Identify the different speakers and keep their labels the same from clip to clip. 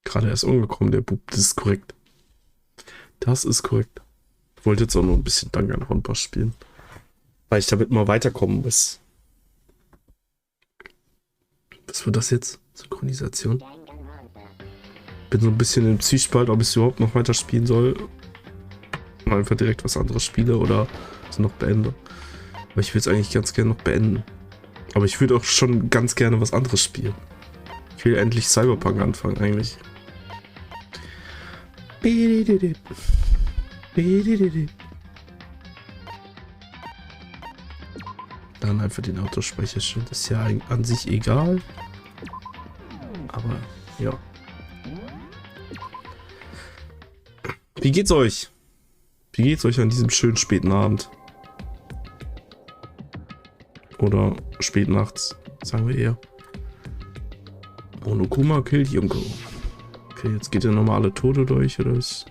Speaker 1: Gerade erst umgekommen, der Bub. Das ist korrekt. Das ist korrekt. Ich wollte jetzt auch noch ein bisschen Danganronpa spielen. Weil ich damit mal weiterkommen muss. Was wird das jetzt? Synchronisation? Bin so ein bisschen im Zwiespalt, ob ich es überhaupt noch weiter spielen soll. Oder einfach direkt was anderes spiele oder es noch beende. Aber ich will es eigentlich ganz gerne noch beenden. Aber ich würde auch schon ganz gerne was anderes spielen. Ich will endlich Cyberpunk anfangen eigentlich. Dann einfach den Autospeicherschild. Ist ja an sich egal. Aber ja. Wie geht's euch? Wie geht's euch an diesem schönen späten Abend? Oder spät nachts, sagen wir eher. Monokuma killt Junko. Okay, jetzt geht ja nochmal alle Tote durch, oder ist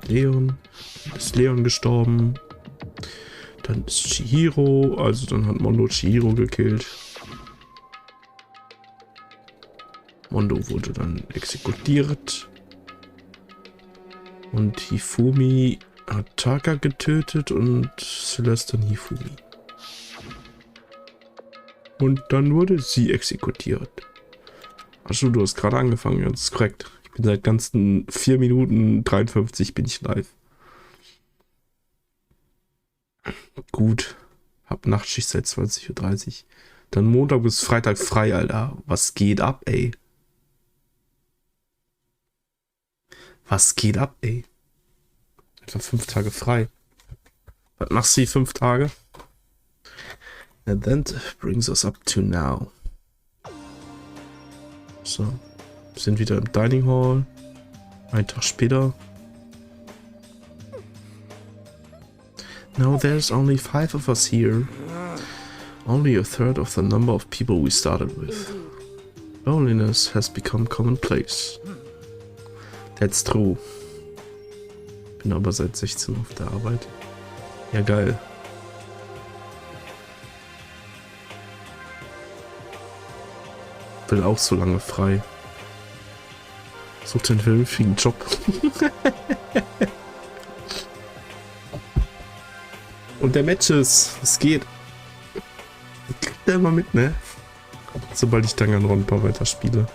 Speaker 1: Leon? Ist Leon gestorben? Dann ist Chihiro, also dann hat Mondo Chihiro gekillt. Mondo wurde dann exekutiert. Und Hifumi hat Taka getötet und Celeste dann Hifumi. Und dann wurde sie exekutiert. Achso, du hast gerade angefangen, ja, das ist korrekt. Ich bin seit ganzen 4 Minuten 53 bin ich live. Gut. Hab Nachtschicht seit 20:30 Uhr. Dann Montag bis Freitag frei, Alter. Was geht ab, ey? Was geht ab, ey? Etwa 5 Tage frei. Was machst du die 5 Tage? And that brings us up to now. So. Wir sind wieder im Dining Hall. Ein Tag später. Now there's only 5 of us here. Only a third of the number of people we started with. Loneliness has become commonplace. That's true. Bin aber seit 16 auf der Arbeit. Ja, geil. Will auch so lange frei. Such den vernünftigen Job. Und der Matches, es geht. Kriegt er immer mit, ne? Sobald ich Danganronpa weiterspiele.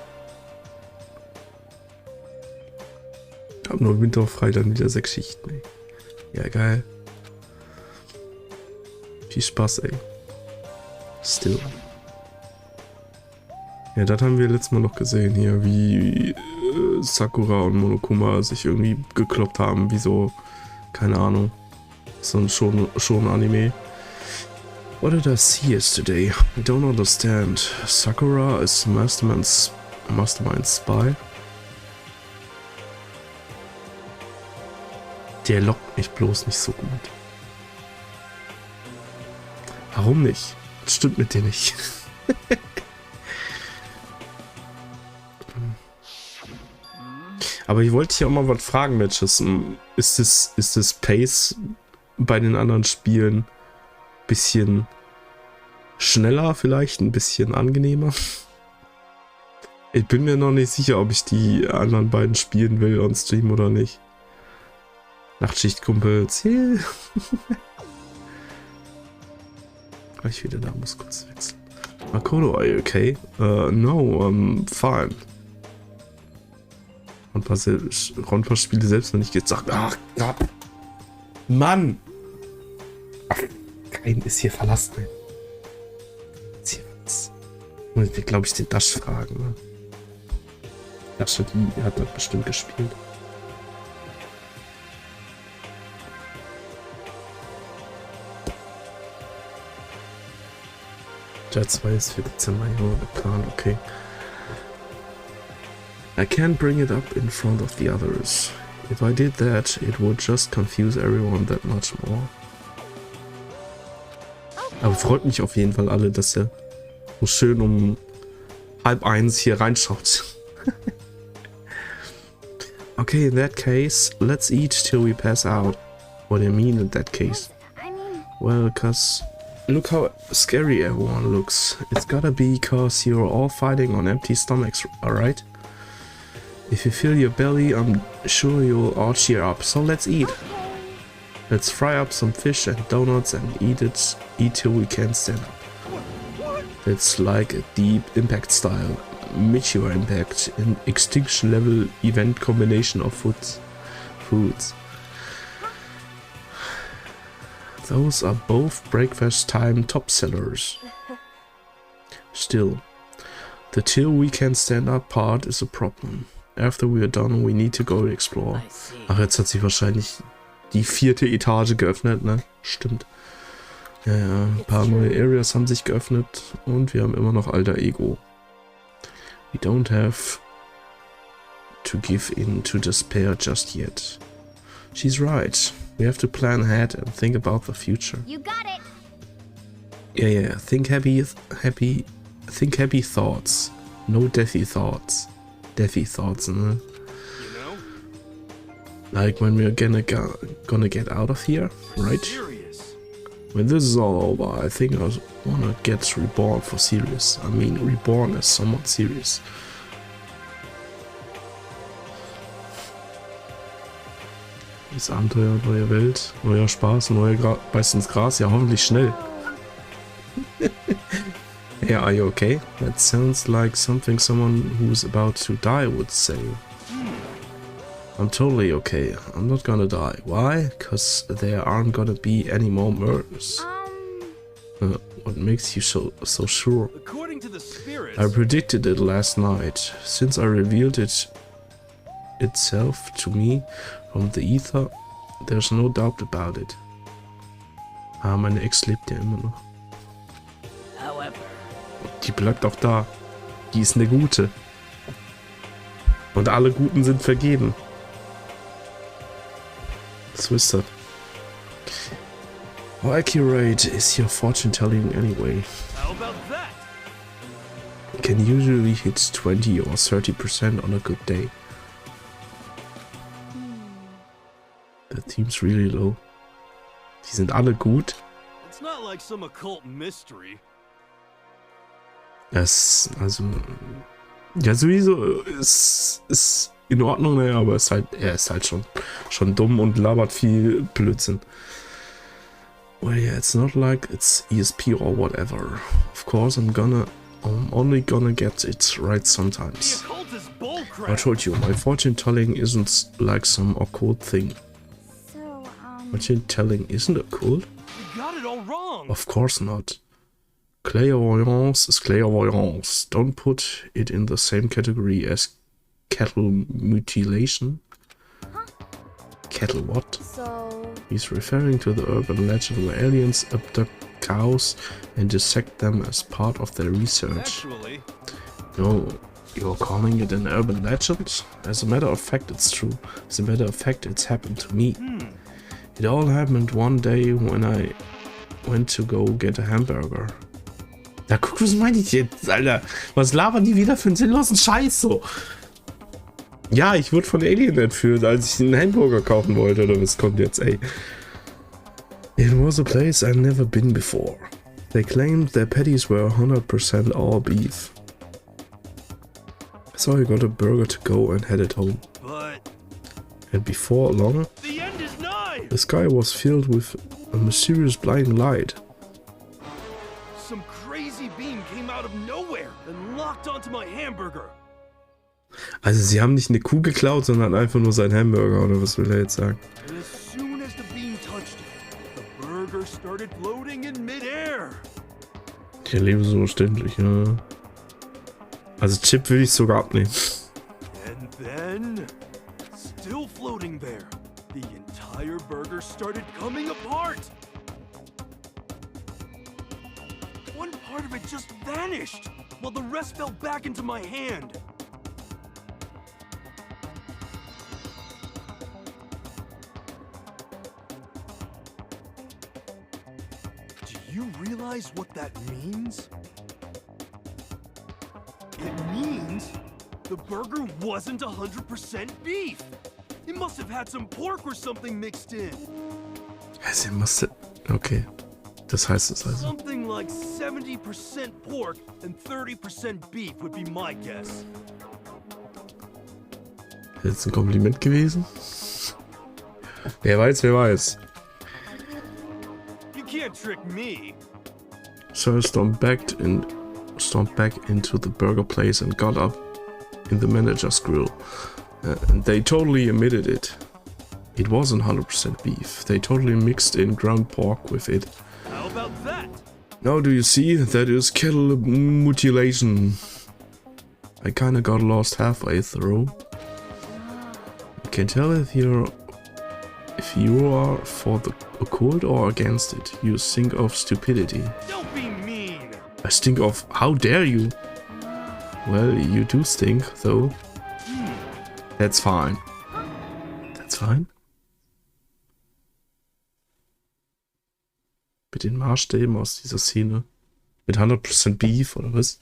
Speaker 1: Hab nur Winter frei, dann wieder 6 Schichten, ey. Ja, geil. Viel Spaß, ey. Still. Ja, das haben wir letztes Mal noch gesehen hier, wie Sakura und Monokuma sich irgendwie gekloppt haben, wie so, keine Ahnung, so ein schon Anime. What did I see yesterday? I don't understand. Sakura is Mastermind Spy. Der lockt mich bloß nicht so gut. Warum nicht? Das stimmt mit dir nicht. Aber ich wollte dich auch mal was fragen, Matches. Ist das Pace bei den anderen Spielen ein bisschen schneller vielleicht, ein bisschen angenehmer? Ich bin mir noch nicht sicher, ob ich die anderen beiden spielen will on Stream oder nicht. Nachtschichtkumpels. Yeah. Gleich wieder da, muss kurz wechseln. Makoto, are you okay? No, I'm fine. Ronpa Spiele selbst noch nicht gesagt. Ach Gott. Mann! Ach, kein ist hier verlassen. Ist hier was? Muss ich, glaube ich, den Dash fragen. Ne? Dash hat das bestimmt gespielt. Der 2 ist für Dezember geplant, okay. I can't bring it up in front of the others. If I did that, it would just confuse everyone that much more. Aber freut mich auf jeden Fall alle, dass er so schön um 12:30 hier reinschaut. Okay, in that case, let's eat till we pass out. What do you mean in that case? Well, cause look how scary everyone looks. It's gotta be cause you're all fighting on empty stomachs, alright? If you fill your belly, I'm sure you'll all cheer up. So let's eat. Let's fry up some fish and donuts and eat till we can't stand up. It's like a deep impact style, meteor impact, an extinction level event combination of foods. Those are both breakfast time top sellers. Still, the till we can't stand up part is a problem. After we are done, we need to go explore. Ach, jetzt hat sich wahrscheinlich die 4. Etage geöffnet, ne? Stimmt. Ja, ja, ein paar neue Areas haben sich geöffnet und wir haben immer noch alter Ego. We don't have to give in to despair just yet. She's right. We have to plan ahead and think about the future.
Speaker 2: You got it.
Speaker 1: Yeah. Think happy thoughts. No deathy thoughts. Deathy thoughts, ne? Like when we're gonna get out of here, right? When this is all over, I think I wanna get reborn for serious. I mean, reborn is somewhat serious. Das Abenteuer, neue Welt, neuer Spaß, neuer Beißt ins Gras, ja hoffentlich schnell. Yeah, are you okay? That sounds like something someone who's about to die would say. I'm totally okay. I'm not gonna die. Why? Because there aren't gonna be any more murders. What makes you so sure?
Speaker 3: According to the spirits,
Speaker 1: I predicted it last night. Since I revealed itself to me from the ether, there's no doubt about it. Ah, meine Ex lebt ja immer noch. Die bleibt auch da. Die ist eine Gute. Und alle Guten sind vergeben. So ist das. How accurate is your fortune telling anyway?
Speaker 3: how about that?
Speaker 1: It can usually hit 20 or 30% on a good day. That seems really low. Die sind alle gut.
Speaker 3: It's not like some occult mystery.
Speaker 1: Das, also, ja sowieso ist in Ordnung, ne, aber er ist halt schon dumm und labert viel Blödsinn. Well, yeah, it's not like it's ESP or whatever. Of course, I'm only gonna get it right sometimes.
Speaker 3: The occult is bullcrap.
Speaker 1: I told you, my fortune telling isn't like some occult thing.
Speaker 2: So,
Speaker 1: Fortune telling isn't occult?
Speaker 3: You got it all wrong.
Speaker 1: Of course not. Clairvoyance is clairvoyance. Don't put it in the same category as cattle mutilation. Cattle what?
Speaker 2: so
Speaker 1: He's referring to the urban legend where aliens abduct cows and dissect them as part of their research.
Speaker 3: Actually,
Speaker 1: No, you're calling it an urban legend? As a matter of fact, it's true. As a matter of fact, it's happened to me. It all happened one day when I went to go get a hamburger. Ja, guck, was meine ich jetzt, Alter? Was labern die wieder für einen sinnlosen Scheiß so? Ja, ich wurde von Alien entführt, als ich einen Hamburger kaufen wollte, oder was kommt jetzt, ey? It was a place I'd never been before. They claimed their patties were 100% all beef. So I got a burger to go and headed home.
Speaker 3: but
Speaker 1: And before long,
Speaker 3: the end is nigh.
Speaker 1: the sky was filled with a mysterious blinding light.
Speaker 3: Some crazy beam came out of nowhere and locked onto my hamburger.
Speaker 1: Also sie haben nicht eine Kuh geklaut, sondern einfach nur seinen Hamburger, oder was will er jetzt sagen?
Speaker 3: And as soon as the beam touched it, the burger started floating in midair.
Speaker 1: Ich erlebe so verständlich, ja. Also Chip will ich sogar abnehmen.
Speaker 3: And then, still floating there, the entire burger started coming apart. One part of it just vanished, while the rest fell back into my hand. Do you realize what that means? It means the burger wasn't 100% beef. It must have had some pork or something mixed in.
Speaker 1: Also er musste... Okay. Das heißt es also.
Speaker 3: Something like 70% pork and 30% beef would be my guess.
Speaker 1: Jetzt ein Kompliment gewesen? Wer weiß, wer weiß.
Speaker 3: You can't trick me.
Speaker 1: So I stomped back into the burger place and got up in the manager's grill. And they totally admitted it. It wasn't 100% beef. They totally mixed in ground pork with it.
Speaker 3: How about that?
Speaker 1: Now do you see? That is cattle mutilation. I kinda got lost halfway through. You can tell if you are for the occult or against it. You stink of stupidity.
Speaker 3: Don't be mean.
Speaker 1: I stink of... How dare you? Well, you do stink, though. That's fine. That's fine? Mit den Maßstäben aus dieser Szene. Mit 100% Beef, oder was?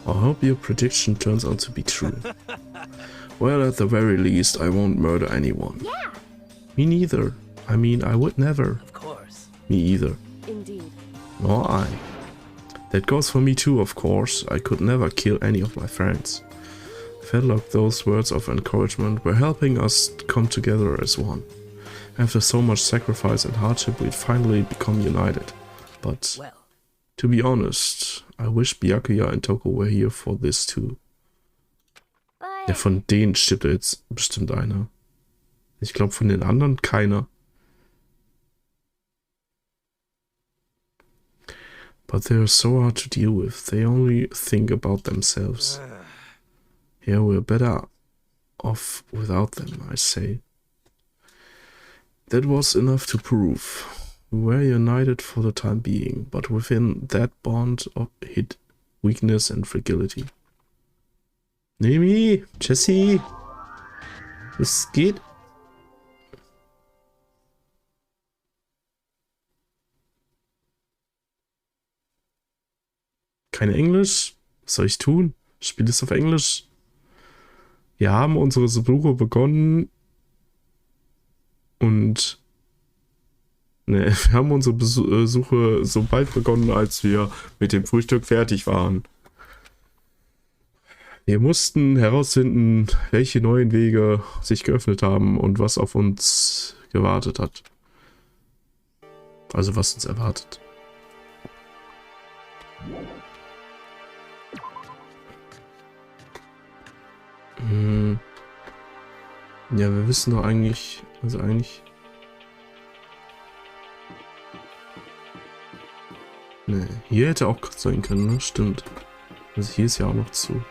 Speaker 1: I hope your prediction turns out to be true. Well, at the very least, I won't murder anyone.
Speaker 2: Yeah.
Speaker 1: Me neither. I mean, I would never.
Speaker 2: Of course.
Speaker 1: Me either.
Speaker 2: Indeed.
Speaker 1: Nor I. That goes for me too, of course. I could never kill any of my friends. I felt like those words of encouragement were helping us come together as one. After so much sacrifice and hardship, we'd finally become united. But,
Speaker 2: Well.
Speaker 1: to be honest, I wish Byakuya and Toko were here for this too. Ja,
Speaker 2: But
Speaker 1: von denen stirbt da jetzt bestimmt einer. Ich glaube, von den anderen keiner. But they're so hard to deal with. They only think about themselves. Yeah, we're better off without them, I say. That was enough to prove. We were united for the time being, but within that bond hid weakness and fragility. Nemi, Jesse, was geht? Kein Englisch? Was soll ich tun? Spiel es auf Englisch. Wir haben unsere Suche begonnen und wir haben unsere Suche so bald begonnen, als wir mit dem Frühstück fertig waren. Wir mussten herausfinden, welche neuen Wege sich geöffnet haben und was auf uns gewartet hat. Also was uns erwartet. Ja, wir wissen doch eigentlich, ne, hier hätte auch sein können, ne? Stimmt. Also hier ist ja auch noch zu.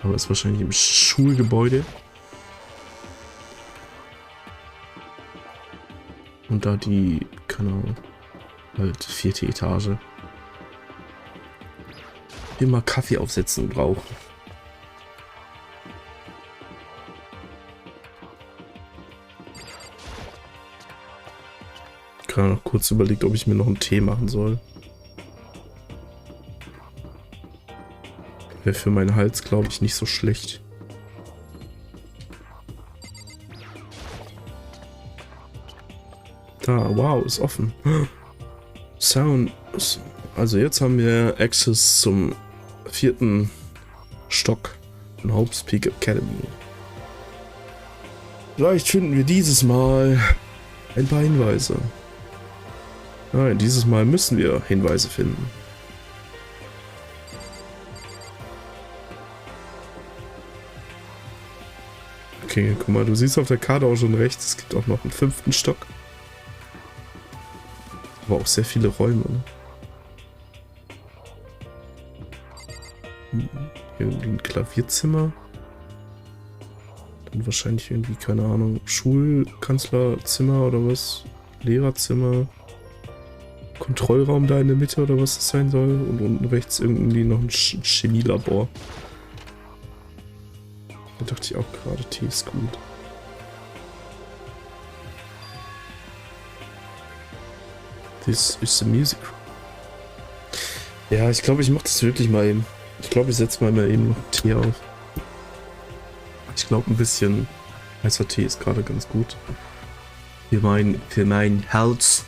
Speaker 1: Aber ist wahrscheinlich im Schulgebäude. Und da die, keine Ahnung, halt 4. Etage. Immer Kaffee aufsetzen brauchen. Ich habe noch kurz überlegt, ob ich mir noch einen Tee machen soll. Wäre für meinen Hals, glaube ich, nicht so schlecht. Da, wow, ist offen. Sound. Also jetzt haben wir Access zum 4. Stock von Hope's Peak Academy. Vielleicht finden wir dieses Mal ein paar Hinweise. Nein, dieses Mal müssen wir Hinweise finden. Okay, guck mal, du siehst auf der Karte auch schon rechts, es gibt auch noch einen 5. Stock. Aber auch sehr viele Räume. Hier irgendwie ein Klavierzimmer. Dann wahrscheinlich irgendwie, keine Ahnung, Schulkanzlerzimmer oder was. Lehrerzimmer. Kontrollraum da in der Mitte oder was das sein soll. Und unten rechts irgendwie noch ein Chemielabor. Da dachte ich auch gerade, Tee ist gut. This is the music room. Ja, ich glaube, ich mache das wirklich mal eben. Ich glaube, ich setze mal eben noch einen Tee auf. Ich glaube, ein bisschen heißer Tee ist gerade ganz gut. Für mein Hals.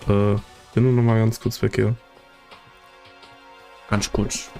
Speaker 1: Bin nur noch mal ganz kurz weg hier. Ganz kurz.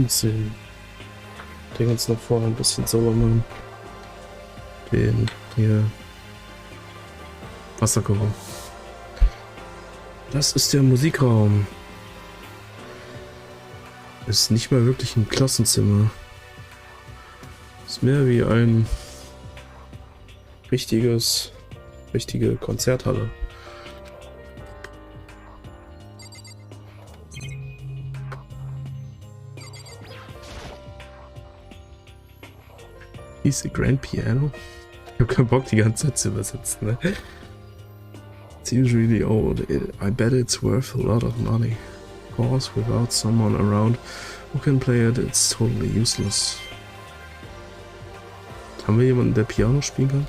Speaker 1: sehen. Den ganz noch vorher ein bisschen sauber machen. Den hier Wasserkocher. Das ist der Musikraum. Ist nicht mal wirklich ein Klassenzimmer. Ist mehr wie ein richtige Konzerthalle. Is a grand piano? Ich hab keinen Bock, die ganze Zeit zu übersetzen, ne? Seems really old. I bet it's worth a lot of money. Of course, without someone around who can play it, it's totally useless. Haben wir jemanden, der Piano spielen kann?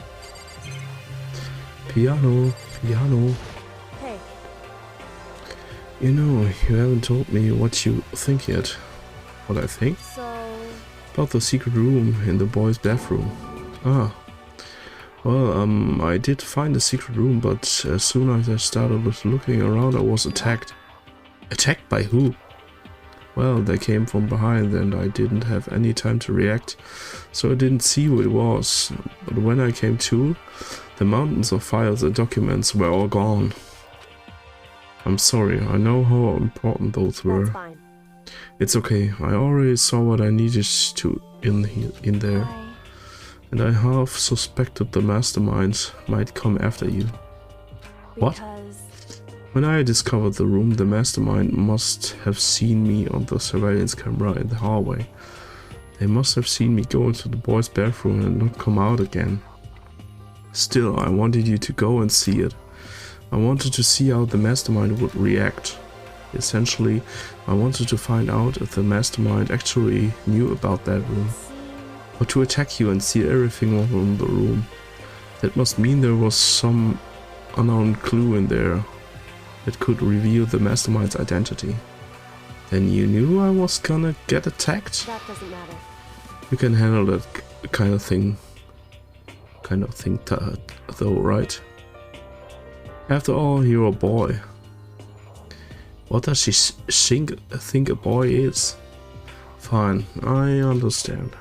Speaker 1: Piano, Piano.
Speaker 2: Hey.
Speaker 1: You know, you haven't told me what you think yet. What I think?
Speaker 2: So,
Speaker 1: About the secret room in the boys' bathroom. Ah. Well, I did find a secret room, but as soon as I started looking around, I was attacked. Attacked by who? Well, they came from behind and I didn't have any time to react, so I didn't see who it was. But when I came to, the mountains of files and documents were all gone. I'm sorry, I know how important those were.
Speaker 2: that's fine.
Speaker 1: It's okay, I already saw what I needed to in there. And I half suspected the mastermind might come after you. What?
Speaker 2: Because
Speaker 1: When I discovered the room, the mastermind must have seen me on the surveillance camera in the hallway. They must have seen me go into the boys' bathroom and not come out again. Still, I wanted you to go and see it. I wanted to see how the mastermind would react. Essentially, I wanted to find out if the mastermind actually knew about that room. Or to attack you and steal everything from the room. That must mean there was some unknown clue in there that could reveal the mastermind's identity. Then you knew I was gonna get attacked?
Speaker 2: that doesn't matter.
Speaker 1: You can handle that kind of thing. Though, right? After all, you're a boy. What does she think a boy is? Fine, I understand.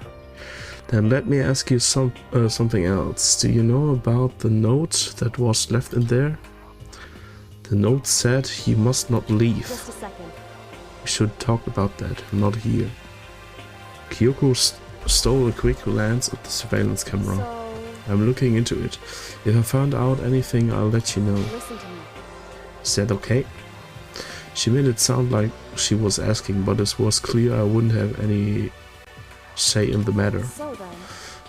Speaker 1: Then let me ask you something else. Do you know about the note that was left in there? The note said you must not leave.
Speaker 2: Just a second.
Speaker 1: We should talk about that, not here. Kyoko stole a quick glance at the surveillance camera.
Speaker 2: So,
Speaker 1: I'm looking into it. If I found out anything, I'll let you know.
Speaker 2: listen to me.
Speaker 1: Is that okay? She made it sound like she was asking, but it was clear I wouldn't have any say in the matter.
Speaker 2: So then,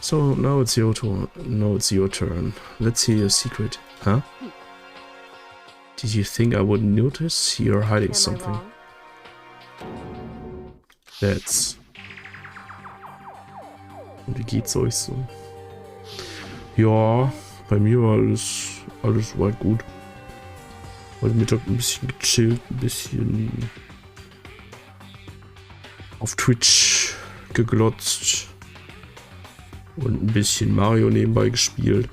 Speaker 1: So now it's your turn. No, it's your turn. Let's hear your secret. Huh? Did you think I wouldn't notice? You're hiding
Speaker 2: am I
Speaker 1: something.
Speaker 2: wrong?
Speaker 1: That's. Und wie geht's euch so? Ja, bei mir war alles soweit gut. Heute Mittag ein bisschen gechillt, ein bisschen auf Twitch geglotzt und ein bisschen Mario nebenbei gespielt.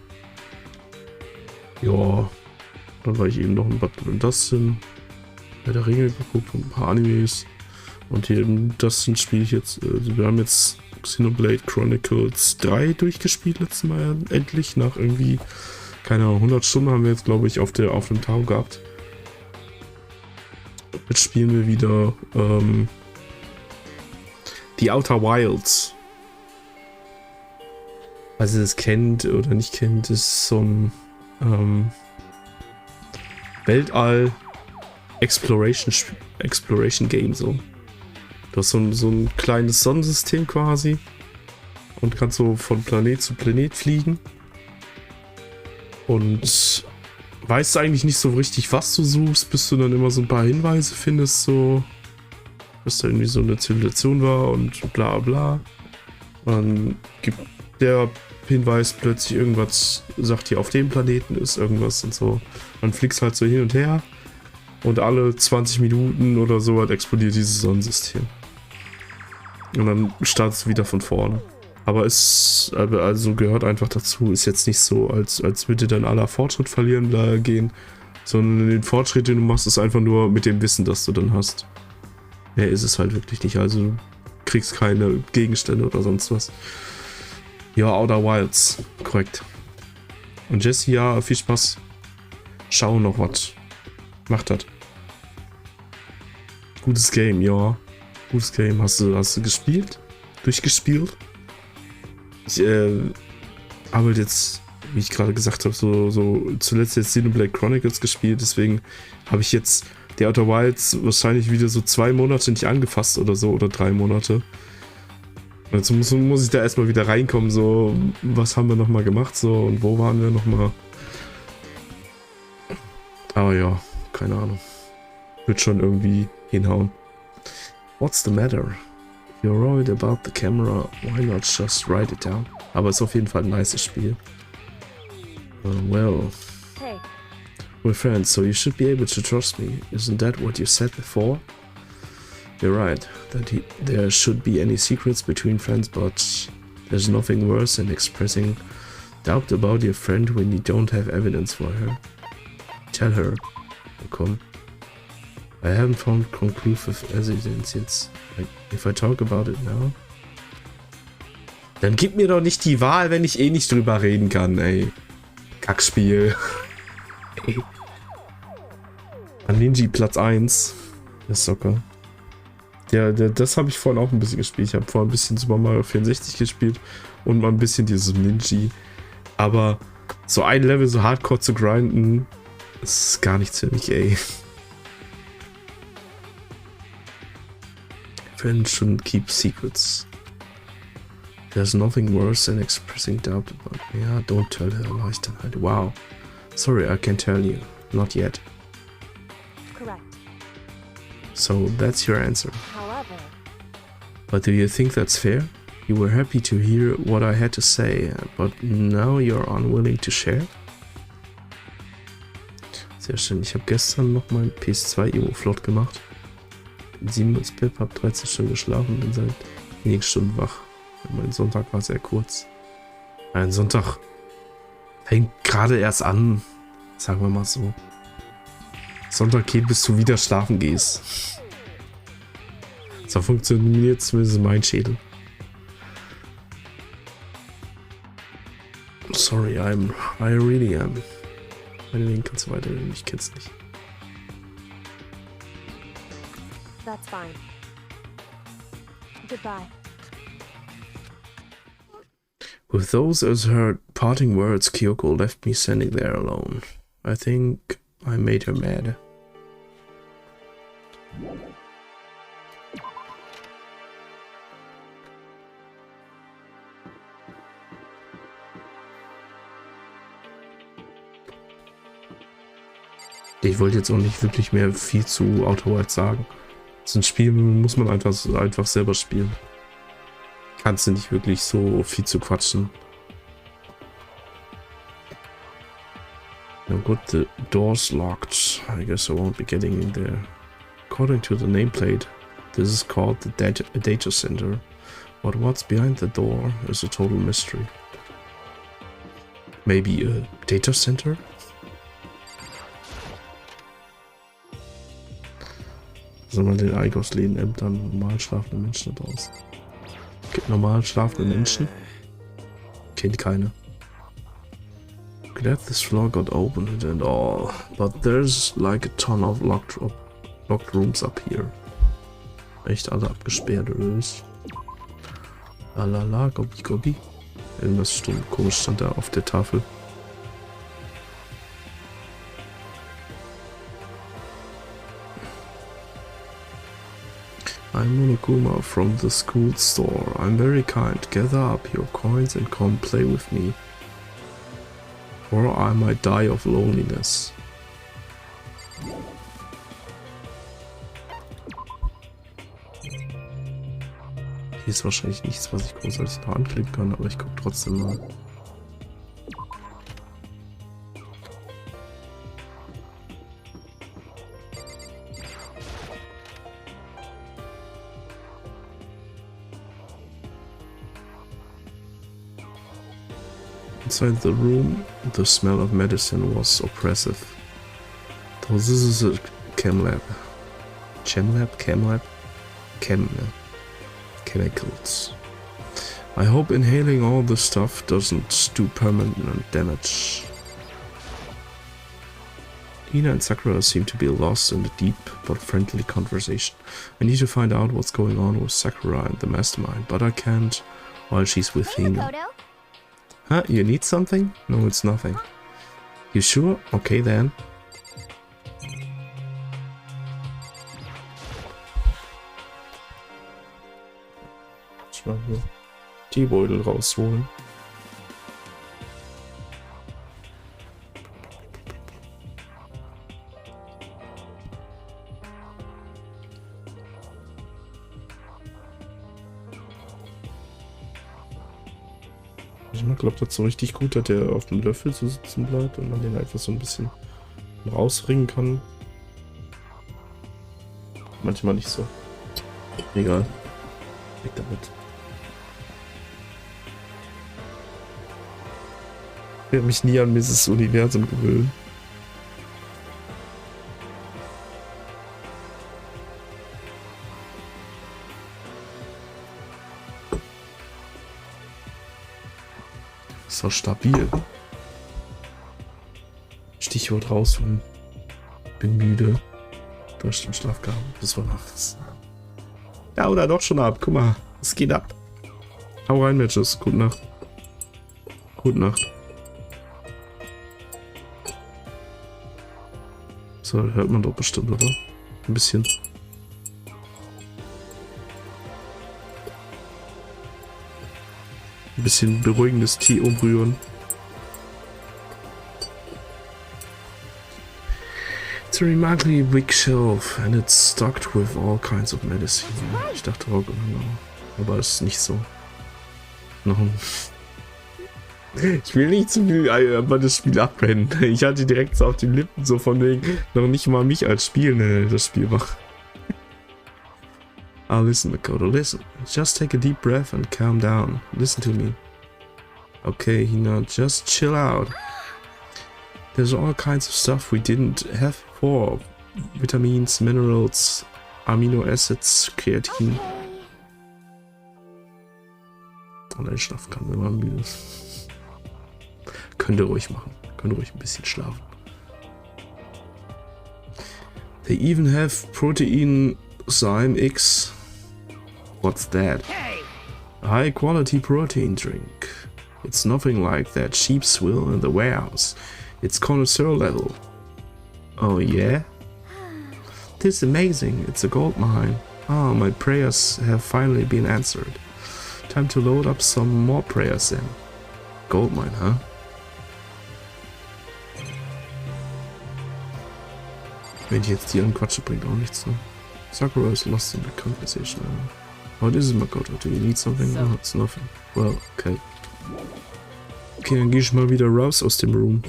Speaker 1: Ja, dann war ich eben noch in Bad Dustin, bei der Ringe geguckt und ein paar Animes. Und hier in Dustin spiele ich jetzt, wir haben jetzt Xenoblade Chronicles 3 durchgespielt letztes Mal endlich, nach irgendwie, keine Ahnung, 100 Stunden haben wir jetzt, glaube ich, auf dem Tag gehabt. Jetzt spielen wir wieder The Outer Wilds. Falls ihr das kennt oder nicht kennt, ist so ein Weltall Exploration Game so. Du hast so ein kleines Sonnensystem quasi und kannst so von Planet zu Planet fliegen und weißt eigentlich nicht so richtig, was du suchst, bis du dann immer so ein paar Hinweise findest, so dass da irgendwie so eine Zivilisation war und bla bla. Und dann gibt der Hinweis plötzlich irgendwas, sagt hier auf dem Planeten ist irgendwas und so. Man fliegst halt so hin und her und alle 20 Minuten oder so halt explodiert dieses Sonnensystem. Und dann startest du wieder von vorne. Aber es also gehört einfach dazu, ist jetzt nicht so, als würde dann aller Fortschritt verlieren gehen, sondern den Fortschritt, den du machst, ist einfach nur mit dem Wissen, das du dann hast. Mehr ist es halt wirklich nicht. Also du kriegst keine Gegenstände oder sonst was. Ja, Outer Wilds, korrekt. Und Jesse, ja, viel Spaß. Schau noch was. Macht das. Gutes Game, ja. Gutes Game. Hast du gespielt? Durchgespielt? Ich habe halt jetzt, wie ich gerade gesagt habe, so zuletzt jetzt Xenoblade Chronicles gespielt, deswegen habe ich jetzt die Outer Wilds wahrscheinlich wieder so 2 Monate nicht angefasst oder so, oder 3 Monate. Also muss ich da erstmal wieder reinkommen, so, was haben wir nochmal gemacht, so, und wo waren wir nochmal? Aber ja, keine Ahnung. Wird schon irgendwie hinhauen. What's the matter? You're worried about the camera, why not just write it down? Aber ist auf jeden Fall ein nices Spiel. Well,
Speaker 2: Hey,
Speaker 1: we're friends, so you should be able to trust me. Isn't that what you said before? You're right, that there should be any secrets between friends, but there's nothing worse than expressing doubt about your friend when you don't have evidence for her. Tell her. Komm. I haven't found conclusive evidence yet. Like, if I talk about it now. Dann gib mir doch nicht die Wahl, wenn ich eh nicht drüber reden kann, ey. Kackspiel. Ey. Ninja Platz 1. Der Soccer. Ja, das habe ich vorhin auch ein bisschen gespielt. Ich habe vorhin ein bisschen Super Mario 64 gespielt und mal ein bisschen dieses Ninja. Aber so ein Level so hardcore zu grinden, ist gar nichts für mich, ey. Friends shouldn't keep secrets. There's nothing worse than expressing doubt about me. Yeah, don't tell her, war ich dann halt. Wow. Sorry, I can't tell you. Not yet.
Speaker 2: correct.
Speaker 1: So that's your answer.
Speaker 2: However,
Speaker 1: But do you think that's fair? You were happy to hear what I had to say, but now you're unwilling to share? Sehr schön. Ich habe gestern noch mein PS2-Emo flott gemacht. Bin 7 ins Bett, habe 13 Stunden geschlafen, bin seit wenigen Stunden wach. Mein Sonntag war sehr kurz. Ein Sonntag fängt gerade erst an, sagen wir mal so. Sonntag geht, bis du wieder schlafen gehst. So funktioniert zumindest mein Schädel. Sorry, I really am. Meine Link kannst du weiterreden, ich kenn's nicht.
Speaker 2: that's fine. Goodbye.
Speaker 1: With those as her parting words, Kyoko left me standing there alone. I think I made her mad. Ich wollte jetzt auch nicht wirklich mehr viel zu Outer Wilds sagen. Das ist ein Spiel, muss man einfach selber spielen. Kannst du nicht wirklich so viel zu quatschen. No good, the door's locked. I guess I won't be getting in there. According to the nameplate, this is called the data center. But what's behind the door is a total mystery. Maybe a data center? Soll man den Einkaufsläden Ämtern normal schlafende Menschen da draußen? Gibt normal schlafende Menschen? Kennt keine. Glad this floor got opened and all, but there's like a ton of locked rooms up here. Echt alle abgesperrt oder was? Lalala, Gobbi Gobbi. Irgendwas komisch stand da auf der Tafel. I'm Monokuma from the school store. I'm very kind. Gather up your coins and come play with me. Or I might die of loneliness. Hier ist wahrscheinlich nichts, was ich großartig noch anklicken kann, aber ich gucke trotzdem mal. Inside the room, the smell of medicine was oppressive. Though this is a chem lab. Chem lab? Chem lab? Chem chemicals. I hope inhaling all this stuff doesn't do permanent damage. Ina and Sakura seem to be lost in a deep but friendly conversation. I need to find out what's going on with Sakura and the mastermind, but I can't while she's with
Speaker 2: Hey,
Speaker 1: Ina.
Speaker 2: Makoto.
Speaker 1: Huh? You need something? No, it's nothing. You sure? Okay then. Ich mal hier Teebeutel rausholen. Ich glaube, das ist so richtig gut, dass der auf dem Löffel so sitzen bleibt und man den einfach so ein bisschen rausringen kann. Manchmal nicht so. Egal. Weg damit. Ich werde mich nie an Mrs. Universum gewöhnen. Ist doch stabil. Stichwort rausholen. Bin müde. 3 Stunden Schlaf gehabt. Das war nachts. Ja, oder doch schon ab. Guck mal. Es geht ab. Hau rein, Matches. Gute Nacht. Gute Nacht. So, hört man doch bestimmt, oder? Ein bisschen. Ein bisschen beruhigendes Tee umrühren. It's a remarkably big shelf and it's stocked with all kinds of medicine. Ich dachte auch, genau. Aber es ist nicht so. Noch ein Ich will nicht zu viel aber das Spiel abbrennen. Ich hatte direkt so auf den Lippen, so von wegen, noch nicht mal mich als Spiel, das Spiel macht. Ah, listen, Makoto, listen. Just take a deep breath and calm down. Listen to me. Okay, Hina, just chill out. There's all kinds of stuff we didn't have before. Vitamins, minerals, amino acids, Kreatin. Und ein Schlaf kann, wenn man müde ist. Könnt ihr ruhig machen. Könnt ihr ruhig ein bisschen schlafen. They even have protein Zyme X. What's that? A high quality protein drink. It's nothing like that cheap swill in the warehouse. It's connoisseur level. Oh yeah? This is amazing. It's a gold mine. Ah, my prayers have finally been answered. Time to load up some more prayers then. Gold mine, huh? Wenn ich jetzt die anquatsche, bringt auch nichts. Ne? Sakura is lost in the conversation. What is it, Makoto? Do you need something? No, it's nothing. Well, okay. Okay, dann gehe ich mal wieder raus aus dem Room.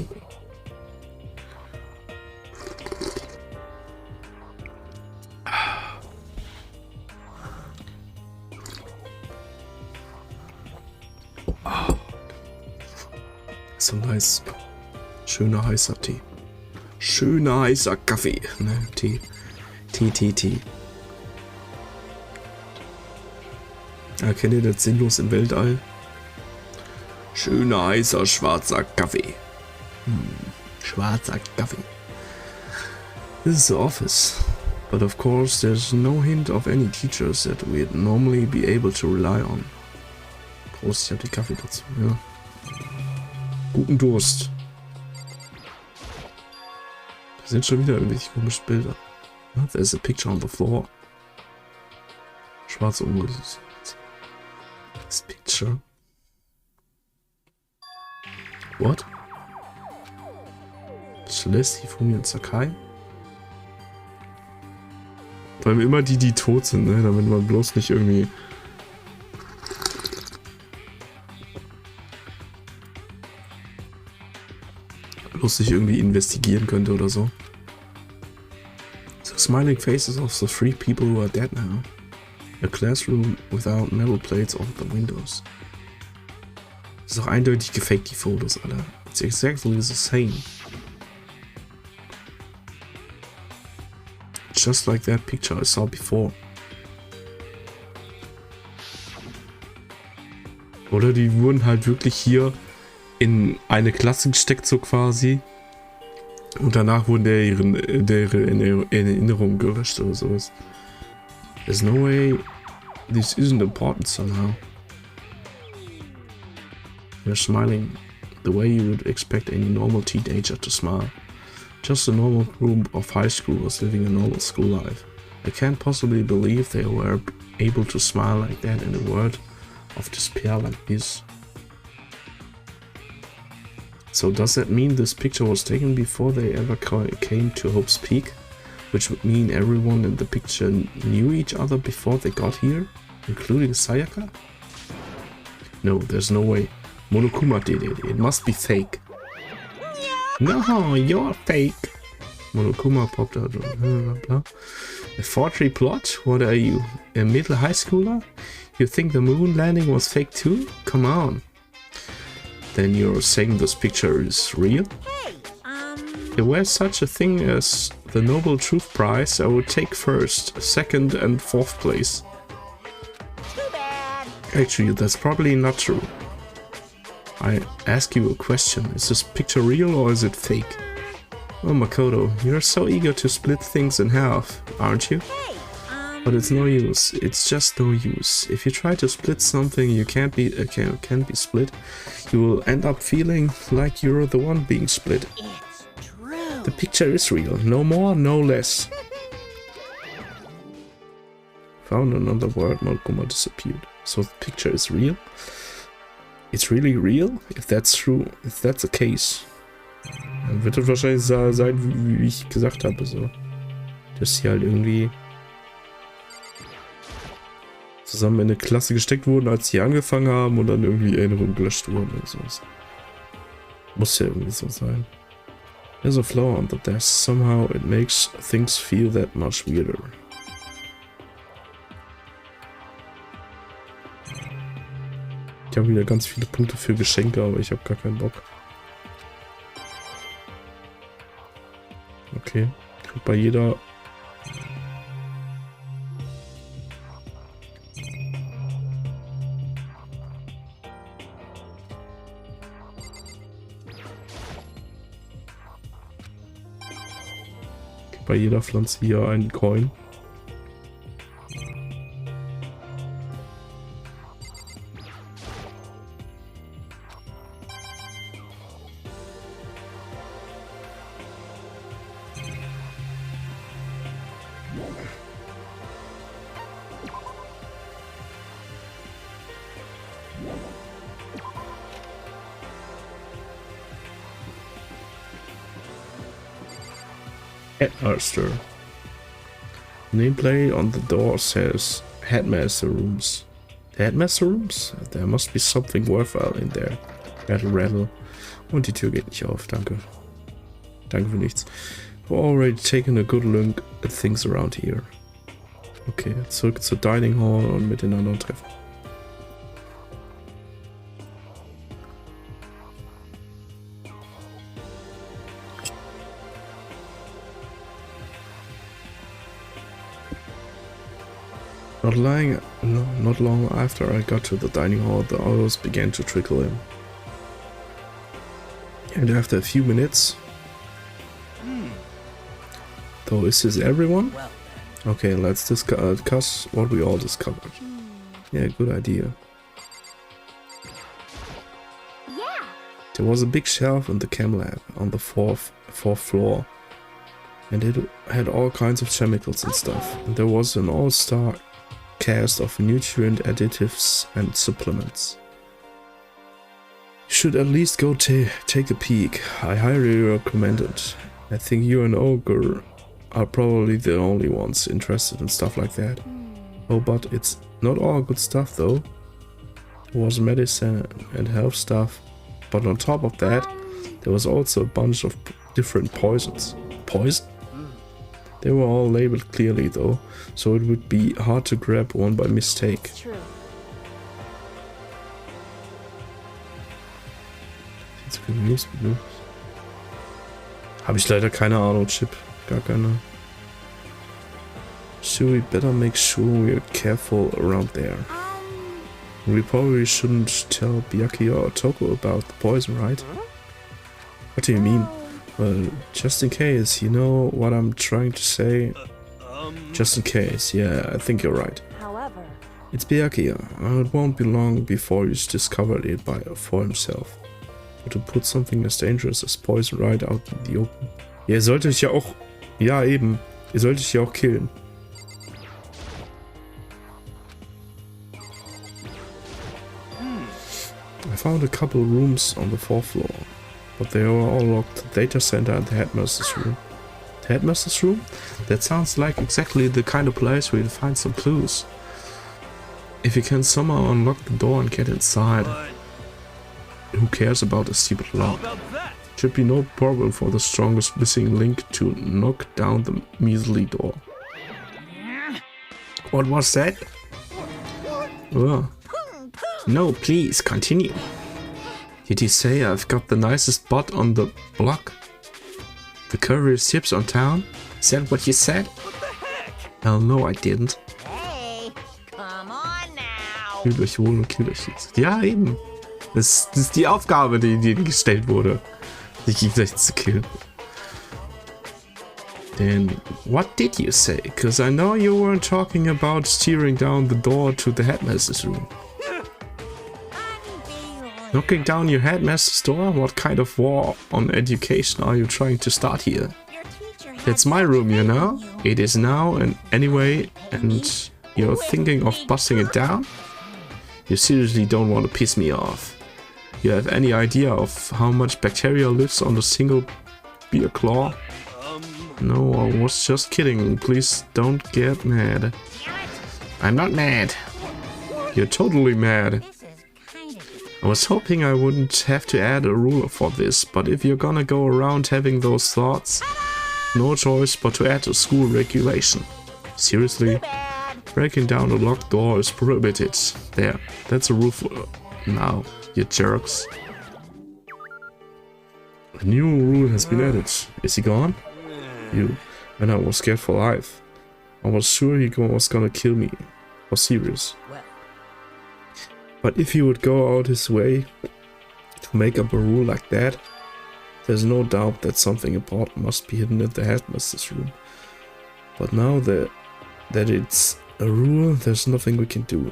Speaker 1: So nice. Schöner heißer Tee. Schöner heißer Kaffee. Ne, Tee. Tee. Kennt ihr das sinnlos im Weltall? Schöner heißer schwarzer Kaffee. Schwarzer Kaffee. This is the office. But of course there's no hint of any teachers that we'd normally be able to rely on. Prost, ich hab die Kaffee dazu, ja. Guten Durst. Da sind schon wieder irgendwelche komischen Bilder. There's a picture on the floor. Schwarze Umriss. This picture. What? Celeste, Hifumi und Sakai? Vor allem immer die tot sind, ne? Damit man bloß nicht irgendwie... investigieren könnte oder so. The smiling faces of the 3 people who are dead now. A classroom without metal plates over the windows. Das ist auch eindeutig gefaked, die Fotos, Alter. It's exactly the same. Just like that picture I saw before. Oder die wurden halt wirklich hier in eine Klasse gesteckt, so quasi. Und danach wurden deren Erinnerungen gelöscht oder sowas. There's no way this isn't important somehow. You're smiling the way you would expect any normal teenager to smile. Just a normal group of high schoolers living a normal school life. I can't possibly believe they were able to smile like that in a world of despair like this. So does that mean this picture was taken before they ever came to Hope's Peak? Which would mean everyone in the picture knew each other before they got here? Including Sayaka? No, there's no way. Monokuma did it. It must be fake. No, you're fake. Monokuma popped out. Blah, blah. A forgery plot? What are you? A middle high schooler? You think the moon landing was fake too? Come on. Then you're saying this picture is real? If there's such a thing as the Nobel Truth Prize, I would take first, second and fourth place.
Speaker 2: Too bad.
Speaker 1: Actually, that's probably not true. I ask you a question. Is this picture real or is it fake? Oh, Makoto, you're so eager to split things in half, aren't you? But it's no use. It's just no use. If you try to split something you can't be split, you will end up feeling like you're the one being split.
Speaker 2: It's true.
Speaker 1: The picture is real. No more, no less. Found another word. Monokuma disappeared. So the picture is real? It's really real? If that's true, if that's the case, dann wird es wahrscheinlich sein, wie ich gesagt habe, so. Dass sie halt irgendwie zusammen in eine Klasse gesteckt wurden, als sie angefangen haben und dann irgendwie Erinnerungen gelöscht wurden oder sowas. Muss ja irgendwie so sein. There's a flaw on the desk. Somehow it makes things feel that much weirder. Ich habe wieder ganz viele Punkte für Geschenke, aber ich habe gar keinen Bock. Okay, kriegt bei jeder... Bei jeder Pflanze hier einen Coin. Headmaster. Nameplate on the door says Headmaster Rooms. Headmaster Rooms? There must be something worthwhile in there. Rattle, rattle. Und die Tür geht nicht auf. Danke. Danke für nichts. We've already taken a good look at things around here. Okay, zurück zur Dining Hall und miteinander treffen. Not long after I got to the dining hall, the others began to trickle in. And after a few minutes... Though, is this everyone? Okay, let's discuss what we all discovered. Yeah, good idea.
Speaker 2: Yeah.
Speaker 1: There was a big shelf in the chem lab on the fourth floor. And it had all kinds of chemicals and stuff. And there was an all-star cast of nutrient additives and supplements. You should at least go take a peek. I highly recommend it. I think you and Ogre are probably the only ones interested in stuff like that. Oh, but it's not all good stuff though. There was medicine and health stuff, but on top of that, there was also a bunch of different poisons. Poison? They were all labeled clearly though, so it would be hard to grab one by mistake.
Speaker 2: True.
Speaker 1: Jetzt News. Habe ich leider keine Ahnung, Chip. Gar keine. So we better make sure we're careful around there. We probably shouldn't tell Byakuya or Toko about the poison, right? What do you mean? Well, just in case, you know what I'm trying to say? Just in case, yeah, I think you're right.
Speaker 2: However,
Speaker 1: It's Byakuya. It won't be long before he's discovered it for himself. But to put something as dangerous as poison right out in the open. Ja, ihr solltet euch ja auch... Ja, eben. Ihr solltet euch ja auch killen. I found a couple rooms on the 4th floor, but they were all locked. The data center and the headmaster's room. The headmaster's room? That sounds like exactly the kind of place where you'll find some clues. If you can somehow unlock the door and get inside, who cares about a stupid
Speaker 3: How
Speaker 1: lock?
Speaker 3: about that?
Speaker 1: Should be no problem for the strongest missing link to knock down the measly door. What was that? Oh. No, please, continue. Did you say I've got the nicest spot on the block? The curviest hips on town? Is that what you said?
Speaker 3: What the heck?
Speaker 1: Hell no, I didn't.
Speaker 2: hey, come on now.
Speaker 1: Kühlt euch wohl und kühlt euch jetzt. Ja, eben. Das ist die Aufgabe, die ihnen gestellt wurde. Die gegenseitig zu killen. Then, what did you say? Because I know you weren't talking about steering down the door to the headmaster's room. Knocking down your headmaster's door? What kind of war on education are you trying to start here?
Speaker 2: Your teacher has
Speaker 1: It's my room, you know?
Speaker 2: you.
Speaker 1: It is now, and anyway, and you're thinking of busting it down? You seriously don't want to piss me off. You have any idea of how much bacteria lives on a single beer claw? No, I was just kidding. Please don't get mad. I'm not mad. You're totally mad.
Speaker 2: This is kind of
Speaker 1: I was hoping I wouldn't have to add a ruler for this, but if you're gonna go around having those thoughts, no choice but to add a school regulation. Seriously?
Speaker 2: bad.
Speaker 1: Breaking down a locked door is prohibited. There, that's a rule for now, you jerks. A new rule has been added. Is he gone? You. And I was scared for life. I was sure he was gonna kill me. Was serious.
Speaker 2: Well,
Speaker 1: But if he would go out his way to make up a rule like that, there's no doubt that something important must be hidden in the headmaster's room. But now that it's a rule, there's nothing we can do.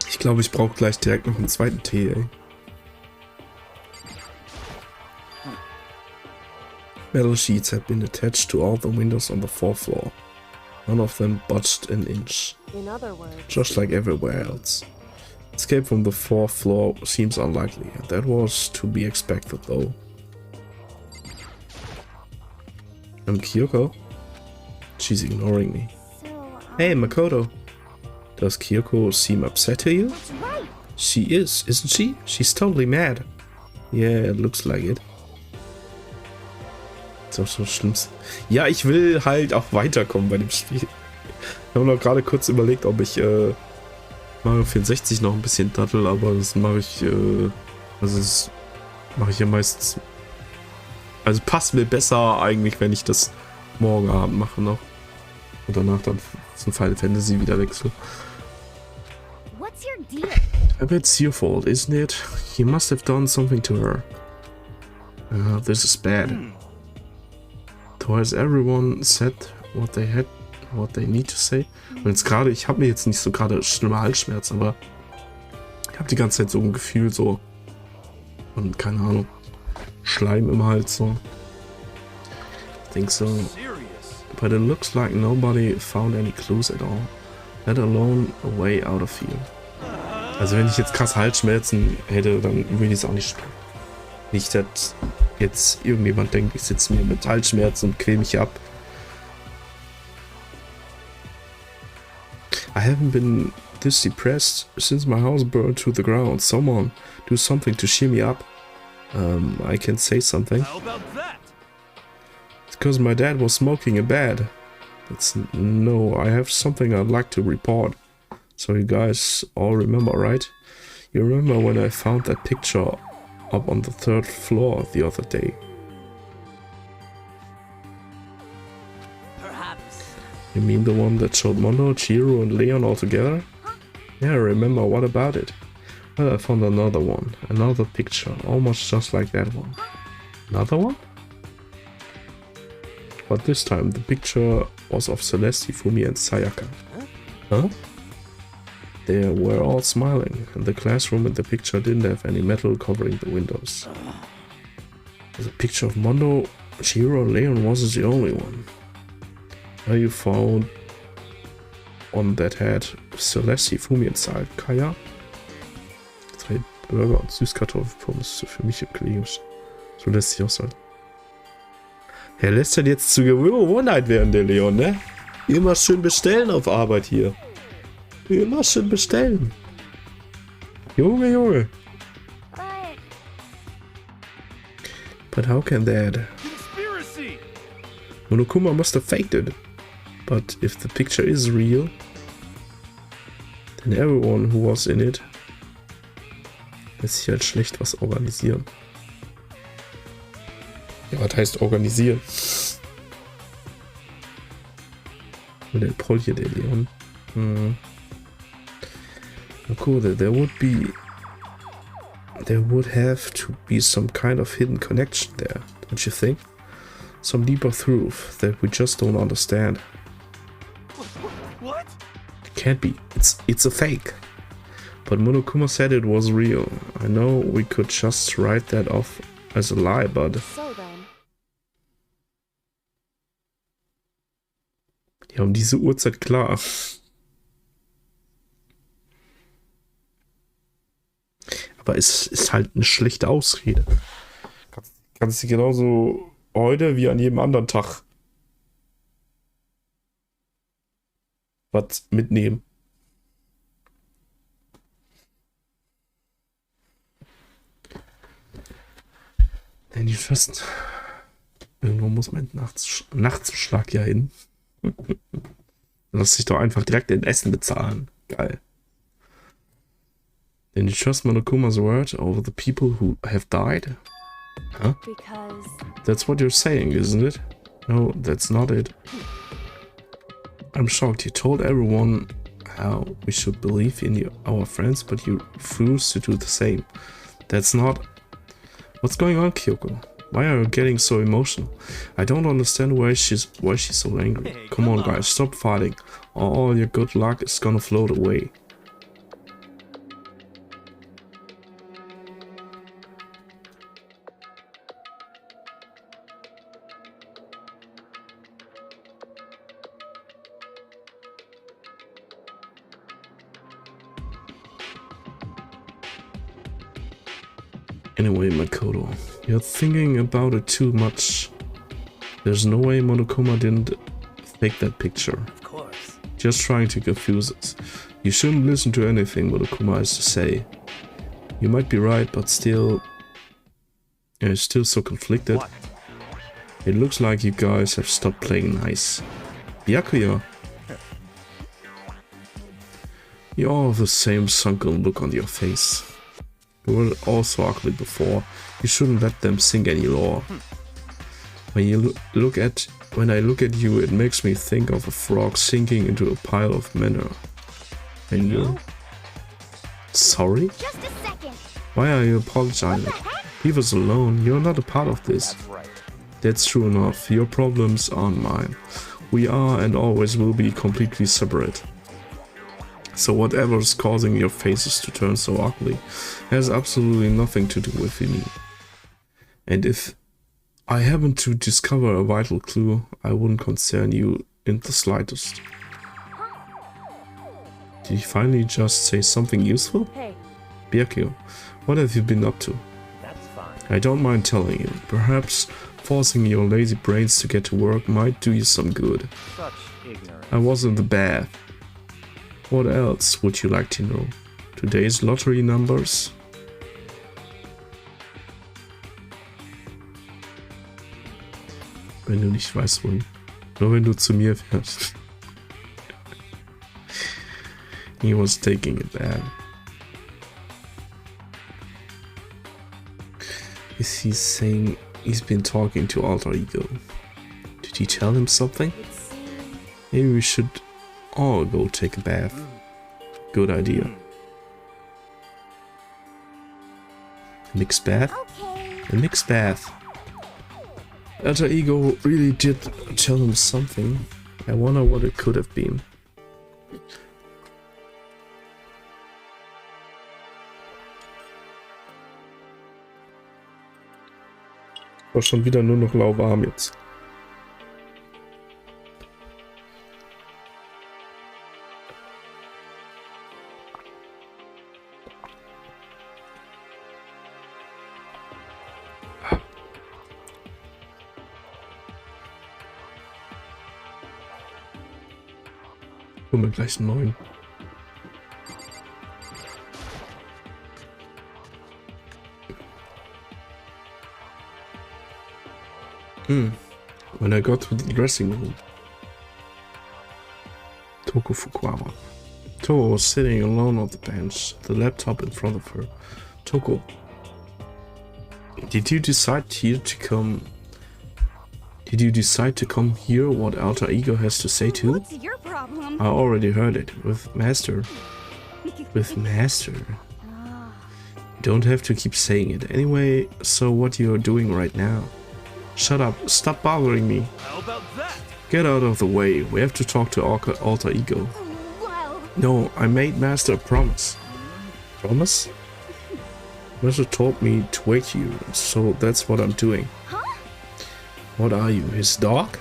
Speaker 1: Ich glaube, ich brauche gleich direkt noch einen zweiten Tee, ey. Metal sheets had been attached to all the windows on the 4th floor. None of them budged an inch,
Speaker 2: in other words,
Speaker 1: just like everywhere else. Escape from the 4th floor seems unlikely, and that was to be expected though. I'm Kyoko? She's ignoring me.
Speaker 2: so,
Speaker 1: Hey, Makoto! Does Kyoko seem upset to you?
Speaker 2: that's right.
Speaker 1: She is, isn't she? She's totally mad. Yeah, it looks like it. Ist auch so schlimm. Ja, ich will halt auch weiterkommen bei dem Spiel. Ich habe noch gerade kurz überlegt, ob ich Mario 64 noch ein bisschen dattel, aber das mache ich, also das mache ich ja meistens. Also passt mir besser eigentlich, wenn ich das morgen Abend mache noch. Und danach dann zum Final Fantasy wieder wechsle.
Speaker 2: What's your deal?
Speaker 1: I bet it's your fault, isn't it? You must have done something to her. This is bad. So has everyone said what they need to say? Und jetzt gerade, ich habe mir jetzt nicht so gerade schlimme Halsschmerzen, aber ich habe die ganze Zeit so ein Gefühl so und keine Ahnung, Schleim im Hals so. I think so.
Speaker 3: Serious?
Speaker 1: But it looks like nobody found any clues at all, let alone a way out of here. Also wenn ich jetzt krass Halsschmerzen hätte, dann würde ich es auch nicht spielen. Nicht, dass jetzt irgendjemand denkt, ich sitze mir mit Halsschmerzen und quäl mich ab. I haven't been this depressed since my house burned to the ground. Someone do something to cheer me up. I can say something.
Speaker 3: How about that?
Speaker 1: It's because my dad was smoking in bed. No, I have something I'd like to report. So you guys all remember, right? You remember when I found that picture up on the 3rd floor the other day?
Speaker 3: Perhaps.
Speaker 1: You mean the one that showed Mondo, Chiro, and Leon all together? Yeah, I remember. What about it? Well, I found another one. Another picture, almost just like that one. Another one? But this time, the picture was of Celeste, Fumi, and Sayaka. Huh? They were all smiling, and the classroom in the picture didn't have any metal covering the windows. The picture of Mondo, Chiro, and Leon wasn't the only one. Now you found one that had Celeste, Fumi und Sayaka. 3 Burger und Süßkartoffelpommes für mich und Kollegen. So lässt sich auch sein. Er lässt halt jetzt zur Gewohnheit werden, der Leon, ne? Immer schön bestellen auf Arbeit hier. Immer schön bestellen. Junge, Junge. But how can that?
Speaker 3: Conspiracy!
Speaker 1: Monokuma must have faked it. But if the picture is real, then everyone who was in it lässt sich halt schlecht was organisieren. Ja, was heißt organisieren? Und der Proll hier, der Leon. Cool, there would have to be some kind of hidden connection there, don't you think? Some deeper truth that we just don't understand.
Speaker 3: What?
Speaker 1: It can't be. It's a fake. But Monokuma said it was real. I know we could just write that off as a lie, but
Speaker 2: So then,
Speaker 1: ja, um diese Uhrzeit klar. Aber es ist halt eine schlechte Ausrede. Kannst du genauso heute wie an jedem anderen Tag was mitnehmen. Denn die fast irgendwo muss mein Nachtsschlag ja hin. Lass dich doch einfach direkt in Essen bezahlen. Geil. Then you trust Monokuma's word over the people who have died? Huh?
Speaker 2: because
Speaker 1: That's what you're saying, isn't it? No, that's not it. I'm shocked. You told everyone how we should believe in you, our friends, but you refuse to do the same. That's not... What's going on, Kyoko? Why are you getting so emotional? I don't understand why she's so angry.
Speaker 3: Hey,
Speaker 1: Come on, guys, stop fighting, or all your good luck is gonna float away. Anyway, Makoto, you're thinking about it too much. There's no way Monokuma didn't fake that picture.
Speaker 3: Of course.
Speaker 1: Just trying to confuse us. You shouldn't listen to anything Monokuma has to say. You might be right, but still... You're still so conflicted.
Speaker 3: What?
Speaker 1: It looks like you guys have stopped playing nice. Byakuya! You all have the same sunken look on your face. You were also ugly before. You shouldn't let them sink any more. When I look at you, it makes me think of a frog sinking into a pile of manure. And you? Sorry?
Speaker 2: just a second.
Speaker 1: Why are you apologizing? Leave us alone. You're not a part of this.
Speaker 3: That's right.
Speaker 1: That's true enough. Your problems aren't mine. We are and always will be completely separate. So whatever is causing your faces to turn so ugly has absolutely nothing to do with me. And if I happen to discover a vital clue, I wouldn't concern you in the slightest. Did you finally just say something useful?
Speaker 2: Hey,
Speaker 1: Byakuya, what have you been up to?
Speaker 3: That's fine.
Speaker 1: I don't mind telling you. Perhaps forcing your lazy brains to get to work might do you some good.
Speaker 3: Such ignorance.
Speaker 1: I was in the bath. What else would you like to know? Today's lottery numbers? Wenn du nicht weißt, wohin. Nur wenn du zu mir fährst. He was taking it bad. Is he saying he's been talking to Alter Ego? Did he tell him something?
Speaker 2: it
Speaker 1: Maybe we should all go take a bath. Good idea. Mixed bath?
Speaker 2: Okay.
Speaker 1: A mixed bath. Alter Ego really did tell him something. I wonder what it could have been. War schon wieder nur noch lauwarm jetzt. Holen wir gleich einen neuen. When I got to the dressing room, Toko Fukuawa. Toko was sitting alone on the bench, the laptop in front of her. Toko, did you decide to come hear what Alter Ego has to say too?
Speaker 2: What's your problem?
Speaker 1: I already heard it with Master. With Master. Don't have to keep saying it. Anyway, so what you're doing right now? Shut up. Stop bothering me.
Speaker 3: How about that?
Speaker 1: Get out of the way. We have to talk to Alter Ego.
Speaker 2: Well,
Speaker 1: No, I made Master a promise. Promise? Master told me to wake you, so that's what I'm doing.
Speaker 2: huh?
Speaker 1: What are you, his dog?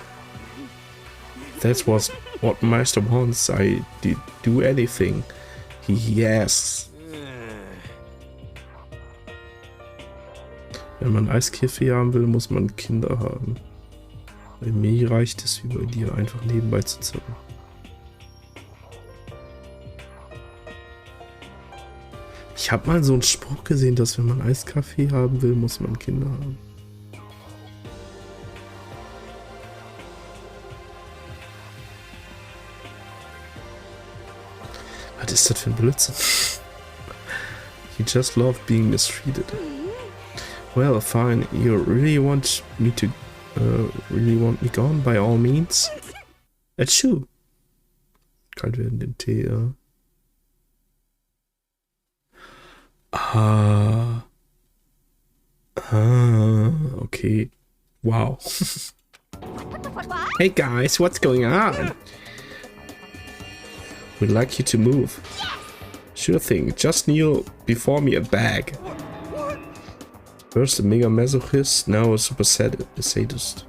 Speaker 1: That's what Master wants. I did do anything he asks. Wenn man Eiskaffee haben will, muss man Kinder haben. Bei mir reicht es, wie bei dir, einfach nebenbei zu zocken. Ich habe mal so einen Spruch gesehen, dass wenn man Eiskaffee haben will, muss man Kinder haben. Was ist das für ein Blödsinn? You just love being mistreated. Well, fine. You really want me gone? By all means. Achoo. Kalt werden den Tee, ja. Okay. Wow. Hey guys, what's going on? We'd like you to move. Sure thing. Just kneel before me and beg. First a mega masochist, now a super sadist.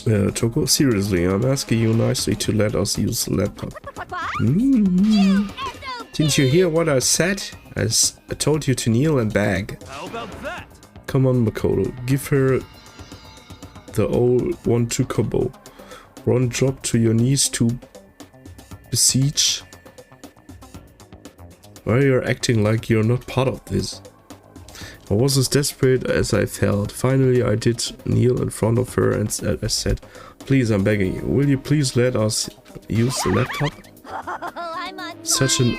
Speaker 1: Toko, seriously, I'm asking you nicely to let us use the laptop. Didn't you hear what I said? I told you to kneel and beg.
Speaker 3: How about that?
Speaker 1: Come on, Makoto, give her the old 1-2 combo. Run, drop to your knees to beseech. Why are you acting like you're not part of this? I was as desperate as I felt. Finally, I did kneel in front of her and I said, please, I'm begging you, will you please let us use the laptop?
Speaker 2: I'm on
Speaker 1: Such an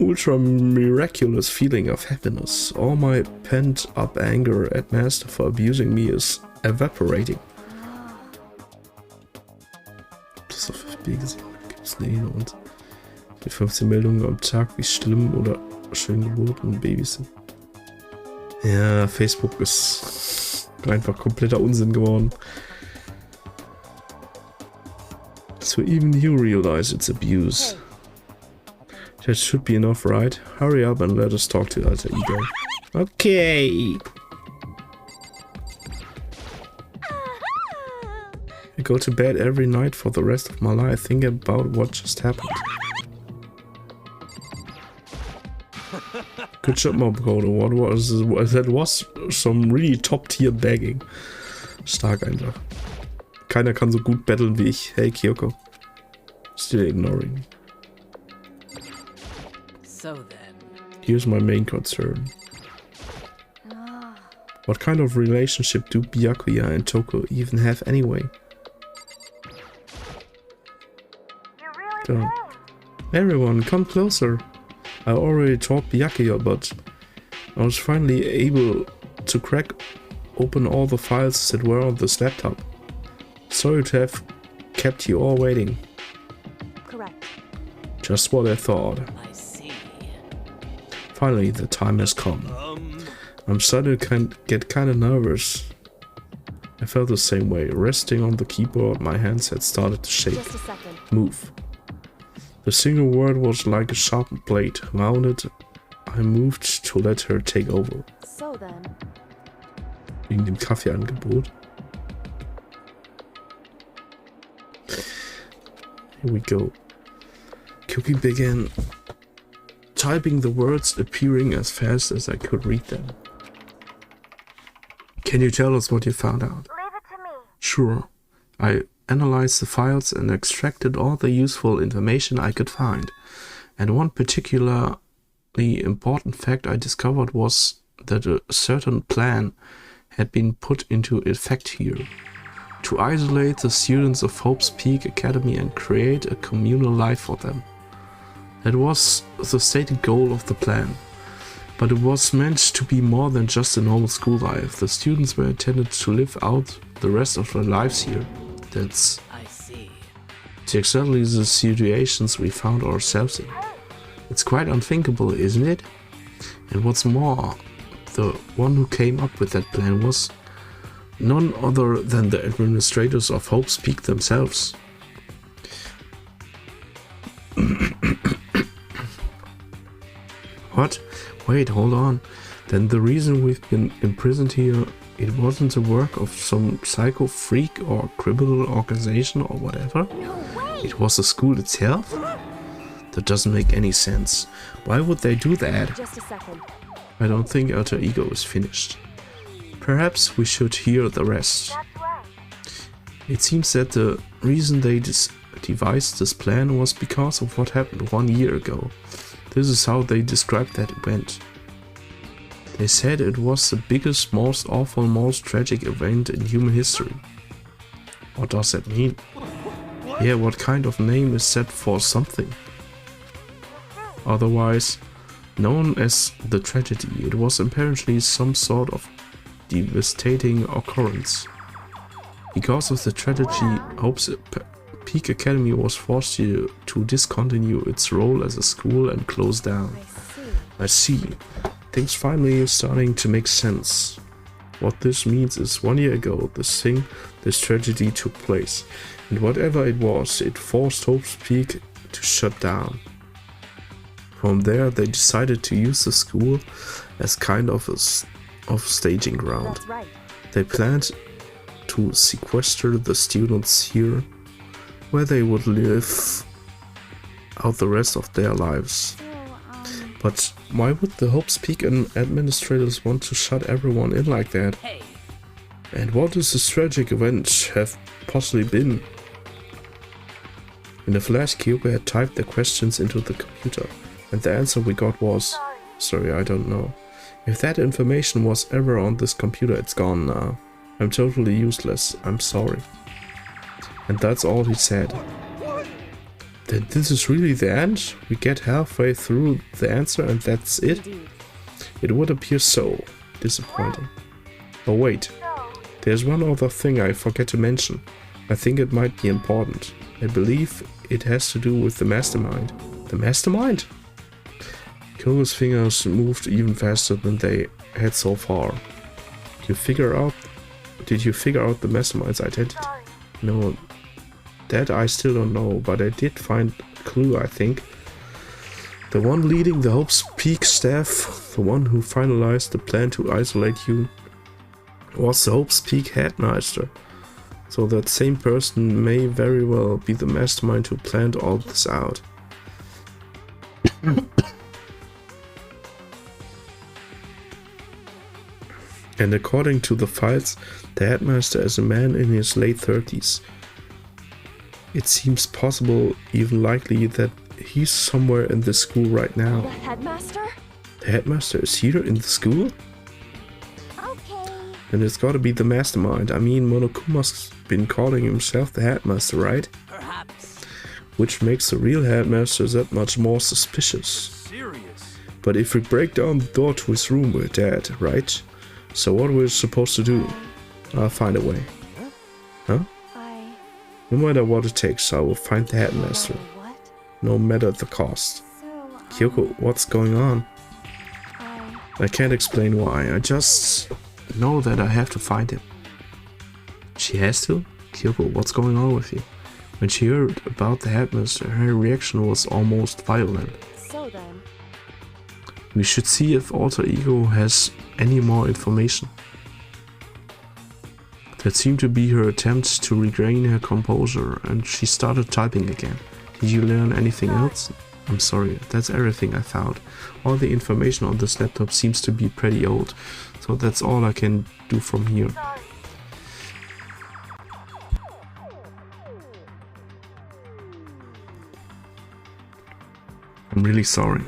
Speaker 1: ultra miraculous feeling of happiness. All my pent up anger at Master for abusing me is evaporating. Das auf FB gesehen, gibt's eine und die 15 Meldungen am Tag, wie schlimm oder schön Geburt und Babys sind. Ja, Facebook ist einfach kompletter Unsinn geworden. So even you realize it's abuse. That should be enough, right? Hurry up and let us talk to Alter Ego. Okay. I go to bed every night for the rest of my life thinking about what just happened. Good job, Makoto. What was that? Was some really top tier begging. Stark einfach. Keiner kann so gut battlen wie ich. Hey Kyoko. Still ignoring.
Speaker 4: So then.
Speaker 1: Here's my main concern. What kind of relationship do Byakuya and Toko even have anyway? Everyone, come closer. I already taught Byakuya, but I was finally able to crack open all the files that were on this laptop. sorry to have kept you all waiting.
Speaker 2: Correct.
Speaker 1: Just what I thought.
Speaker 4: I see.
Speaker 1: Finally, the time has come. I'm starting to get kind of nervous. I felt the same way. Resting on the keyboard, my hands had started to shake.
Speaker 2: Just a second.
Speaker 1: Move. The single word was like a sharpened blade. Mounted, I moved to let her take over.
Speaker 2: So then.
Speaker 1: Wegen dem Kaffeeangebot. Here we go. Cooking began, typing the words appearing as fast as I could read them. Can you tell us what you found out?
Speaker 2: Leave it to me.
Speaker 1: Sure. I analyzed the files and extracted all the useful information I could find. And one particularly important fact I discovered was that a certain plan had been put into effect here. To isolate the students of Hope's Peak Academy and create a communal life for them. That was the stated goal of the plan. But it was meant to be more than just a normal school life. The students were intended to live out the rest of their lives here. That's
Speaker 4: I see.
Speaker 1: exactly the situations we found ourselves in. It's quite unthinkable, isn't it? And what's more, the one who came up with that plan was none other than the administrators of Hope's Peak themselves. What? Wait, hold on. Then the reason we've been imprisoned here, it wasn't the work of some psycho freak or criminal organization or whatever?
Speaker 2: No way.
Speaker 1: It was the school itself? That doesn't make any sense. Why would they do that?
Speaker 2: Just a second.
Speaker 1: I don't think Alter Ego is finished. Perhaps we should hear the rest.
Speaker 2: That's right.
Speaker 1: It seems that the reason they devised this plan was because of what happened 1 year ago. This is how they described that event. They said it was the biggest, most awful, most tragic event in human history. What does that mean? Yeah, what kind of name is that for something? Otherwise known as the tragedy, it was apparently some sort of devastating occurrence. Because of the tragedy, Hope's Peak Academy was forced to discontinue its role as a school and close down. I see. Things finally starting to make sense. What this means is 1 year ago, this tragedy took place, and whatever it was, it forced Hope's Peak to shut down. From there, they decided to use the school as kind of staging ground.
Speaker 2: That's right.
Speaker 1: They planned to sequester the students here, where they would live out the rest of their lives. But why would the Hope's Peak administrators want to shut everyone in like that?
Speaker 4: Hey.
Speaker 1: And what does this tragic event have possibly been? In a flash, Kyoko had typed the questions into the computer, and the answer we got was, sorry, I don't know. If that information was ever on this computer, it's gone now. I'm totally useless, I'm sorry. And that's all he said. Then this is really the end? We get halfway through the answer and that's it?
Speaker 2: Indeed.
Speaker 1: It would appear so. Disappointing. Oh wait, there's one other thing I forget to mention. I think it might be important. I believe it has to do with the mastermind. The mastermind? Kyogo's fingers moved even faster than they had so far. Did you figure out the mastermind's identity? No, that I still don't know, but I did find a clue, I think. The one leading the Hope's Peak staff, the one who finalized the plan to isolate you, was the Hope's Peak headmaster. So that same person may very well be the mastermind who planned all this out. And according to the files, the headmaster is a man in his late 30s. It seems possible, even likely, that he's somewhere in the school right now.
Speaker 2: The headmaster?
Speaker 1: The headmaster is here in the school?
Speaker 2: Okay.
Speaker 1: And it's gotta be the mastermind. I mean, Monokuma's been calling himself the headmaster, right?
Speaker 4: Perhaps.
Speaker 1: Which makes the real headmaster that much more suspicious.
Speaker 3: Serious.
Speaker 1: But if we break down the door to his room, we're dead, right? So what we're supposed to do? I'll find a way. Huh? No matter what it takes, I will find the headmaster.
Speaker 2: What?
Speaker 1: No matter the cost.
Speaker 2: So,
Speaker 1: Kyoko, what's going on?
Speaker 2: I...
Speaker 1: I can't explain why. I just know that I have to find him. She has to? Kyoko, what's going on with you? When she heard about the headmaster, her reaction was almost violent.
Speaker 2: So then...
Speaker 1: We should see if Alter Ego has any more information. That seemed to be her attempt to regain her composure, and she started typing again. Did you learn anything else? I'm sorry, that's everything I found. All the information on this laptop seems to be pretty old, so that's all I can do from here. I'm really sorry.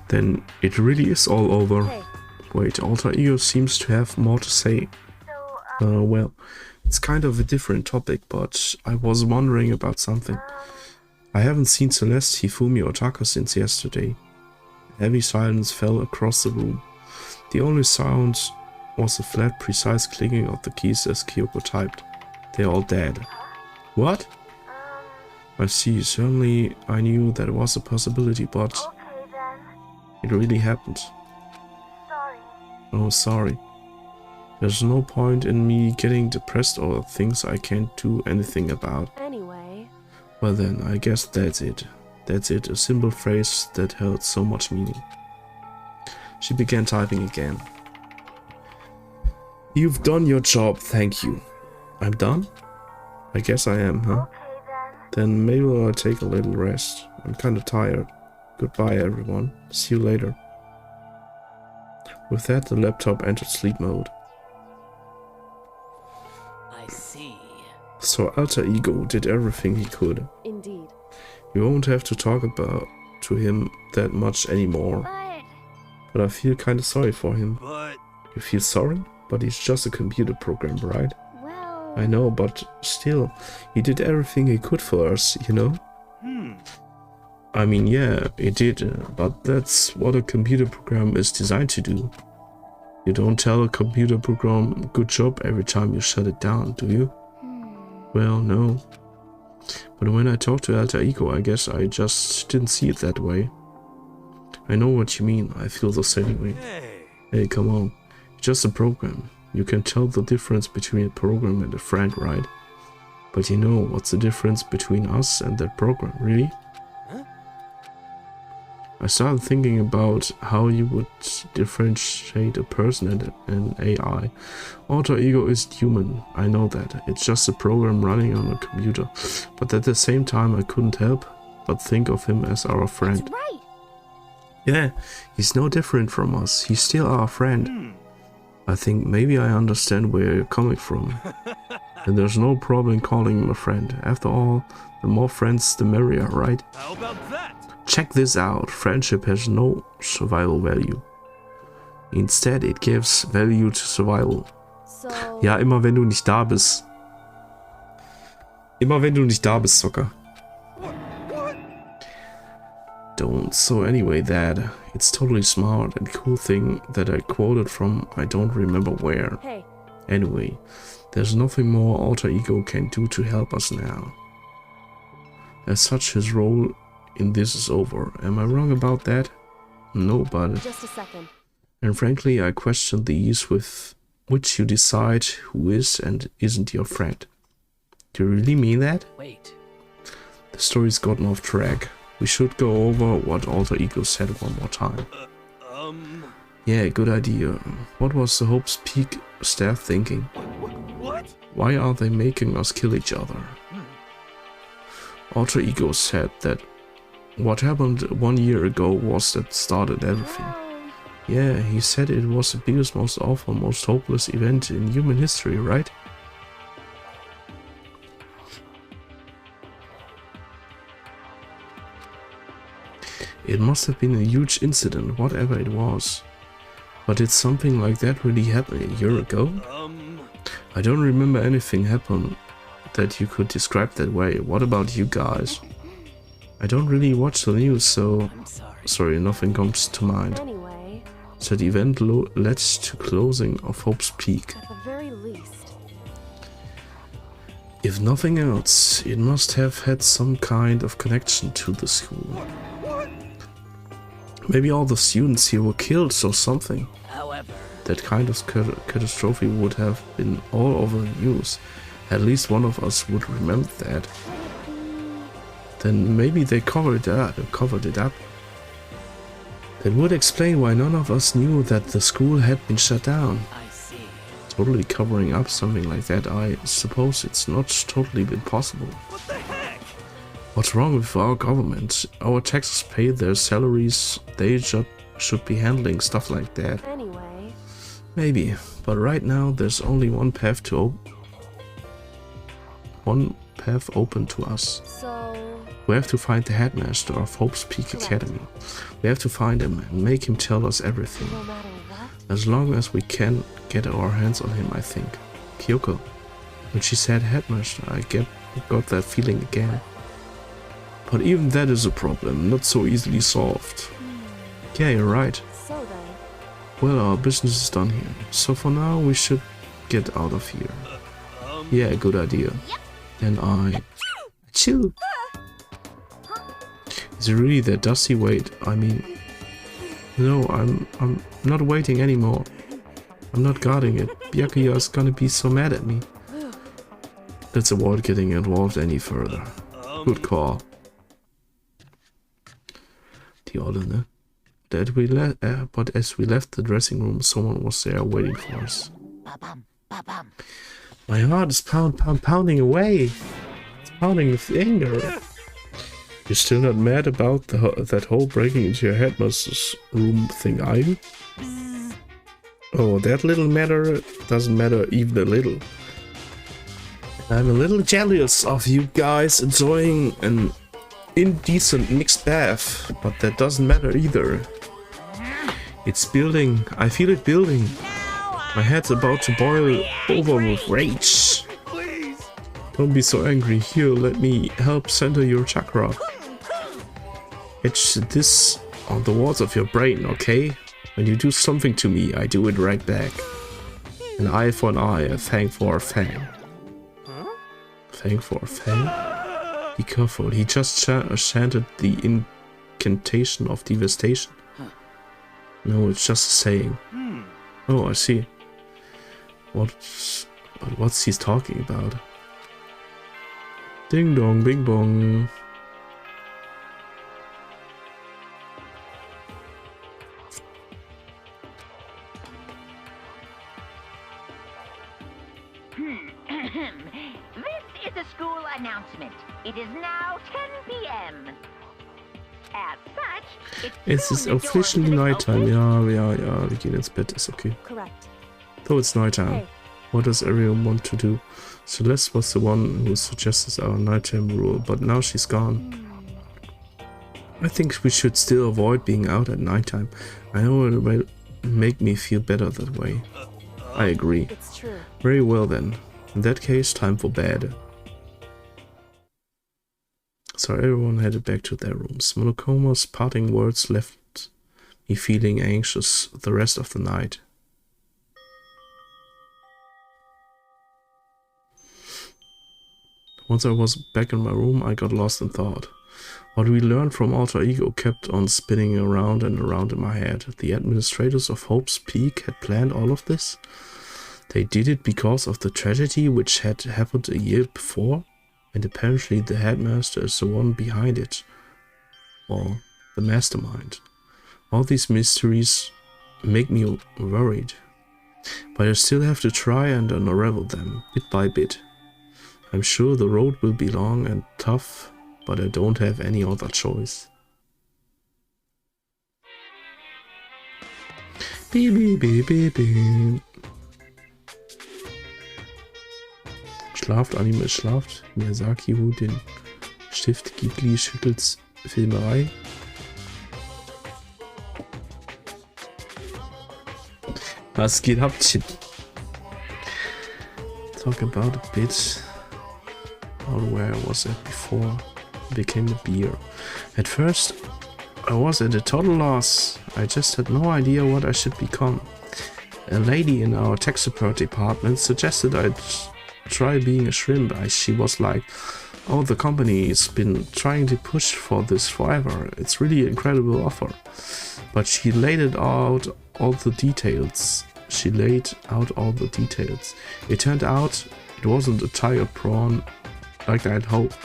Speaker 1: Then it really is all over.
Speaker 2: Hey.
Speaker 1: Wait, Alter Ego seems to have more to say. Well, it's kind of a different topic, but I was wondering about something. I haven't seen Celeste, Hifumi or Taka since yesterday. Heavy silence fell across the room. The only sound was the flat, precise clicking of the keys as Kyoko typed. They're all dead. What? I see, certainly I knew that was a possibility, but it really happened. Oh, sorry. There's no point in me getting depressed over things I can't do anything about.
Speaker 2: Anyway...
Speaker 1: Well then, I guess that's it. That's it, a simple phrase that held so much meaning. She began typing again. You've done your job, thank you. I'm done? I guess I am, huh? Then maybe I'll take a little rest. I'm kinda tired. Goodbye everyone. See you later. With that, the laptop entered sleep mode.
Speaker 4: I see.
Speaker 1: So Alter Ego did everything he could.
Speaker 2: Indeed.
Speaker 1: You won't have to talk to him that much anymore. But I feel kinda sorry for him.
Speaker 3: But
Speaker 1: You feel sorry? But he's just a computer program, right?
Speaker 2: Well...
Speaker 1: I know, but still, he did everything he could for us, you know? I mean, yeah, he did, but that's what a computer program is designed to do. You don't tell a computer program good job every time you shut it down, do you? Well, no. But when I talked to Alter Ego, I guess I just didn't see it that way. I know what you mean, I feel the same way. Hey, come on. It's just a program. You can tell the difference between a program and a friend, right? But you know, what's the difference between us and that program, really? I started thinking about how you would differentiate a person and an AI. Alter Ego is human, I know that. It's just a program running on a computer. But at the same time I couldn't help but think of him as our friend.
Speaker 2: That's right.
Speaker 1: Yeah, he's no different from us. He's still our friend. I think maybe I understand where you're coming from. And there's no problem calling him a friend. After all, the more friends the merrier, right?
Speaker 3: how about that?
Speaker 1: Check this out. Friendship has no survival value. Instead, it gives value to survival.
Speaker 2: So...
Speaker 1: Ja, immer wenn du nicht da bist. Immer wenn du nicht da bist, Zocker.
Speaker 3: What?
Speaker 1: Don't. So anyway, that. It's totally smart and cool thing that I quoted from I don't remember where.
Speaker 2: Hey.
Speaker 1: Anyway, there's nothing more Alter Ego can do to help us now. As such, his role in this is over. Am I wrong about that? No, but...
Speaker 2: Just a second.
Speaker 1: And frankly, I question the ease with which you decide who is and isn't your friend. Do you really mean that?
Speaker 4: Wait.
Speaker 1: The story's gotten off track. We should go over what Alter Ego said one more time. Yeah, good idea. What was the Hope's Peak staff thinking?
Speaker 3: What?
Speaker 1: Why are they making us kill each other? Alter Ego said that what happened 1 year ago was that started everything. Yeah, he said it was the biggest, most awful, most hopeless event in human history, right? It must have been a huge incident, whatever it was. But did something like that really happen a year ago? I don't remember anything happen that you could describe that way. What about you guys? I don't really watch the news, so...
Speaker 4: I'm sorry.
Speaker 1: Sorry, nothing comes to mind.
Speaker 2: Anyway,
Speaker 1: That event led to closing of Hope's Peak.
Speaker 2: at the very least.
Speaker 1: If nothing else, it must have had some kind of connection to the school.
Speaker 3: What?
Speaker 1: Maybe all the students here were killed or something.
Speaker 4: However,
Speaker 1: That kind of catastrophe would have been all over the news. At least one of us would remember that. Then maybe they covered it up. That would explain why none of us knew that the school had been shut down.
Speaker 4: I see.
Speaker 1: Totally covering up something like that, I suppose it's not totally impossible.
Speaker 3: What the heck?
Speaker 1: What's wrong with our government? Our taxes pay their salaries, they should be handling stuff like that.
Speaker 2: Anyway,
Speaker 1: Maybe, but right now there's only one path open to us.
Speaker 2: so
Speaker 1: We have to find the headmaster of Hope's Peak Academy. We have to find him and make him tell us everything.
Speaker 2: no matter what,
Speaker 1: As long as we can get our hands on him, I think. Kyoko. When she said headmaster, I got that feeling again. But even that is a problem, not so easily solved. Yeah, you're right.
Speaker 2: so then,
Speaker 1: Well, our business is done here. So for now, we should get out of here. Yeah, good idea. Then I... Achoo! Is it really that dusty? Wait, I mean... No, I'm not waiting anymore. I'm not guarding it. Byakuya is gonna be so mad at me. Let's avoid getting involved any further. Good call. Die Olle, ne? But as we left the dressing room, someone was there waiting for us. My heart is pounding away. It's pounding with anger. You're still not mad about that whole breaking into your headmaster's room thing, are you? Oh, that little matter doesn't matter even a little. I'm a little jealous of you guys enjoying an indecent mixed bath, but that doesn't matter either. It's building. I feel it building. My head's about to boil over with rage.
Speaker 3: Please.
Speaker 1: Don't be so angry. Here, let me help center your chakra. Etch this on the walls of your brain, okay? When you do something to me, I do it right back. An eye for an eye, a fang for a fang. Fang for a fang? Be careful, he just chanted the incantation of devastation. No, it's just a saying. Oh, I see. What's he talking about? Ding dong, bing bong.
Speaker 5: This is a school announcement. It is now 10 p.m. As such,
Speaker 1: Es ist officially nighttime. Ja, wir gehen ins Bett, ist okay.
Speaker 2: correct.
Speaker 1: Though it's nighttime.
Speaker 2: Hey,
Speaker 1: What does everyone want to do? Celeste was the one who suggested our nighttime rule, but now she's gone. I think we should still avoid being out at nighttime. I know it will make me feel better that way. I agree.
Speaker 2: it's true.
Speaker 1: Very well then. In that case, time for bed. So everyone headed back to their rooms. Monokoma's parting words left me feeling anxious the rest of the night. Once I was back in my room, I got lost in thought. What we learned from Alter Ego kept on spinning around and around in my head. The administrators of Hope's Peak had planned all of this. They did it because of the tragedy which had happened a year before, and apparently the headmaster is the one behind it, or the mastermind. All these mysteries make me worried, but I still have to try and unravel them, bit by bit. I'm sure the road will be long and tough, but I don't have any other choice. Beep, beep, beep, beep, beep. Schlaft, Anime schlaft. Miyazaki holt den Stift, Ghibli schüttelt's Filmerei. Was geht ab, Chip? Talk about a bit about where I was at before I became a beer. At first, I was at a total loss. I just had no idea what I should become. A lady in our tech support department suggested try being a shrimp. She was like, oh, the company's been trying to push for this forever. It's really an incredible offer. But she laid it out all the details. It turned out it wasn't a tiger prawn like I had hoped,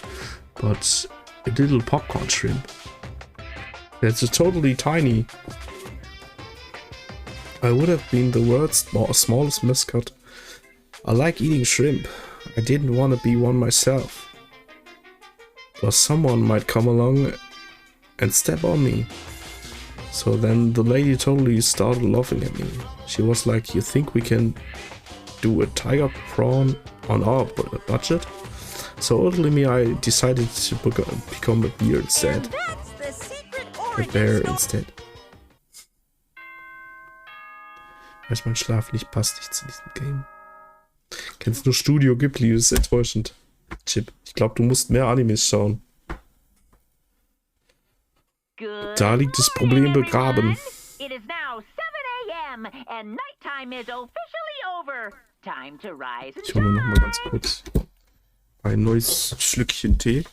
Speaker 1: but a little popcorn shrimp. It's a totally tiny. I would have been the world's smallest mascot. I like eating shrimp. I didn't want to be one myself. But someone might come along and step on me. So then the lady totally started laughing at me. She was like, you think we can do a tiger prawn on our budget? So ultimately I decided to become a bear instead. A bear instead. Weiß mein Schlaf nicht, passt nicht zu diesem Game. Kennst nur Studio Ghibli, das ist enttäuschend. Chip, ich glaube, du musst mehr Animes schauen. Da liegt das Problem begraben.
Speaker 5: It is now 7 a.m. and nighttime is officially over. Time to rise and
Speaker 1: Ich hole mir noch mal ganz kurz ein neues Schlückchen Tee.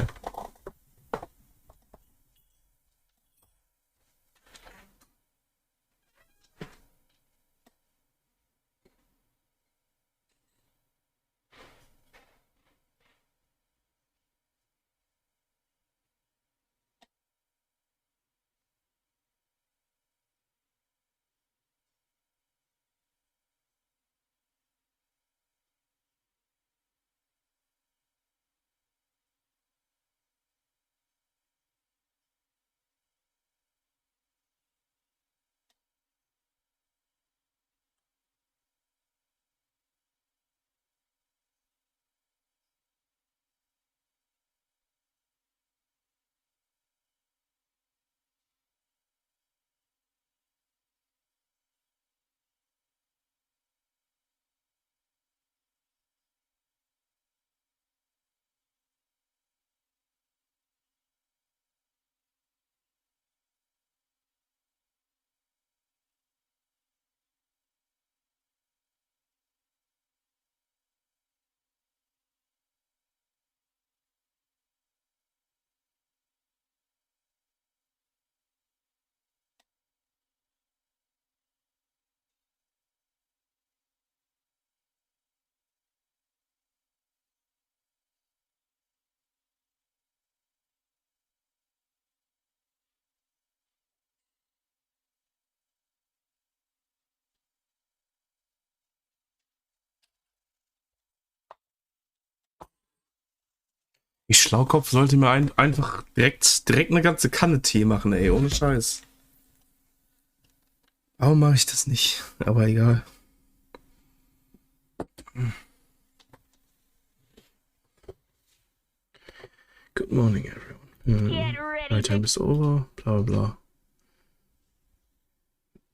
Speaker 1: Ich Schlaukopf sollte mir einfach direkt eine ganze Kanne Tee machen, ey, ohne Scheiß. Warum mache ich das nicht? Aber egal. Good morning, everyone. My time is over, bla bla.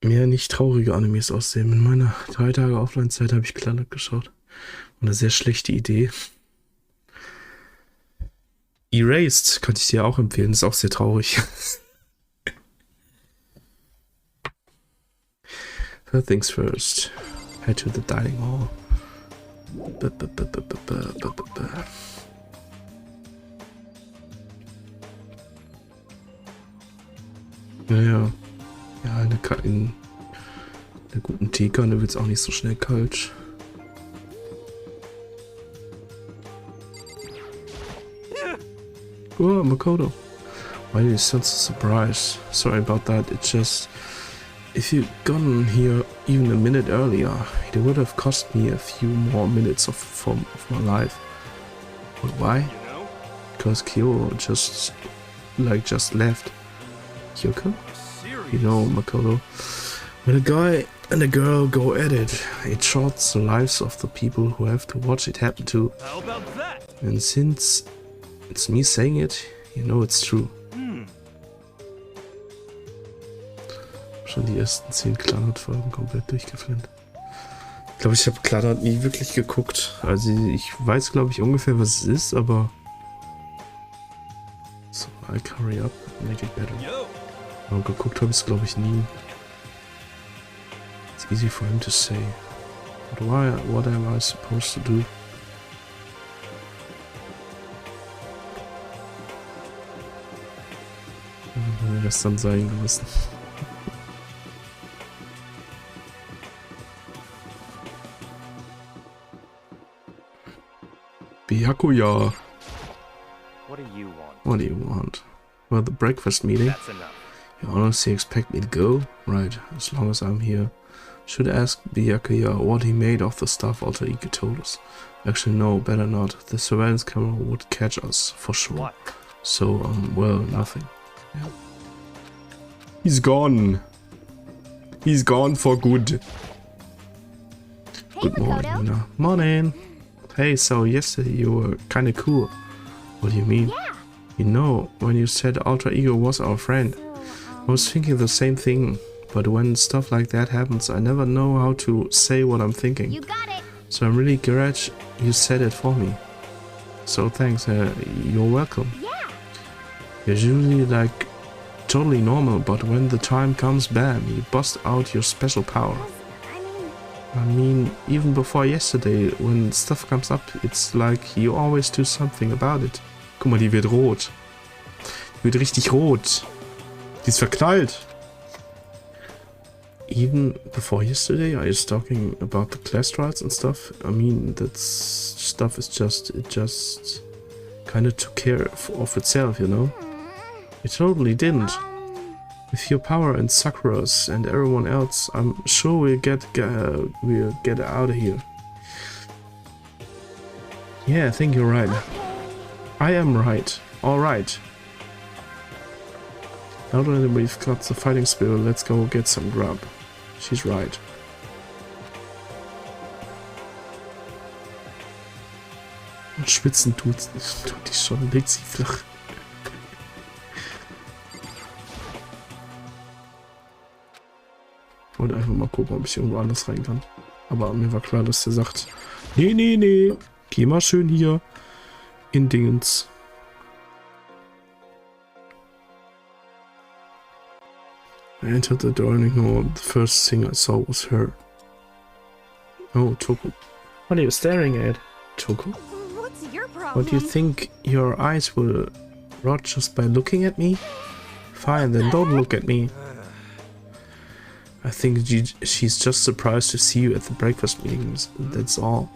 Speaker 1: Mehr nicht traurige Animes aussehen. In meiner 3 Tage Offline-Zeit habe ich Planet geschaut. Eine sehr schlechte Idee. Erased könnte ich dir auch empfehlen, ist auch sehr traurig. First things first. Head to the dining hall. Naja. Ja, in der guten Teekanne wird es auch nicht so schnell kalt. Oh, Makoto. Why do you sound so surprised? Sorry about that. It's just... If you'd gotten here even a minute earlier, it would have cost me a few more minutes of my life. But why? Because Kyo just left. Kyoko? You know, Makoto. When a guy and a girl go at it, it shorts the lives of the people who have to watch it happen to.
Speaker 3: How about that?
Speaker 1: And since it's me saying it, you know it's true. Schon die ersten 10 Clannad-Folgen komplett durchgeflennt. Ich glaube, ich habe Clannad nie wirklich geguckt. Also ich weiß, glaube ich, ungefähr, was es ist, aber... So, I'll hurry up and make it better. Aber geguckt habe ich es, glaube ich, nie. It's easy for him to say. But what am I supposed to do? Wie das dann sein müssen. Byakuya.
Speaker 4: What do you want?
Speaker 1: What do you want? Well, the breakfast meeting.
Speaker 4: That's enough.
Speaker 1: You honestly expect me to go? Right, as long as I'm here. Should ask Byakuya what he made of the stuff Alter Ego told us. Actually, no, better not. The surveillance camera would catch us, for sure.
Speaker 4: What?
Speaker 1: So, well, nothing. Yeah. He's gone. He's gone for good.
Speaker 2: Hey,
Speaker 1: Good morning,
Speaker 2: Makoto.
Speaker 1: Nina. Morning. Hey, so yesterday you were kinda cool. What do you mean?
Speaker 2: Yeah.
Speaker 1: You know, when you said Alter Ego was our friend,
Speaker 2: So,
Speaker 1: I was thinking the same thing. But when stuff like that happens, I never know how to say what I'm thinking.
Speaker 2: you got it.
Speaker 1: So I'm really glad you said it for me. So thanks, you're welcome.
Speaker 2: Yeah.
Speaker 1: You're usually like totally normal, but when the time comes, bam, you bust out your special power. I mean, even before yesterday, when stuff comes up, it's like you always do something about it. Guck mal, die wird rot. Die wird richtig rot. Die ist verknallt. Even before yesterday, I was talking about the class trials and stuff. I mean, that stuff is it just kind of took care of itself, you know? It totally didn't. With your power and Sakura's and everyone else, I'm sure we'll get out of here. Yeah, I think you're right. I am right. All right. Now that we've got the fighting spirit, let's go get some grub. She's right. Und schwitzen tut's nicht. Tut die schon, legt sie flach. Wollte einfach mal gucken, ob ich irgendwo anders rein kann. Aber mir war klar, dass der sagt, nee, nee, nee, geh mal schön hier in Dingens. I entered the dining hall. The first thing I saw was her. Oh, Toko. What are you staring at, Toko?
Speaker 2: What's your problem?
Speaker 1: What do you think your eyes will rot just by looking at me? Fine, then don't look at me. I think she's just surprised to see you at the breakfast meetings. That's all.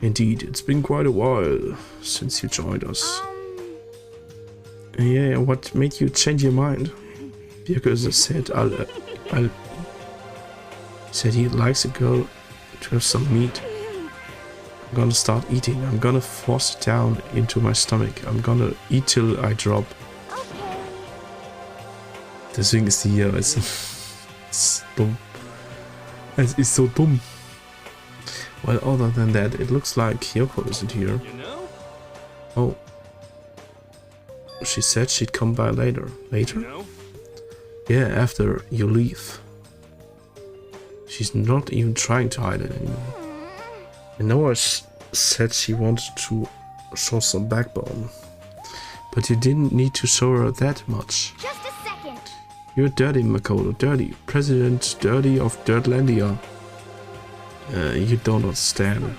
Speaker 1: Indeed, it's been quite a while since you joined us. Yeah, what made you change your mind? Because I said said he likes a girl to have some meat. I'm gonna start eating. I'm gonna force it down into my stomach. I'm gonna eat till I drop. Deswegen ist die hier, weißt du? Ist dumm. Es ist so dumm. Well, other than that, it looks like Kyoko isn't here.
Speaker 3: You know?
Speaker 1: Oh. She said she'd come by later. Later?
Speaker 3: You know?
Speaker 1: Yeah, after you leave. She's not even trying to hide it anymore. I know I said she wanted to show some backbone, but you didn't need to show her that much.
Speaker 2: Just a second.
Speaker 1: You're dirty, Makoto. Dirty. President Dirty of Dirtlandia. You don't understand.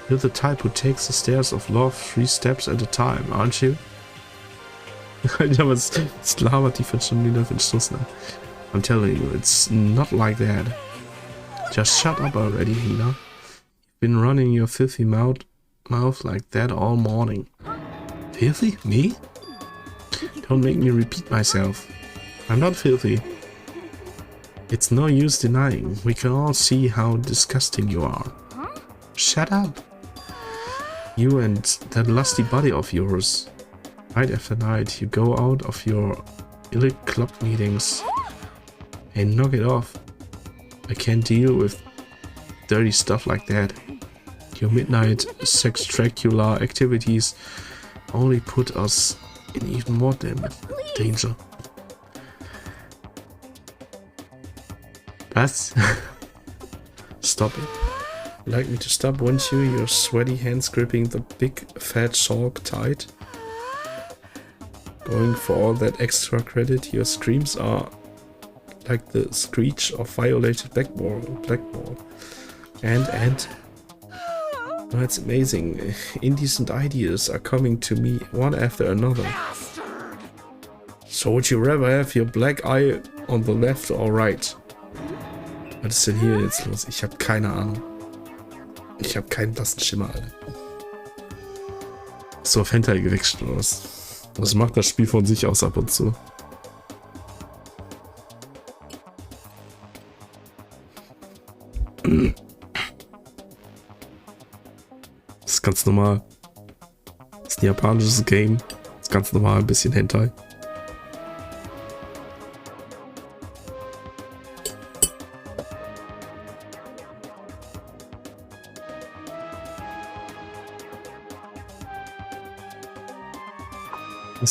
Speaker 1: You're the type who takes the stairs of love 3 steps at a time, aren't you? Alter, was labert die schon wieder für den Schluss, ne? I'm telling you, it's not like that. Just shut up already, Hina. You've been running your filthy mouth like that all morning. Filthy? Me? Don't make me repeat myself. I'm not filthy. It's no use denying. We can all see how disgusting you are. Shut up. You and that lusty body of yours. Night after night, you go out of your elite club meetings and knock it off. I can't deal with dirty stuff like that. Your midnight sextracular activities only put us in even more danger. Was? Stop it. Like me to stop, won't you? Your sweaty hands gripping the big fat chalk tight. Going for all that extra credit, your screams are like the screech of violated blackboard. And oh, it's amazing. Indecent ideas are coming to me one after another. So would you rather have your black eye on the left or right? Was ist denn hier jetzt los? Ich habe keine Ahnung. Ich habe keinen blassen Schimmer, Alter. So auf Hentai gewechselt oder was? Das macht das Spiel von sich aus ab und zu. Das ist ganz normal. Das ist ein japanisches Game. Das ist ganz normal, ein bisschen Hentai.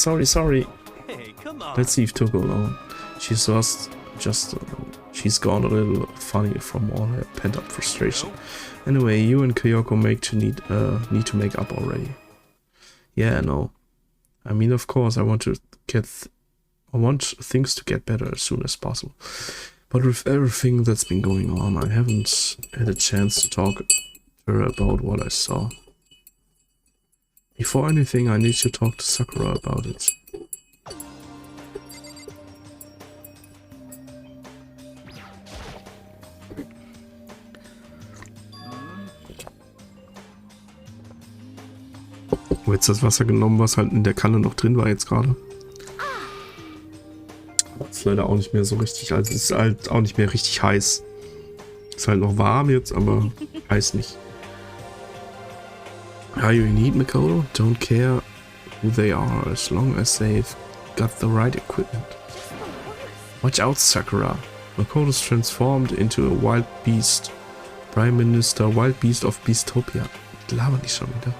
Speaker 1: Sorry.
Speaker 3: Hey, come on.
Speaker 1: Let's leave Toko alone. She's gone a little funny from all her pent-up frustration. Anyway, you and Kyoko need to make up already. Yeah, no. I mean, of course, I want things to get better as soon as possible. But with everything that's been going on, I haven't had a chance to talk to her about what I saw. Before anything, I need to talk to Sakura about it. Oh, jetzt das Wasser genommen, was halt in der Kanne noch drin war jetzt gerade. Ist leider auch nicht mehr so richtig, also ist halt auch nicht mehr richtig heiß. Ist halt noch warm jetzt, aber heiß nicht. Are you in need, Makoto? Don't care who they are as long as they've got the right equipment. Watch out, Sakura. Makoto's transformed into a wild beast. Prime Minister, wild beast of Beastopia. Labern die schon wieder.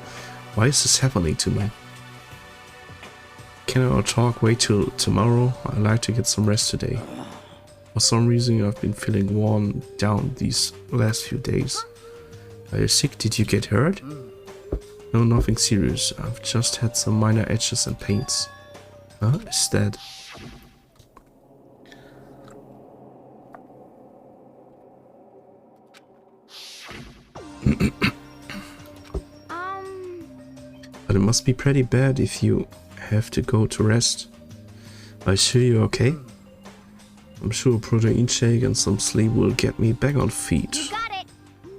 Speaker 1: Why is this happening to me? Can I talk wait till tomorrow? I'd like to get some rest today. For some reason I've been feeling worn down these last few days. Are you sick? Did you get hurt? No, nothing serious. I've just had some minor edges and pains. Huh? Is that... But it must be pretty bad if you have to go to rest. Are you sure you're okay? I'm sure a protein shake and some sleep will get me back on feet.
Speaker 2: You got it.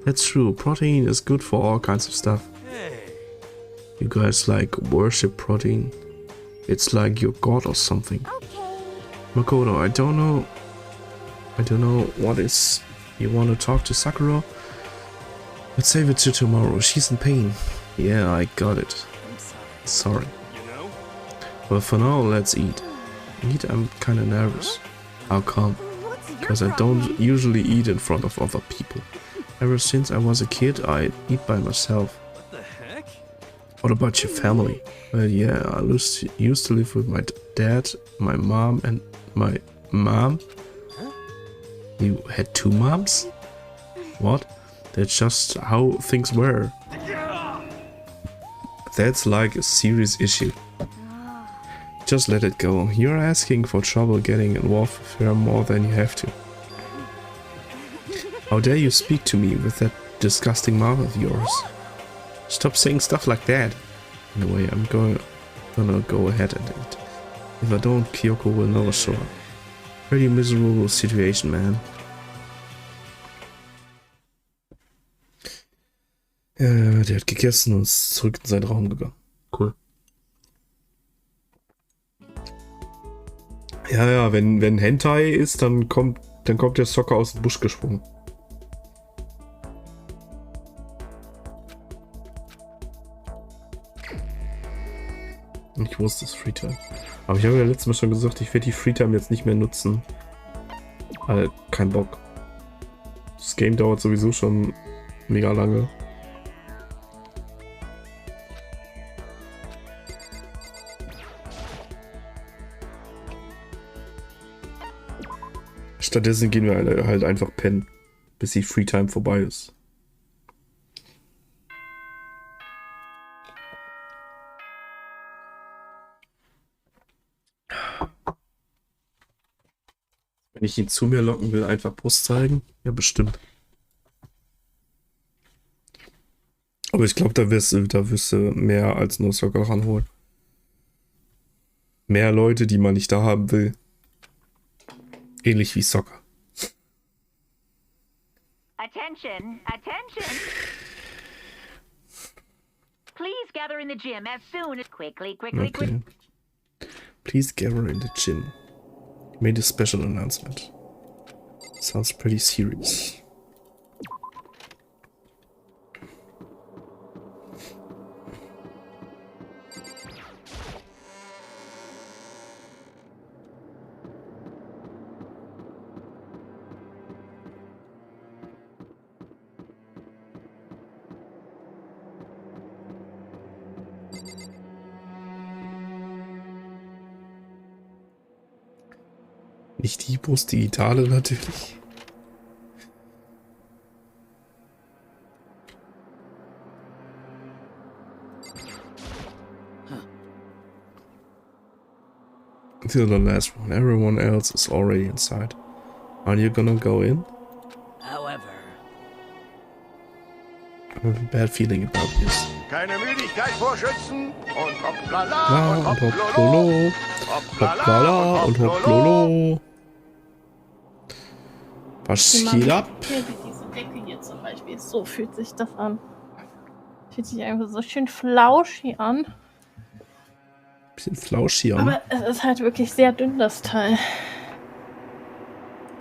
Speaker 1: That's true, protein is good for all kinds of stuff.
Speaker 3: Hey.
Speaker 1: You guys like worship protein. It's like your god or something.
Speaker 2: Okay.
Speaker 1: Makoto, I don't know what is... You want to talk to Sakura? Let's save it to tomorrow. She's in pain. Yeah, I got it.
Speaker 2: I'm sorry.
Speaker 1: Sorry.
Speaker 3: You know?
Speaker 1: Well, for now, let's eat. Eat? I'm kinda nervous. How come?
Speaker 2: What's your
Speaker 1: Because I
Speaker 2: problem?
Speaker 1: don't usually eat in front of other people. Ever since I was a kid, I eat by myself.
Speaker 3: What the heck?
Speaker 1: What about your family? Well, yeah, I used to live with my dad, my mom, and my mom. You had two moms? What? That's just how things were. That's like a serious issue. Just let it go. You're asking for trouble getting involved with her more than you have to. How dare you speak to me with that disgusting mouth of yours? Stop saying stuff like that. Anyway, I'm gonna go ahead and eat. If I don't, Kyoko will never show up. Pretty miserable situation, man. Ja, der hat gegessen und ist zurück in seinen Raum gegangen. Cool. Ja, wenn Hentai ist, dann kommt der Soccer aus dem Busch gesprungen. Ich wusste es, Freetime. Aber ich habe ja letztes Mal schon gesagt, ich werde die Freetime jetzt nicht mehr nutzen. Kein Bock. Das Game dauert sowieso schon mega lange. Stattdessen gehen wir halt einfach pennen, bis die Freetime vorbei ist. Wenn ich ihn zu mir locken will, einfach Brust zeigen? Ja, bestimmt. Aber ich glaube, da wirst du mehr als nur Soccer ranholen. Mehr Leute, die man nicht da haben will. Ähnlich wie Soccer.
Speaker 5: Attention, attention. Please gather in the gym as soon as quickly.
Speaker 1: Okay. Please gather in the gym. Made a special announcement. Sounds pretty serious. Nicht die Brust digitale natürlich. Until the last one. Everyone else is already inside. Aren't you gonna go in?
Speaker 6: However,
Speaker 1: I have a bad feeling about this.
Speaker 7: Keine Müdigkeit vor Schützen und hoppla
Speaker 1: Ja,
Speaker 7: und
Speaker 1: und
Speaker 7: hopplolo.
Speaker 1: Hoppala und hopplolo. Was geht ab?
Speaker 8: Hier, diese Decke hier zum Beispiel. So fühlt sich das an. Fühlt sich einfach so schön flauschig an.
Speaker 1: Bisschen flauschig an.
Speaker 8: Aber es ist halt wirklich sehr dünn, das Teil.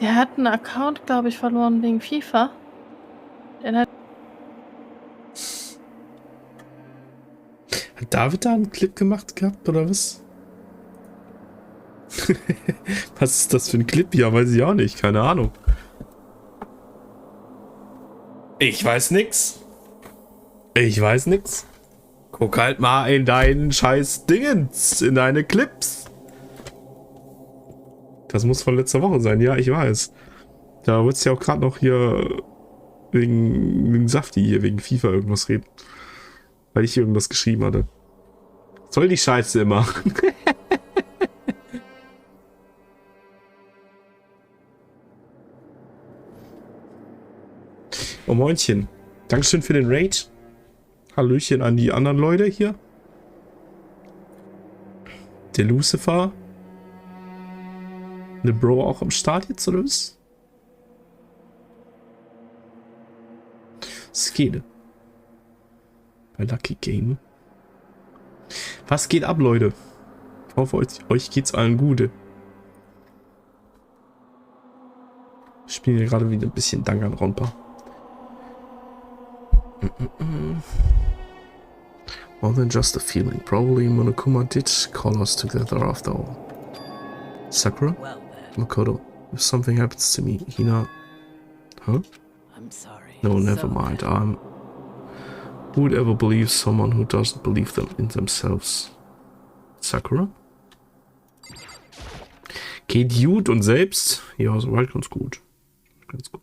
Speaker 8: Der hat einen Account, glaube ich, verloren wegen FIFA.
Speaker 1: Hat David da einen Clip gemacht gehabt, oder was? Was ist das für ein Clip? Ja, weiß ich auch nicht. Keine Ahnung. Ich weiß nix. Ich weiß nix. Guck halt mal in deinen scheiß Dingens, in deine Clips. Das muss von letzter Woche sein, ja, ich weiß. Da wolltest du ja auch gerade noch hier wegen Safti hier, wegen FIFA irgendwas reden. Weil ich hier irgendwas geschrieben hatte. Soll die Scheiße immer. Oh Moinchen. Dankeschön für den Raid. Hallöchen an die anderen Leute hier. Der Lucifer. Ne Bro auch am Start jetzt, oder was? Es geht. Bei Lucky Game. Was geht ab, Leute? Ich hoffe, euch geht's allen gut. Ich spiele hier gerade wieder ein bisschen Danganronpa. More than just a feeling. Probably Monokuma did call us together after all. Sakura?
Speaker 6: well then,
Speaker 1: Makoto, if something happens to me, Hina... Huh?
Speaker 6: I'm sorry.
Speaker 1: No, never
Speaker 6: So
Speaker 1: mind.
Speaker 6: bad.
Speaker 1: Who would ever believe someone who doesn't believe them in themselves? Sakura? Geht gut und selbst? Ja, soweit ganz gut. Ganz gut.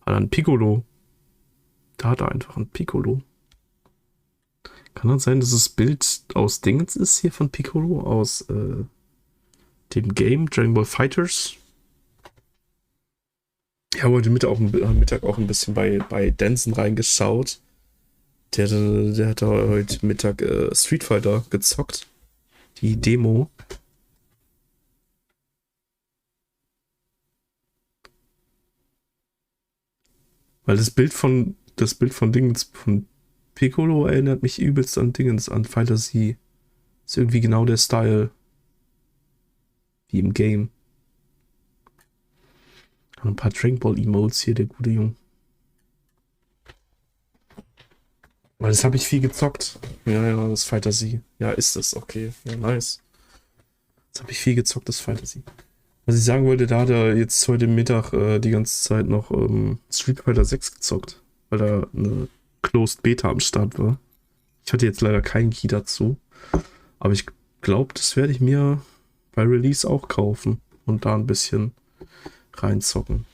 Speaker 1: Hat er ein Piccolo. Da hat er einfach ein Piccolo. Kann das sein, dass das Bild aus Dingens ist hier von Piccolo? Aus dem Game Dragon Ball Fighters? Ich habe heute Mittag auch ein bisschen bei Danson reingeschaut. Der hat da heute Mittag Street Fighter gezockt. Die Demo. Weil das Bild von Dingens, von Piccolo erinnert mich übelst an Dingens, an Fighter Z. Ist irgendwie genau der Style. Wie im Game. Und ein paar Dragon Ball Emotes hier, der gute Junge. Weil das habe ich viel gezockt. Ja, das Fighter Z. Ja, ist das, okay. Ja, nice. Das habe ich viel gezockt, das Fighter Z. Was ich sagen wollte, da hat er jetzt heute Mittag die ganze Zeit noch Street Fighter 6 gezockt. Weil da eine Closed Beta am Start war. Ich hatte jetzt leider keinen Key dazu. Aber ich glaube, das werde ich mir bei Release auch kaufen. Und da ein bisschen reinzocken.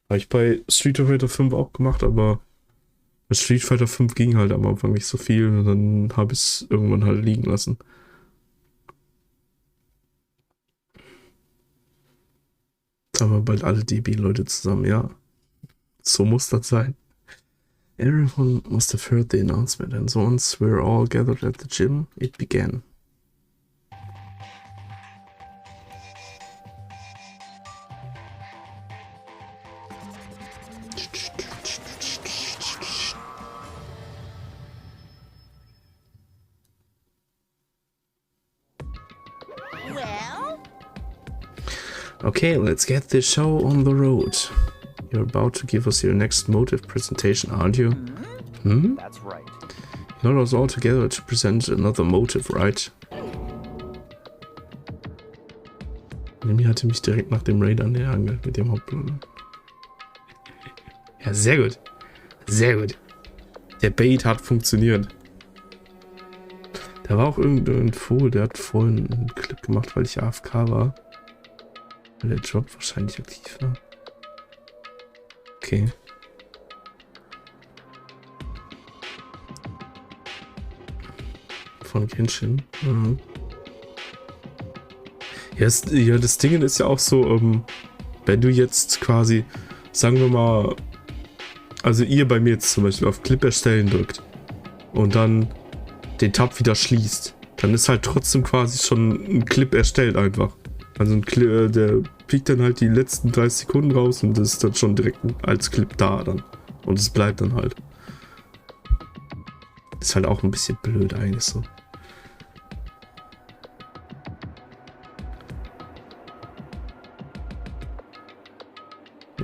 Speaker 1: Habe ich bei Street Fighter 5 auch gemacht, aber bei Street Fighter 5 ging halt am Anfang nicht so viel. Und dann habe ich es irgendwann halt liegen lassen. Jetzt haben wir bald alle DB-Leute zusammen, ja. So muss das sein. Everyone must have heard the announcement, and so once we're all gathered at the gym, it began.
Speaker 2: Well,
Speaker 1: Okay, let's get this show on the road. You're about to give us your next motive presentation, aren't you? Hmm?
Speaker 4: That's right.
Speaker 1: You got us all together to present another motive, right? Nemi hatte mich direkt nach dem Raid angeangelt mit dem Hauptplan. Ja, sehr gut. Sehr gut. Der Bait hat funktioniert. Da war auch irgendein Vogel, der hat vorhin einen Clip gemacht, weil ich AFK war. Weil der Drop wahrscheinlich aktiv war. Okay. Von Genshin. Mhm. Ja, das Ding ist ja auch so, wenn du jetzt quasi, sagen wir mal, also ihr bei mir jetzt zum Beispiel auf Clip erstellen drückt und dann den Tab wieder schließt, dann ist halt trotzdem quasi schon ein Clip erstellt einfach. Also ein Clip, der piekt dann halt die letzten 30 Sekunden raus und das ist dann schon direkt als Clip da dann. Und es bleibt dann halt. Ist halt auch ein bisschen blöd eigentlich so.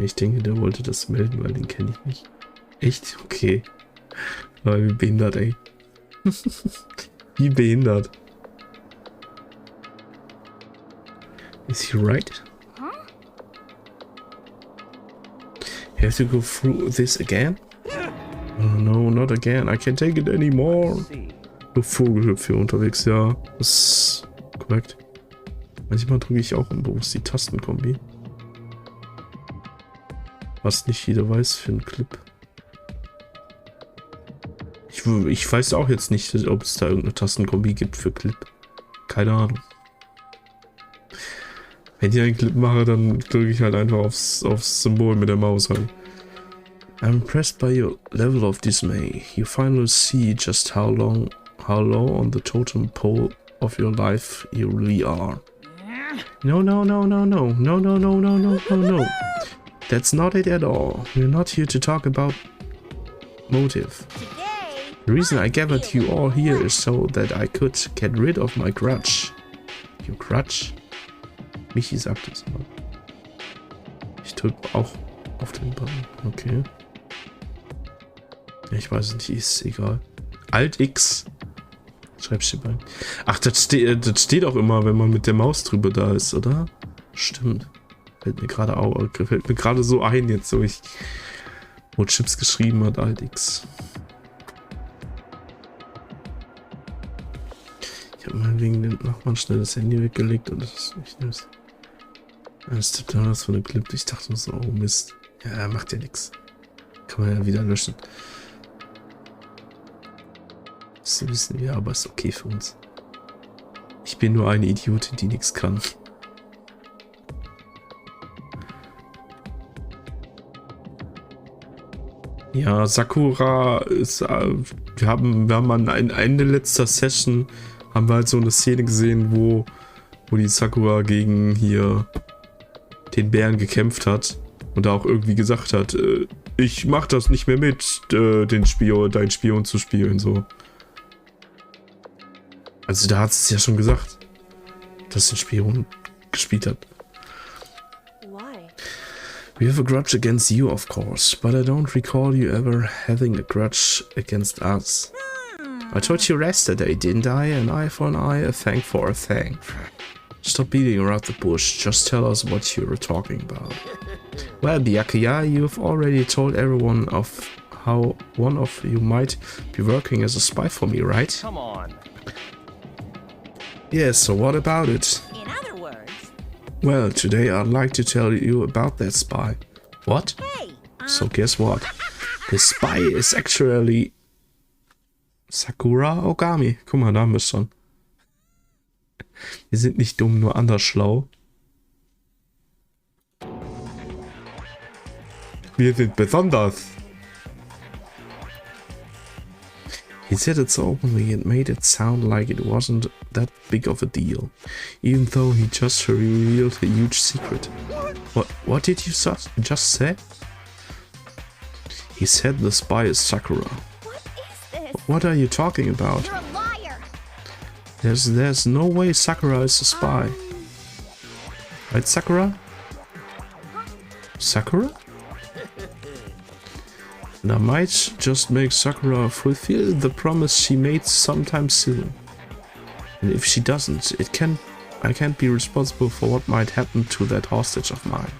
Speaker 1: Ich denke, der wollte das melden, weil den kenne ich nicht. Echt? Okay. Aber wie behindert, ey. Wie behindert. Is he right? You have to go through this again? Oh no, not again. I can't take it anymore. Nur Vogelhüpfe unterwegs, ja. Das ist korrekt. Manchmal drücke ich auch unbewusst die Tastenkombi. Was nicht jeder weiß für einen Clip. Ich weiß auch jetzt nicht, ob es da irgendeine Tastenkombi gibt für Clip. Keine Ahnung. Wenn ich einen Clip mache, dann drücke ich halt einfach aufs Symbol mit der Maus halt. I'm impressed by your level of dismay. You finally see just how low on the totem pole of your life you really are. No. That's not it at all. We're not here to talk about motive. The reason I gathered you all here is so that I could get rid of my grudge. Your grudge? Michi sagt es mal. Ich drücke auch auf den Button. Okay. Ja, ich weiß nicht, ist egal. Alt X. Schreibst du bei. Ach, das steht auch immer, wenn man mit der Maus drüber da ist, oder? Stimmt. Fällt mir gerade so ein jetzt, so wo Chips geschrieben hat, Alt X. Ich habe mal wegen dem Nachbarn schnell das Handy weggelegt und das nicht nimm's. Das tippt da was von dem Clip. Ich dachte mir so, oh Mist. Ja, macht ja nichts. Kann man ja wieder löschen. Das wissen wir, aber ist okay für uns. Ich bin nur eine Idiotin, die nichts kann. Ja, Sakura ist, wir haben an Ende letzter Session haben wir halt so eine Szene gesehen, wo die Sakura gegen hier den Bären gekämpft hat und da auch irgendwie gesagt hat, ich mach das nicht mehr mit, dein Spion zu spielen, so. Also da hat es ja schon gesagt, dass den Spion gespielt hat. We have a grudge against you, of course, but I don't recall you ever having a grudge against us. I told you yesterday, didn't I? An eye for an eye, a thing for a thing. Stop beating around the bush, just tell us what you were talking about. Well, Byakuya, you've already told everyone of how one of you might be working as a spy for me, right?
Speaker 4: Come on.
Speaker 1: Yes, so what about it?
Speaker 2: in other words,
Speaker 1: Well, today I'd like to tell you about that spy. What?
Speaker 2: hey,
Speaker 1: So guess what? The spy is actually Sakura Ogami. Guck mal, da haben wir es schon. Wir sind nicht dumm, nur anders schlau. Wir sind besonders. He said it so openly and made it sound like it wasn't that big of a deal, even though he just revealed a huge secret. What did you just say? He said the spy is Sakura.
Speaker 2: what is this?
Speaker 1: What are you talking about?
Speaker 2: You're a liar.
Speaker 1: There's no way Sakura is a spy. Right, Sakura? Sakura? And I might just make Sakura fulfill the promise she made sometime soon. And if she doesn't, I can't be responsible for what might happen to that hostage of mine.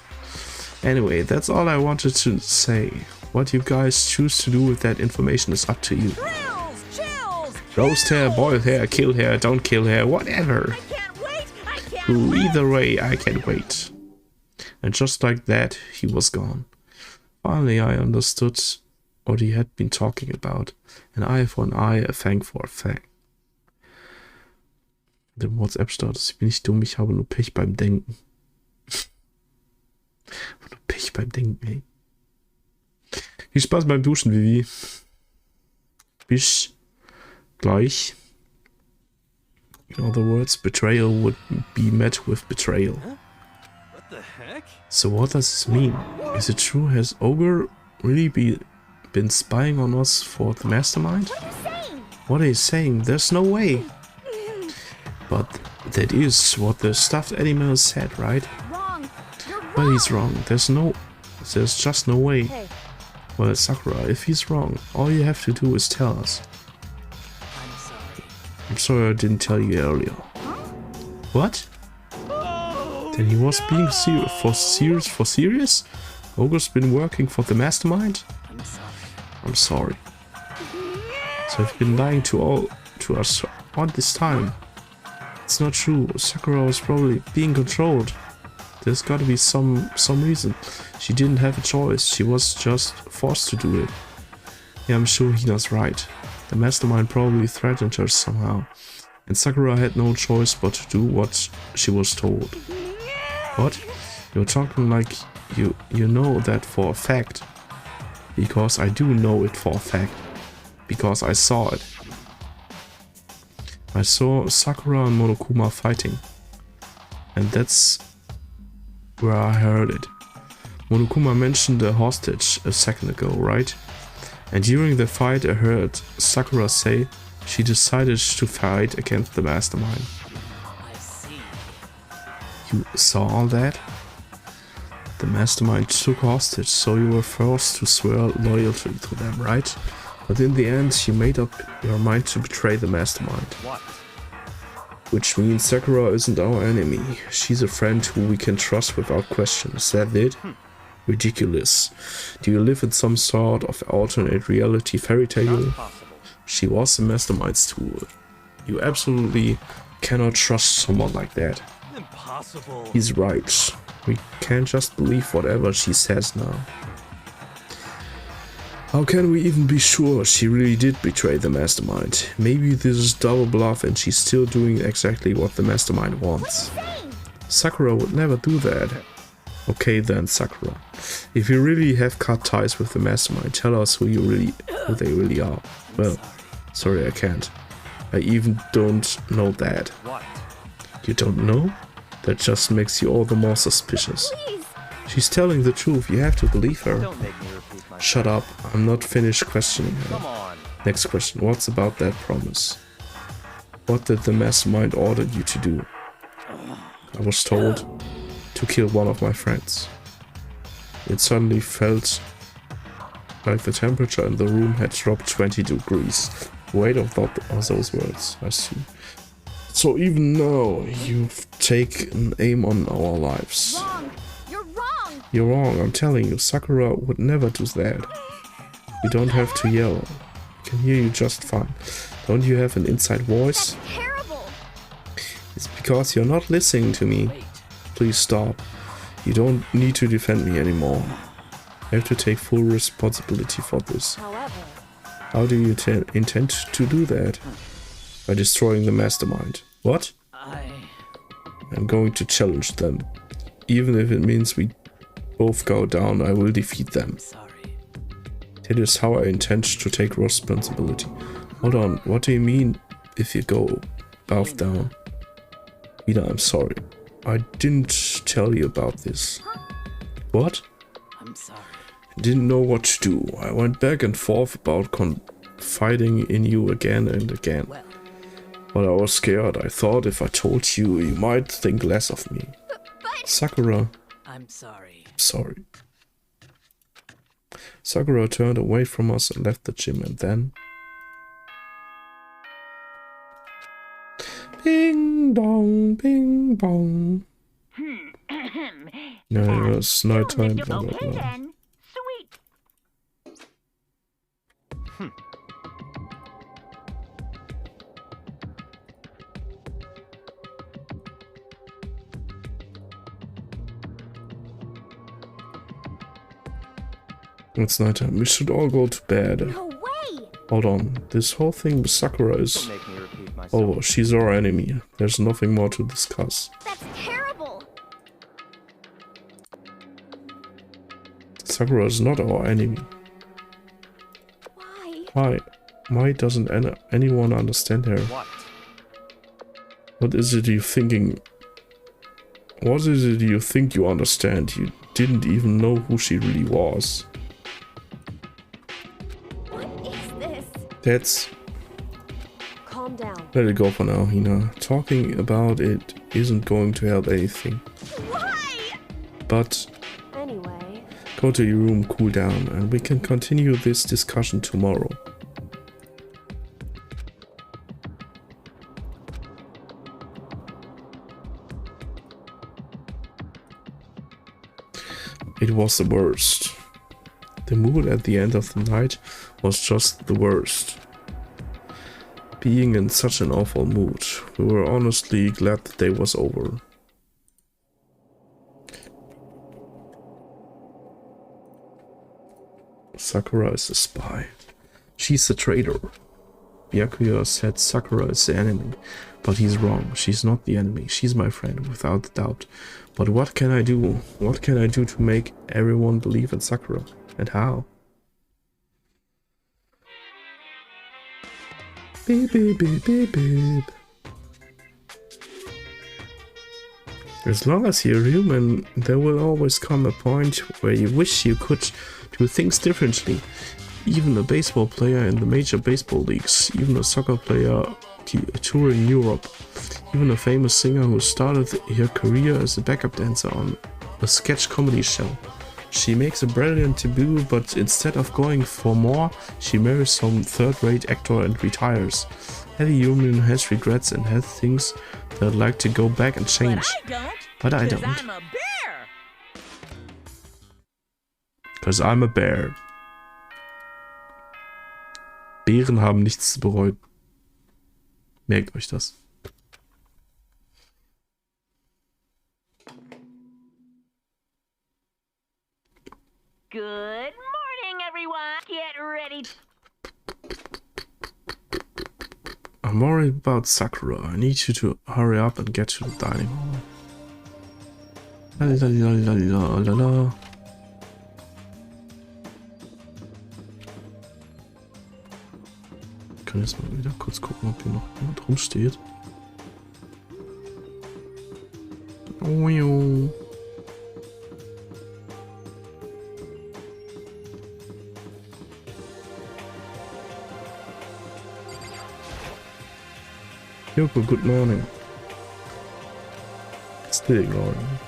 Speaker 1: Anyway, that's all I wanted to say. What you guys choose to do with that information is up to you.
Speaker 2: Thrills, chills.
Speaker 1: Roast hair, boil hair, kill hair, don't kill hair, whatever.
Speaker 2: I can't wait. I can't
Speaker 1: Ooh,
Speaker 2: wait.
Speaker 1: either way, I can't wait. And just like that, he was gone. Finally, I understood what he had been talking about. An eye for an eye, a fang for a fang. Der WhatsApp-Status, ich bin nicht dumm, ich habe nur Pech beim Denken. Nur Pech beim Denken, ey. Viel Spaß beim Duschen, Vivi. Bis gleich. In other words, betrayal would be met with betrayal.
Speaker 3: What the heck?
Speaker 1: So what does this mean? Is it true? Has Ogre really been spying on us for the mastermind? What are you saying? There's no way. But that is what the stuffed animal said, right?
Speaker 2: Wrong. You're wrong.
Speaker 1: Well, he's wrong. There's just no way. Well, Sakura, if he's wrong, all you have to do is tell us.
Speaker 6: I'm sorry.
Speaker 1: I'm sorry I didn't tell you earlier. What? Then he was being serious? Ogre's been working for the mastermind?
Speaker 6: I'm sorry.
Speaker 1: I'm sorry. So you've been lying to us all this time. It's not true. Sakura was probably being controlled. There's gotta be some reason. She didn't have a choice. She was just forced to do it. Yeah, I'm sure Hina's right. The mastermind probably threatened her somehow. And Sakura had no choice but to do what she was told. What? You're talking like you know that for a fact. Because I do know it for a fact. Because I saw it. I saw Sakura and Monokuma fighting. And that's where I heard it. Monokuma mentioned the hostage a second ago, right? And during the fight I heard Sakura say she decided to fight against the mastermind.
Speaker 6: I see.
Speaker 1: You saw all that? The mastermind took hostage, so you were forced to swear loyalty to them, right? But in the end, you made up your mind to betray the mastermind.
Speaker 4: What?
Speaker 1: Which means Sakura isn't our enemy. She's a friend who we can trust without question. Is that it? Ridiculous. Do you live in some sort of alternate reality fairy tale?
Speaker 4: Not possible.
Speaker 1: She was the mastermind's tool. You absolutely cannot trust someone like that.
Speaker 3: Impossible.
Speaker 1: He's right. We can't just believe whatever she says now. How can we even be sure she really did betray the mastermind? Maybe this is double bluff and she's still doing exactly what the mastermind wants. Sakura would never do that. Okay then, Sakura. If you really have cut ties with the mastermind, tell us who they really are. Well, sorry I can't. I even don't know that.
Speaker 4: What?
Speaker 1: You don't know? That just makes you all the more suspicious.
Speaker 2: Please.
Speaker 1: She's telling the truth, you have to believe her.
Speaker 4: Don't make me repeat myself.
Speaker 1: Shut up, I'm not finished questioning
Speaker 4: Come
Speaker 1: her.
Speaker 4: on.
Speaker 1: Next question, what's about that promise? What did the mastermind order you to do? I was told to kill one of my friends. It suddenly felt like the temperature in the room had dropped 20 degrees. Weight of those words, I see. So even now, you've taken aim on our lives.
Speaker 2: Wrong. You're wrong.
Speaker 1: You're wrong, I'm telling you, Sakura would never do that. You don't have to yell. I can hear you just fine. Don't you have an inside voice?
Speaker 2: Terrible.
Speaker 1: It's because you're not listening to me. Please stop. You don't need to defend me anymore. I have to take full responsibility for this.
Speaker 2: However,
Speaker 1: How do you intend to do that? By destroying the mastermind. What? I'm going to challenge them. Even if it means we both go down, I will defeat them.
Speaker 6: Sorry.
Speaker 1: That is how I intend to take responsibility. Hold on, what do you mean if you go both down? Ida, I'm sorry. I didn't tell you about this. What?
Speaker 6: I'm sorry.
Speaker 1: I didn't know what to do. I went back and forth about confiding in you again and again.
Speaker 6: Well,
Speaker 1: But I was scared. I thought if I told you, you might think less of me. Sakura.
Speaker 6: I'm sorry.
Speaker 1: Sorry. Sakura turned away from us and left the gym, and then... Bing dong, bing bong. Yeah, it was nighttime, blah blah
Speaker 5: Okay
Speaker 1: blah.
Speaker 5: then. Sweet.
Speaker 1: It's nighttime. We should all go to bed.
Speaker 2: No way!
Speaker 1: Hold on. This whole thing with Sakura is
Speaker 4: Don't make me repeat myself.
Speaker 1: over. She's our enemy. There's nothing more to discuss.
Speaker 2: That's terrible!
Speaker 1: Sakura is not our enemy.
Speaker 2: Why?
Speaker 1: Why? Why doesn't anyone understand her?
Speaker 4: What?
Speaker 1: What is it you thinking? What is it you think you understand? You didn't even know who she really was.
Speaker 2: What is this?
Speaker 1: That's...
Speaker 2: Calm down.
Speaker 1: Let it go for now, Hina. Talking about it isn't going to help anything.
Speaker 2: Why?
Speaker 1: But
Speaker 2: Anyway,
Speaker 1: go to your room, cool down, and we can continue this discussion tomorrow. It was the worst. The mood at the end of the night was just the worst. Being in such an awful mood, we were honestly glad the day was over. Sakura is a spy. She's a traitor. Byakuya said Sakura is the enemy, but he's wrong. She's not the enemy. She's my friend, without doubt. But what can I do? What can I do to make everyone believe in Sakura? And how? Beep, beep, beep, beep, beep. As long as you're human, there will always come a point where you wish you could do things differently. Even a baseball player in the major baseball leagues, even a soccer player touring Europe, even a famous singer who started her career as a backup dancer on a sketch comedy show. She makes a brilliant debut, but instead of going for more, she marries some third-rate actor and retires. Every human has regrets and has things they'd like to go back and change. But I don't.
Speaker 2: I'm a bear!
Speaker 1: Because I'm a bear. Bären haben nichts zu bereuen. Merkt euch das.
Speaker 5: Good morning, everyone. Get ready.
Speaker 1: I'm worried about Sakura. I need you to hurry up and get to the dining hall. La la la la la la. Ich kann jetzt mal wieder kurz gucken, ob hier noch jemand rumsteht. Oh, jo. Yoko, good morning. Still ignoring me.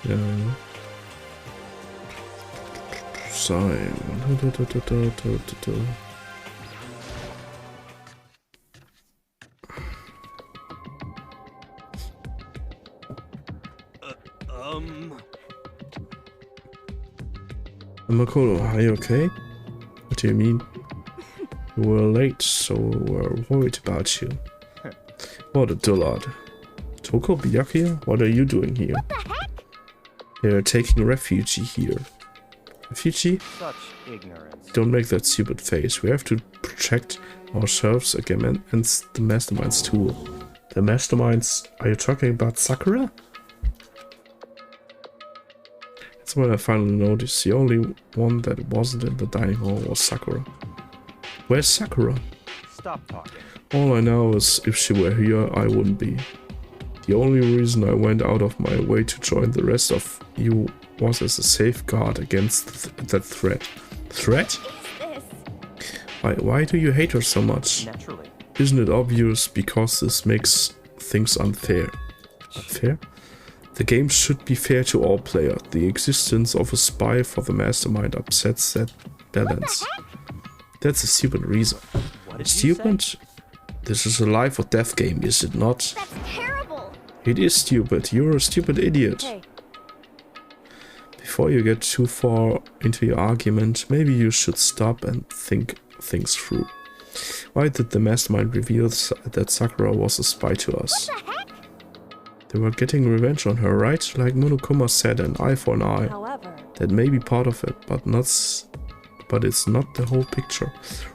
Speaker 1: Yeah. Sign. Makoto, are you okay? What do you mean? You were late, so we're worried about you. What a dullard. Toko Byakuya, what are you doing here?
Speaker 2: What the heck?
Speaker 1: They're taking refuge here. Refugee?
Speaker 4: Such ignorance.
Speaker 1: Don't make that stupid face. We have to protect ourselves against the masterminds too. The masterminds? Are you talking about Sakura? That's when I finally noticed the only one that wasn't in the dining hall was Sakura. Where's Sakura?
Speaker 4: Stop talking.
Speaker 1: All I know is if she were here, I wouldn't be. The only reason I went out of my way to join the rest of you was as a safeguard against that threat. Threat?
Speaker 2: What is this?
Speaker 1: Why do you hate her so much?
Speaker 4: Naturally.
Speaker 1: Isn't it obvious? Because this makes things unfair. Unfair? The game should be fair to all players. The existence of a spy for the mastermind upsets that balance. That's a stupid reason.
Speaker 4: What did you say?
Speaker 1: Stupid? This is a life or death game, is it not?
Speaker 5: That's terrible.
Speaker 1: It is stupid. You're a stupid idiot.
Speaker 2: Hey,
Speaker 1: Before you get too far into your argument, maybe you should stop and think things through. Why did the mastermind reveal that Sakura was a spy to us?
Speaker 5: What the heck?
Speaker 1: They were getting revenge on her, right? Like Monokuma said, an eye for an eye.
Speaker 2: however,
Speaker 1: That may be part of it, but it's not the whole picture.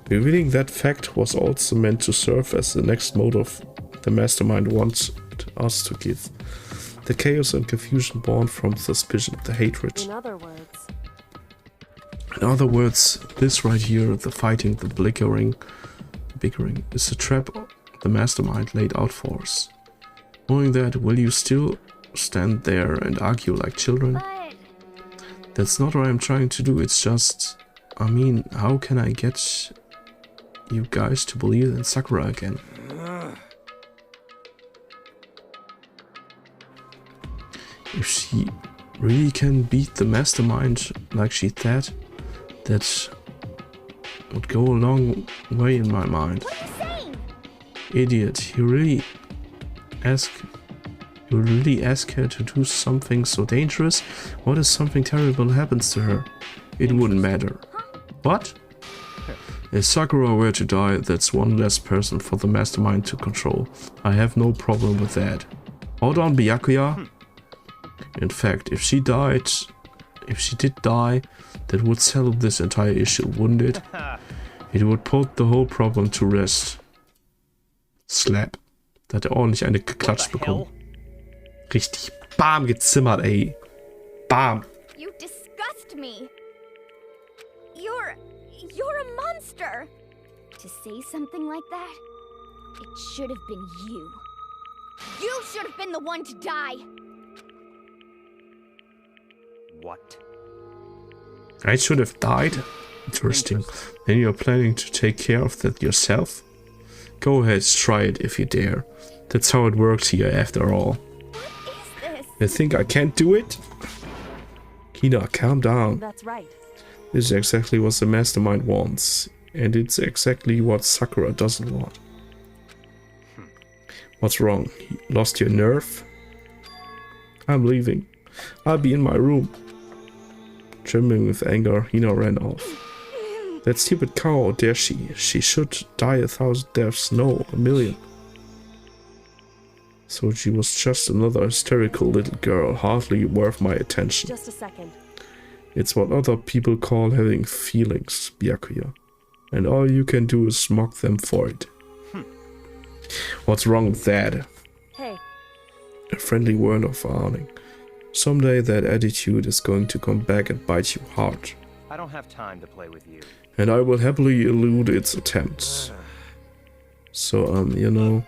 Speaker 1: Revealing that fact was also meant to serve as the next motive the mastermind wanted us to give. The chaos and confusion born from suspicion, the hatred.
Speaker 2: in
Speaker 1: In other words, this right here, the fighting, the bickering, is a trap the mastermind laid out for us. Knowing that, will you still stand there and argue like children?
Speaker 5: But
Speaker 1: That's not what I'm trying to do, it's just... I mean, how can I get you guys to believe in Sakura again? If she really can beat the mastermind like she said, that would go a long way in my mind.
Speaker 5: what are you saying?
Speaker 1: Idiot, you really ask her to do something so dangerous? What if something terrible happens to her? It wouldn't matter. What? If Sakura were to die, that's one less person for the mastermind to control. I have no problem with that. Hold on, Byakuya. In fact, if she did die, that would settle this entire issue, wouldn't it? It would put the whole problem to rest. Slap. Da hat er ordentlich eine geklatscht bekommen. Richtig bam gezimmert, ey. Bam.
Speaker 5: You disgust me. You're a monster. To say something like that, it should have been you. You should have been the one to die.
Speaker 4: What?
Speaker 1: I should have died? Interesting. Then you're planning to take care of that yourself? Go ahead, try it if you dare. That's how it works here after all.
Speaker 5: What is this?
Speaker 1: You think I can't do it? Kina, calm down.
Speaker 2: that's right.
Speaker 1: This is exactly what the mastermind wants. And it's exactly what Sakura doesn't want. What's wrong? You lost your nerve? I'm leaving. I'll be in my room. Trembling with anger, Hina ran off. That stupid cow, how dare she? She should die 1,000 deaths, no, 1,000,000. So she was just another hysterical little girl, hardly worth my attention.
Speaker 2: Just a second.
Speaker 1: It's what other people call having feelings, Byakuya. And all you can do is mock them for it. What's wrong with that?
Speaker 2: Hey,
Speaker 1: A friendly word of warning. Someday that attitude is going to come back and bite you hard.
Speaker 4: I don't have time to play with you.
Speaker 1: And I will happily elude its attempts. So, you know,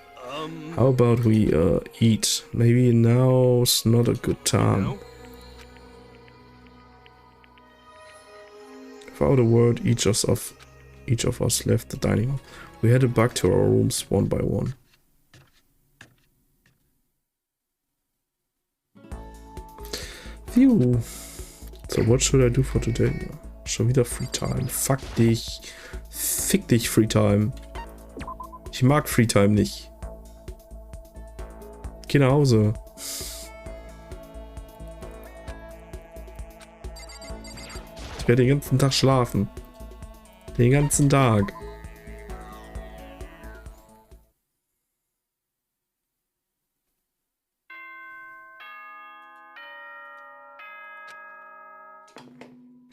Speaker 1: how about we, eat? Maybe now's not a good time. Without a word, each of us left the dining hall. We headed back to our rooms one by one. Phew. So, what should I do for today? Schon wieder Free Time. Fuck dich. Fick dich, Free Time. Ich mag Free Time nicht. Geh nach Hause. Ich werde den ganzen Tag schlafen. Den ganzen Tag.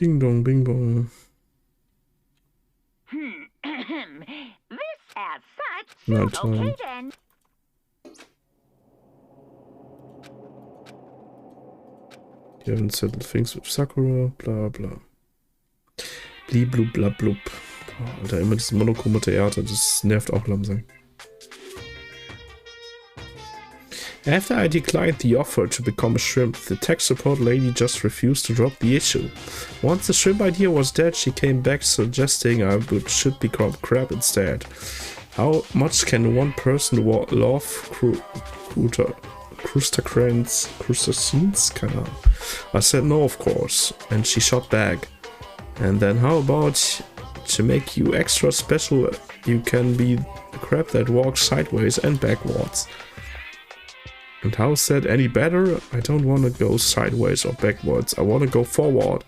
Speaker 1: Ding dong, bing bong.
Speaker 5: This as such
Speaker 1: No
Speaker 5: seems
Speaker 1: time.
Speaker 5: okay then.
Speaker 1: You haven't settled things with Sakura, bla bla. Bliblu bla blub. Boah, Alter, immer dieses monochrome Theater, das nervt auch langsam. After I declined the offer to become a shrimp, the tech support lady just refused to drop the issue. Once the shrimp idea was dead, she came back suggesting I should become crab instead. How much can one person love crustaceans? Keine Ahnung. I said no, of course, and she shot back. And then how about to make you extra special, you can be the crab that walks sideways and backwards. And how's that any better? I don't want to go sideways or backwards, I want to go forward.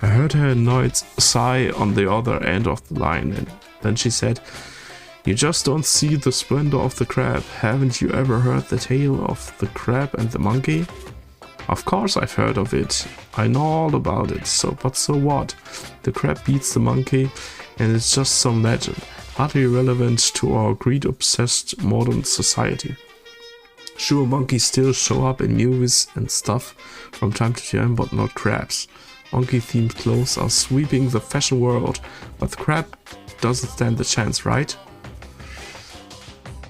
Speaker 1: I heard her annoyed sigh on the other end of the line, and then she said, you just don't see the splendor of the crab. Haven't you ever heard the tale of the crab and the monkey? Of course I've heard of it. I know all about it, but so what? The crab beats the monkey and it's just some legend, hardly relevant to our greed-obsessed modern society. Sure, monkeys still show up in movies and stuff from time to time, but not crabs. Monkey-themed clothes are sweeping the fashion world, but the crab doesn't stand a chance, right?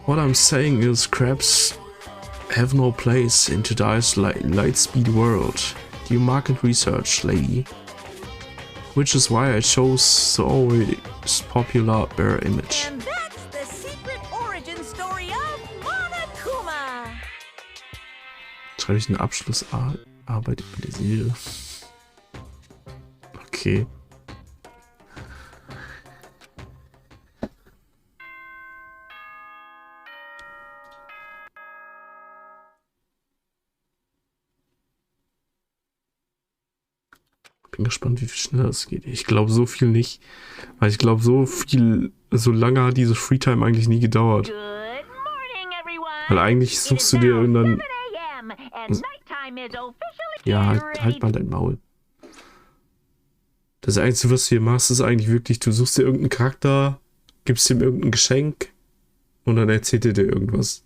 Speaker 1: What I'm saying is crabs have no place in today's light-speed world. Do market research, lady. Which is why I chose the always popular bear image.
Speaker 2: And that's the secret origin story of Monokuma.
Speaker 1: Schreibe ich eine Abschlussarbeit über die Serie? Okay. Bin gespannt, wie viel schneller es geht. Ich glaube so viel nicht. Weil ich glaube so lange hat diese Freetime eigentlich nie gedauert.
Speaker 2: Good morning, everyone.
Speaker 1: Weil eigentlich suchst du dir irgendwann...
Speaker 2: 7 a.m. and nighttime is officially
Speaker 1: Ja,
Speaker 2: ready.
Speaker 1: halt mal dein Maul. Das Einzige, was du hier machst, ist eigentlich wirklich, du suchst dir irgendeinen Charakter, gibst ihm irgendein Geschenk und dann erzählt er dir irgendwas.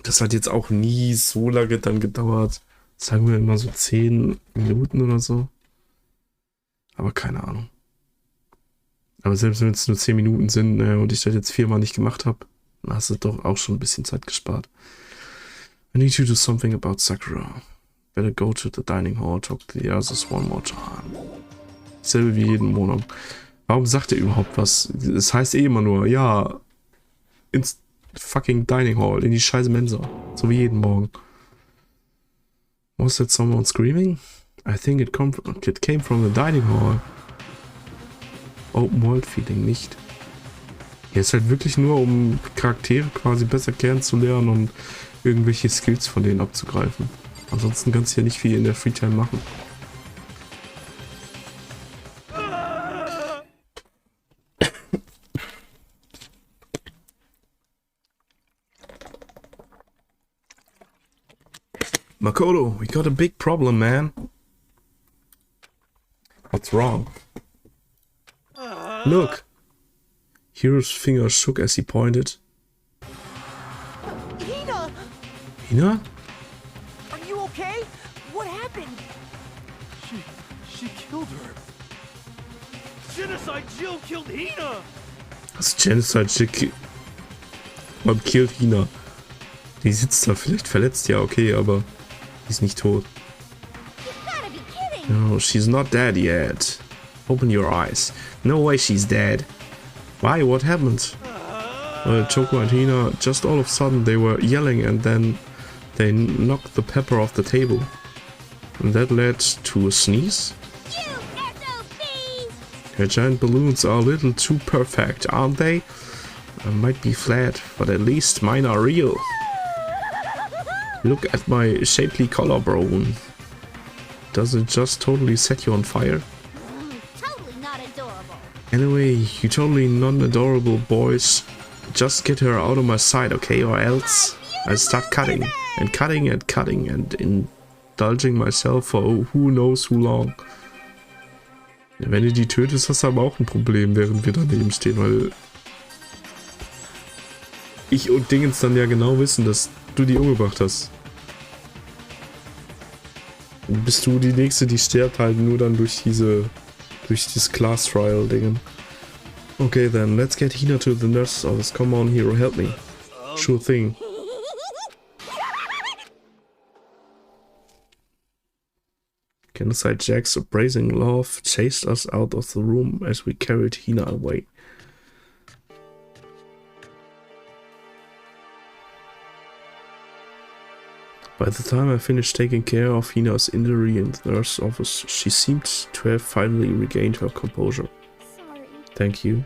Speaker 1: Das hat jetzt auch nie so lange dann gedauert. Sagen wir immer so 10 Minuten oder so. Aber keine Ahnung. Aber selbst wenn es nur 10 Minuten sind und ich das jetzt 4-mal nicht gemacht habe, dann hast du doch auch schon ein bisschen Zeit gespart. I need to do something about Sakura. Better go to the dining hall, talk to the others one more time. Dasselbe wie jeden Monat. Warum sagt er überhaupt was? Es heißt eh immer nur, ja, ins fucking dining hall, in die scheiße Mensa. So wie jeden Morgen. Was that someone screaming? I think it came from the dining hall. Open World Feeling nicht. Hier ist halt wirklich nur, um Charaktere quasi besser kennenzulernen und irgendwelche Skills von denen abzugreifen. Ansonsten kannst du hier nicht viel in der Freetime machen. Makoto, we got a big problem, man. What's wrong? Look. Hiro's finger shook as he pointed.
Speaker 3: Hina!
Speaker 1: Hina?
Speaker 3: Are you okay? What happened? She killed her. Genocide Jill killed Hina!
Speaker 1: Das Genocide Jill man killt Hina. Die sitzt da vielleicht verletzt, ja okay, aber die ist nicht tot. No, she's not dead yet. Open your eyes. No way she's dead. Why? What happened? Well, Choco and Hina, just all of a sudden they were yelling and then they knocked the pepper off the table. And that led to a sneeze? Her giant balloons are a little too perfect, aren't they? Might be flat, but at least mine are real. Look at my shapely collarbone. Does it just totally set you on fire?
Speaker 5: Totally not adorable.
Speaker 1: Anyway, you totally non-adorable boys. Just get her out of my sight, okay? Or else I'll start cutting and cutting and cutting and indulging myself for who knows who long. Ja, wenn du die tötest, hast du aber auch ein Problem, während wir daneben stehen, weil ich und Dingens dann ja genau wissen, dass du die umgebracht hast. Dann bist du die Nächste, die stirbt halt nur dann durch dieses Class Trial Dingen. Okay then, let's get Hina to the nurse's office. Come on, Hero, help me. Sure thing. Genocide Jack's appraising laugh chased us out of the room as we carried Hina away. By the time I finished taking care of Hina's injury in the nurse's office, she seemed to have finally regained her composure.
Speaker 5: Sorry.
Speaker 1: Thank you.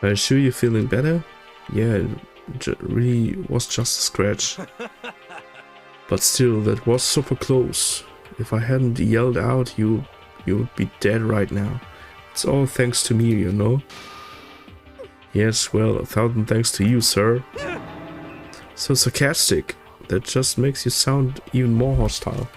Speaker 1: Are you sure you're feeling better? Yeah, it really was just a scratch. But still, that was super close. If I hadn't yelled out, you would be dead right now. It's all thanks to me, you know? Yes, well, 1,000 thanks to you, sir. So sarcastic. That just makes you sound even more hostile.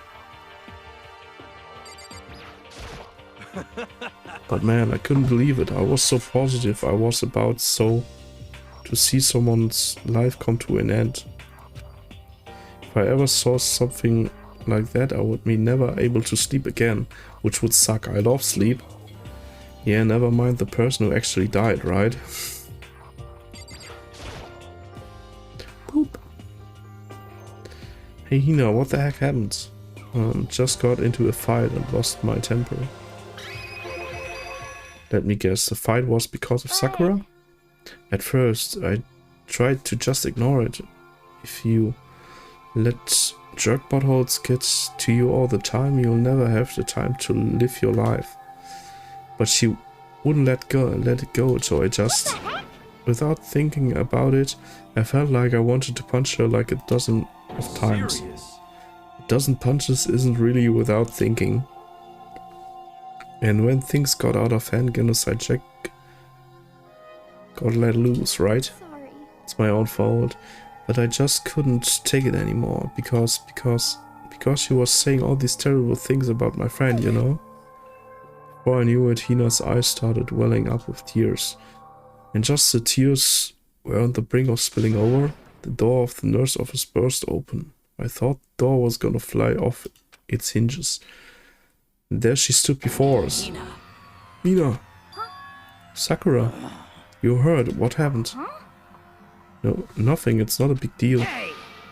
Speaker 1: But man, I couldn't believe it. I was so positive. I was about to see someone's life come to an end. If I ever saw something like that, I would be never able to sleep again, which would suck. I love sleep. Yeah, never mind the person who actually died, right? Boop. Hey Hina, what the heck happened? Just got into a fight and lost my temper. Let me guess, the fight was because of Sakura? At first, I tried to just ignore it. If you let jerk buttholes get to you all the time, you'll never have the time to live your life. But she wouldn't let it go, so I just, without thinking about it, I felt like I wanted to punch her like a dozen of times. A dozen punches isn't really without thinking. And when things got out of hand, Genocide Jack got let loose, right?
Speaker 5: Sorry.
Speaker 1: It's my own fault, but I just couldn't take it anymore because she was saying all these terrible things about my friend, you know? Before I knew it, Hina's eyes started welling up with tears. And just the tears were on the brink of spilling over, the door of the nurse office burst open. I thought the door was gonna fly off its hinges. And there she stood before us. Hina! Sakura! You heard what happened? No, nothing, it's not a big deal.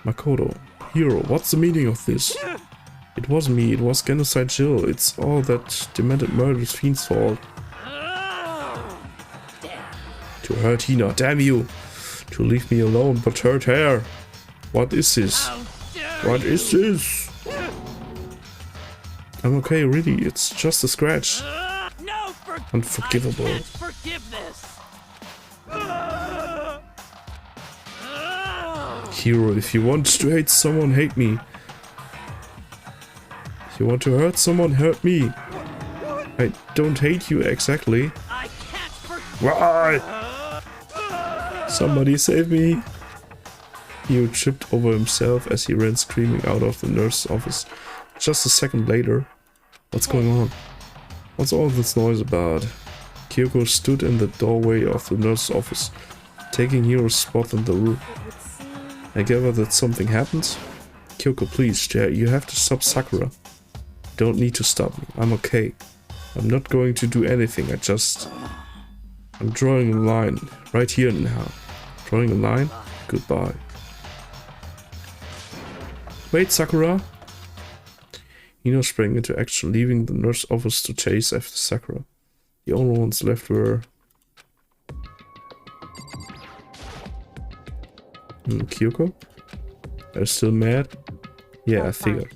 Speaker 1: Makoto, Hiro, what's the meaning of this? It wasn't me, it was Genocide Jill. It's all that demented murderous fiend's fault. To hurt Hina, damn you! To leave me alone, but hurt her! What is this? What is this? I'm okay, really, it's just a scratch. Unforgivable. Hiro, if you want to hate someone, hate me. If you want to hurt someone, hurt me. I don't hate you exactly. Why? Somebody save me. Hiro tripped over himself as he ran screaming out of the nurse's office. Just a second later. What's going on? What's all this noise about? Kyoko stood in the doorway of the nurse's office, taking Hiro's spot on the roof. I gather that something happened? Kyoko, please, you have to stop Sakura. You don't need to stop me. I'm okay. I'm not going to do anything. I'm drawing a line. Right here now. Drawing a line? Goodbye. Wait, Sakura! Hina sprang into action, leaving the nurse's office to chase after Sakura. The only ones left were Kyoko? Are you still mad? Yeah, I figured.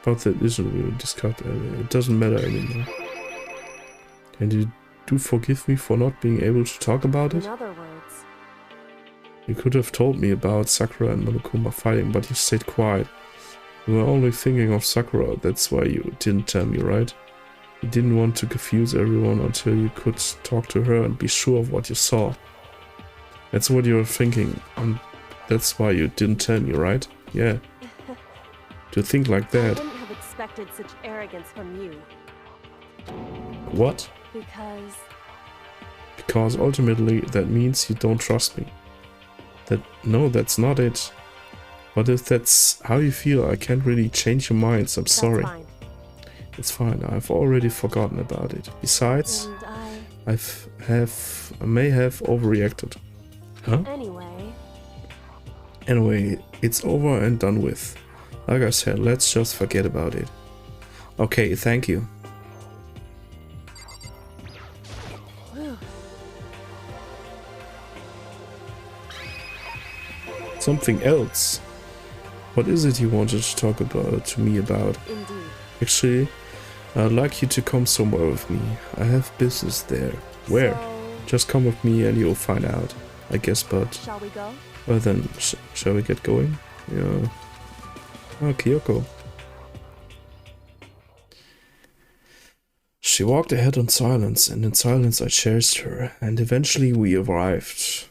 Speaker 1: But that isn't really discussed. It doesn't matter anymore. And you do forgive me for not being able to talk about it?
Speaker 9: In other words,
Speaker 1: You could have told me about Sakura and Monokuma fighting, but you stayed quiet. You were only thinking of Sakura, that's why you didn't tell me, right? You didn't want to confuse everyone until you could talk to her and be sure of what you saw. That's what you were thinking, and that's why you didn't tell me, right? Yeah. To think like
Speaker 9: I
Speaker 1: that.
Speaker 9: wouldn't have expected such arrogance from you.
Speaker 1: What? Because ultimately that means you don't trust me. No, that's not it. But if that's how you feel, I can't really change your minds. I'm sorry.
Speaker 9: That's fine.
Speaker 1: It's fine. I've already forgotten about it. Besides,
Speaker 9: And
Speaker 1: I may have overreacted. Huh? Anyway, it's over and done with. Like I said, let's just forget about it. Okay, thank you. Something else. What is it you wanted to talk about to me about?
Speaker 9: Indeed.
Speaker 1: Actually, I'd like you to come somewhere with me. I have business there. Where?
Speaker 9: So,
Speaker 1: Just come with me and you'll find out, I guess, but...
Speaker 9: shall we go?
Speaker 1: Well then, shall we get going? Yeah. Oh, Kyoko. She walked ahead in silence, and in silence I chased her, and eventually we arrived.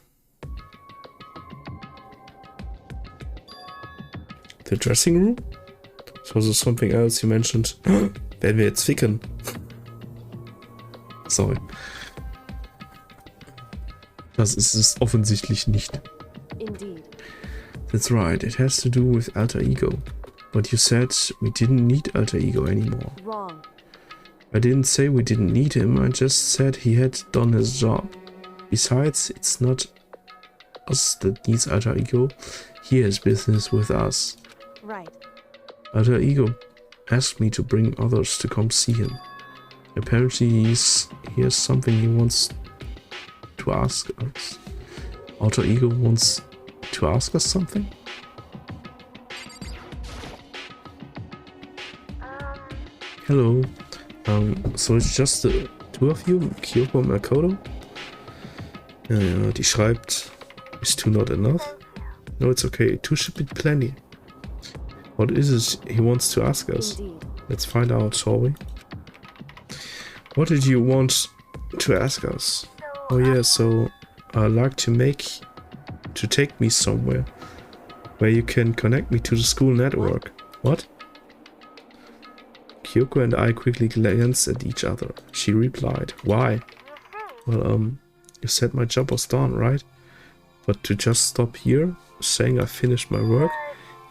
Speaker 1: The dressing room? So there's something else you mentioned. Werden wir jetzt ficken? Sorry. Das ist es offensichtlich nicht.
Speaker 9: Indeed.
Speaker 1: That's right, it has to do with alter ego. But you said we didn't need alter ego anymore.
Speaker 9: Wrong.
Speaker 1: I didn't say we didn't need him, I just said he had done his job. Besides, it's not us that needs alter ego, he has business with us.
Speaker 9: Right.
Speaker 1: Alter ego asked me to bring others to come see him. Apparently he has something he wants to ask us. Alter ego wants to ask us something? Hello. So it's just the two of you, Kyoko and Makoto? Ja, die schreibt, is two not enough? No, it's okay, two should be plenty. What is it he wants to ask us?
Speaker 9: Indeed.
Speaker 1: Let's find out, shall we? What did you want to ask us? Oh yeah, so I'd like to take me somewhere where you can connect me to the school network. What? Kyoko and I quickly glanced at each other. She replied, why? Well, you said my job was done, right? But to just stop here, saying I finished my work?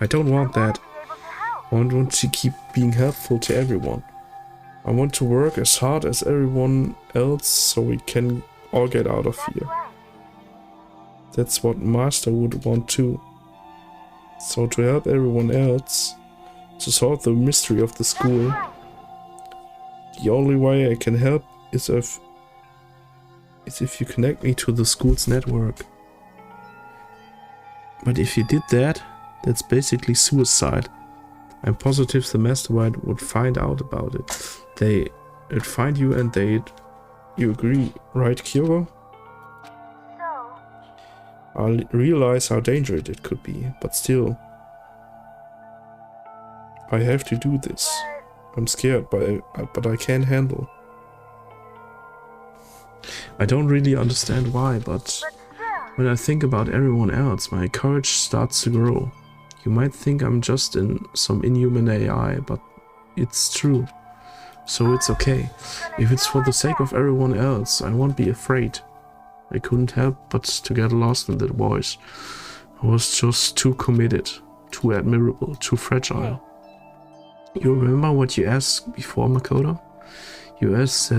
Speaker 1: I don't want that. I want to keep being helpful to everyone. I want to work as hard as everyone else so we can all get out of here. That's what Master would want too. So to help everyone else, to solve the mystery of the school, the only way I can help is if you connect me to the school's network. But if you did that, that's basically suicide. I'm positive the mastermind would find out about it. They'd find you and you agree, right, Kyoko? I realize how dangerous it could be, but still, I have to do this. I'm scared, but I can't handle. I don't really understand why, but when I think about everyone else, my courage starts to grow. You might think I'm just some inhuman AI, but it's true. So it's okay. If it's for the sake of everyone else, I won't be afraid. I couldn't help but to get lost in that voice. I was just too committed, too admirable, too fragile. You remember what you asked before, Makoto? You asked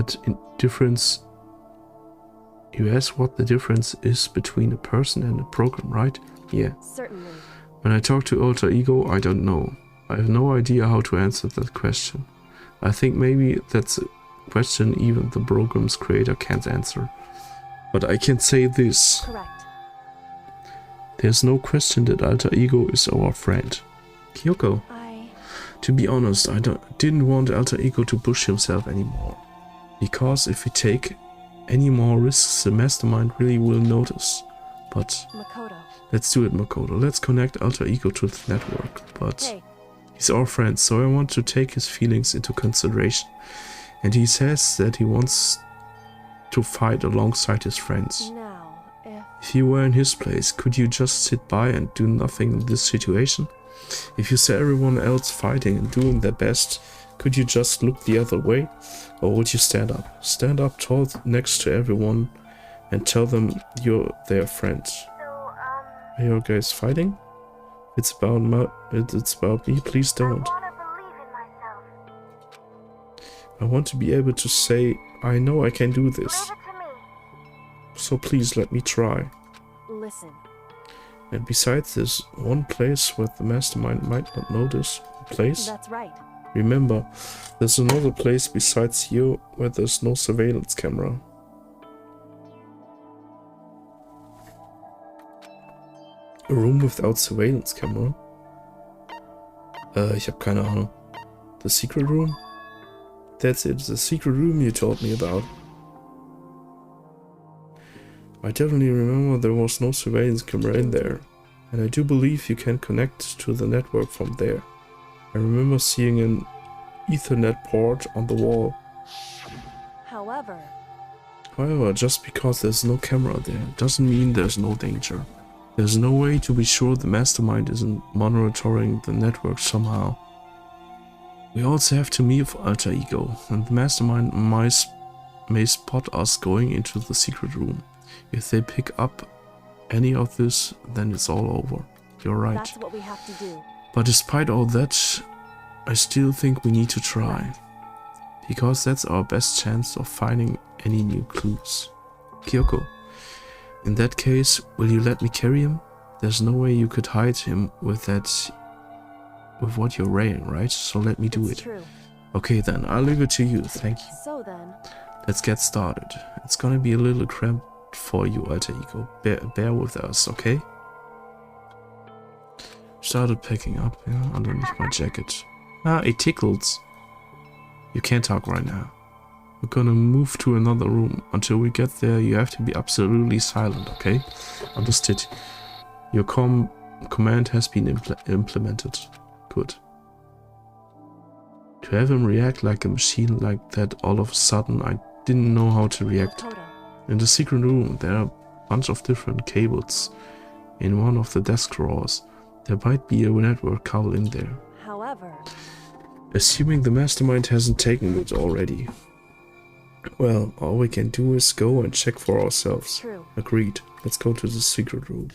Speaker 1: what the difference is between a person and a program, right? Yeah.
Speaker 9: Certainly.
Speaker 1: When I talk to alter ego, I don't know. I have no idea how to answer that question. I think maybe that's a question even the program's creator can't answer. But I can say this.
Speaker 9: Correct.
Speaker 1: There's no question that alter ego is our friend. Kyoko. To be honest, I didn't want alter ego to push himself anymore. Because if we take any more risks, the mastermind really will notice. But
Speaker 9: Makoto.
Speaker 1: Let's do it, Makoto. Let's connect alter ego to the network. But
Speaker 9: hey.
Speaker 1: He's our friend, so I want to take his feelings into consideration. And he says that he wants to fight alongside his friends.
Speaker 9: Now,
Speaker 1: if you were in his place, could you just sit by and do nothing in this situation? If you saw everyone else fighting and doing their best, could you just look the other way? Or would you stand up? Stand up tall next to everyone and tell them you're their friends. Are you guys fighting? It's about me, please don't. I want to be able to say, I know I can do this. So please let me try.
Speaker 9: Listen.
Speaker 1: And besides, there's one place where the mastermind might not notice. A place?
Speaker 9: That's right.
Speaker 1: Remember, there's another place besides here where there's no surveillance camera. A room without surveillance camera. Ich habe keine Ahnung. The secret room? That's it, the secret room you told me about. I definitely remember there was no surveillance camera in there. And I do believe you can connect to the network from there. I remember seeing an Ethernet port on the wall. However, just because there's no camera there doesn't mean there's no danger. There's no way to be sure the mastermind isn't monitoring the network somehow. We also have to meet alter ego, and the mastermind may spot us going into the secret room. If they pick up any of this, then it's all over. You're right.
Speaker 9: That's what we have to do.
Speaker 1: But despite all that, I still think we need to try. Because that's our best chance of finding any new clues. Kyoko, in that case, will you let me carry him? There's no way you could hide him with what you're wearing, right? So let me do it.
Speaker 9: True.
Speaker 1: Okay then, I'll leave it to you, thank you.
Speaker 9: So then,
Speaker 1: Let's get started. It's gonna be a little cramped for you, alter ego. Bear with us, okay? Started packing up, yeah, underneath my jacket. Ah, it tickles. You can't talk right now. We're gonna move to another room. Until we get there, you have to be absolutely silent, okay? Understood. Your command has been implemented. Good. To have him react like a machine like that all of a sudden, I didn't know how to react.
Speaker 9: Makoto,
Speaker 1: In the secret room, there are a bunch of different cables. In one of the desk drawers, there might be a network cable in there.
Speaker 9: however,
Speaker 1: Assuming the mastermind hasn't taken it already. Well, all we can do is go and check for ourselves.
Speaker 9: true.
Speaker 1: Agreed. Let's go to the secret room.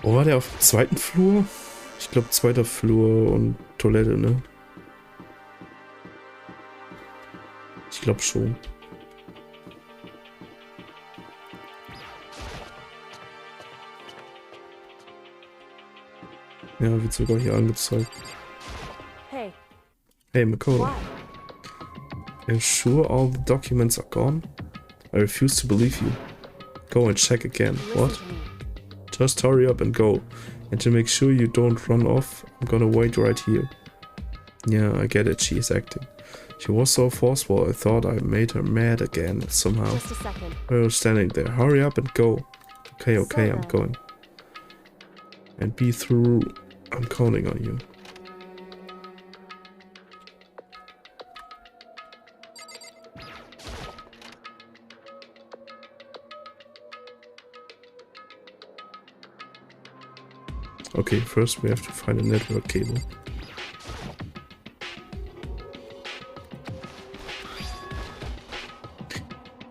Speaker 1: Wo war der, auf dem zweiten Flur? Ich glaube, zweiter Flur und Toilette, ne? Ich glaube schon. Ja, wird sogar hier angezeigt.
Speaker 9: Hey,
Speaker 1: Hey, Makoto.
Speaker 9: why?
Speaker 1: Are you sure all the documents are gone? I refuse to believe you. Go and check again.
Speaker 9: Listen
Speaker 1: What?
Speaker 9: to me.
Speaker 1: Just hurry up and go. And to make sure you don't run off, I'm gonna wait right here. Yeah, I get it, she is acting. She was so forceful, I thought I made her mad again somehow.
Speaker 9: Just a second.
Speaker 1: We were standing there. Hurry up and go. Okay, okay,
Speaker 9: So
Speaker 1: I'm
Speaker 9: then.
Speaker 1: going. And be through. I'm counting on you. Okay, first we have to find a network cable.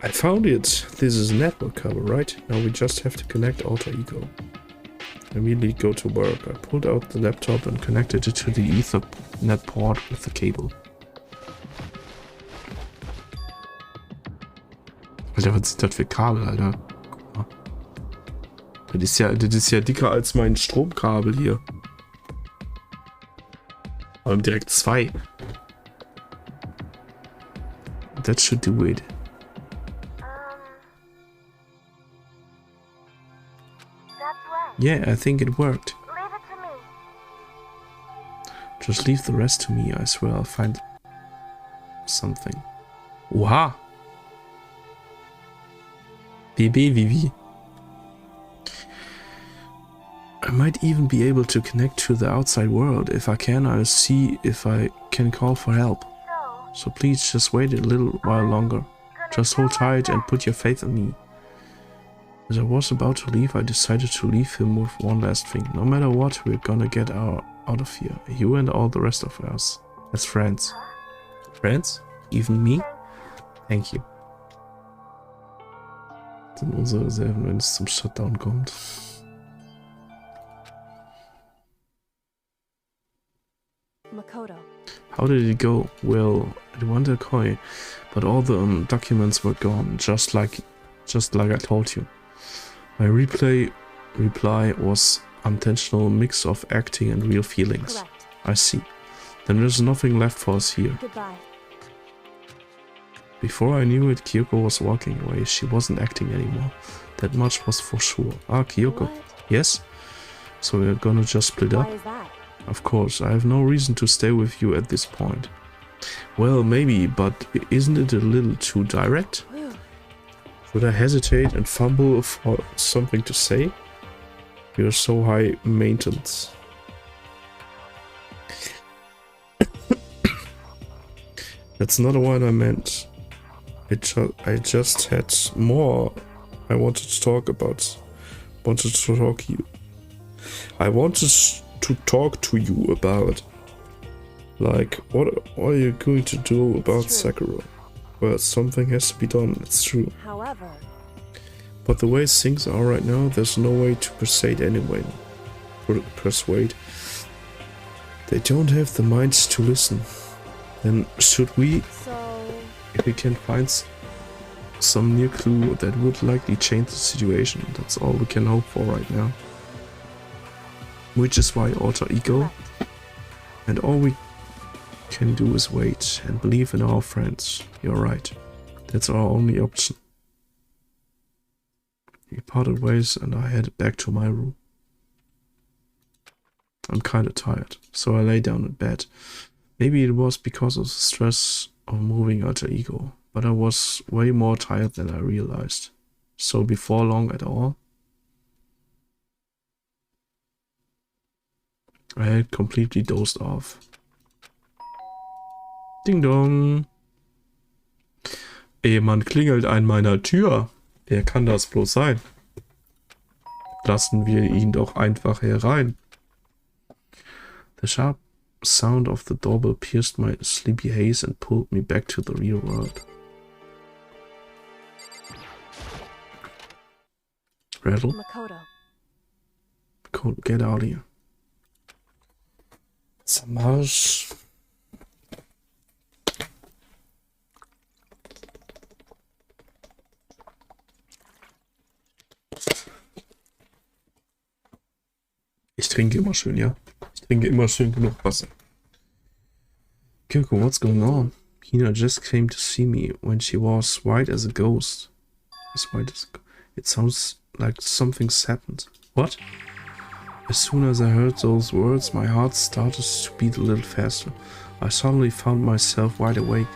Speaker 1: I found it! This is a network cable, right? Now we just have to connect alter ego. Immediately go to work. I pulled out the laptop and connected it to the Ethernet port with the cable. Alter, was sind das für Kabel, Alter? Guck mal. Das ist ja dicker als mein Stromkabel hier. Aber direkt 2. That should do it. Yeah, I think it worked.
Speaker 9: Leave it to me.
Speaker 1: Just leave the rest to me. I swear I'll find something. Oha! BB Vivi. I might even be able to connect to the outside world. If I can, I'll see if I can call for help. So please just wait a little while longer. Just hold tight and put your faith in me. As I was about to leave, I decided to leave him with one last thing. No matter what, we're gonna get out of here. You and all the rest of us. As friends. Friends? Even me? Thank you. Das sind unsere Reserven, wenn es zum Shutdown kommt.
Speaker 9: Makoto,
Speaker 1: How did it go? Well, it went okay, but all the documents were gone, just like I told you. My reply was intentional mix of acting and real feelings.
Speaker 9: correct.
Speaker 1: I see. Then there's nothing left for us here.
Speaker 9: Goodbye.
Speaker 1: Before I knew it, Kyoko was walking away. She wasn't acting anymore. That much was for sure. Ah, Kyoko.
Speaker 9: What?
Speaker 1: Yes? So we're gonna just split up?
Speaker 9: Why is that?
Speaker 1: Of course, I have no reason to stay with you at this point. Well, maybe, but isn't it a little too direct?
Speaker 9: Whew.
Speaker 1: Should I hesitate and fumble for something to say? You're so high maintenance. That's not what I meant. I just had more I wanted to talk about. I wanted to talk to you about. Like, what are you going to do about Sakura? Well, something has to be done, it's true.
Speaker 9: However,
Speaker 1: But the way things are right now, there's no way to persuade anyone. Persuade. They don't have the minds to listen. Then should we,
Speaker 9: so
Speaker 1: if we can find some new clue that would likely change the situation, that's all we can hope for right now. Which is why alter ego,
Speaker 9: correct.
Speaker 1: and all we can do is wait and believe in our friends. You're right. That's our only option. We parted ways and I headed back to my room. I'm kinda tired, so I lay down in bed. Maybe it was because of the stress of moving alter ego, but I was way more tired than I realized. So before long at all, I had completely dozed off. Ding dong! Jemand klingelt an meiner Tür. Wer kann das bloß sein? Lassen wir ihn doch einfach herein. The sharp sound of the doorbell pierced my sleepy haze and pulled me back to the real world. Rattle?
Speaker 9: Makoto.
Speaker 1: Cool, get out of here. Samaj. Ich trinke immer schön, ja. Ich trinke immer schön genug Wasser. Kyoko, what's going on? Hina just came to see me when she was white as a ghost. As white as it sounds like something's happened. What? As soon as I heard those words, my heart started to beat a little faster. I suddenly found myself wide awake.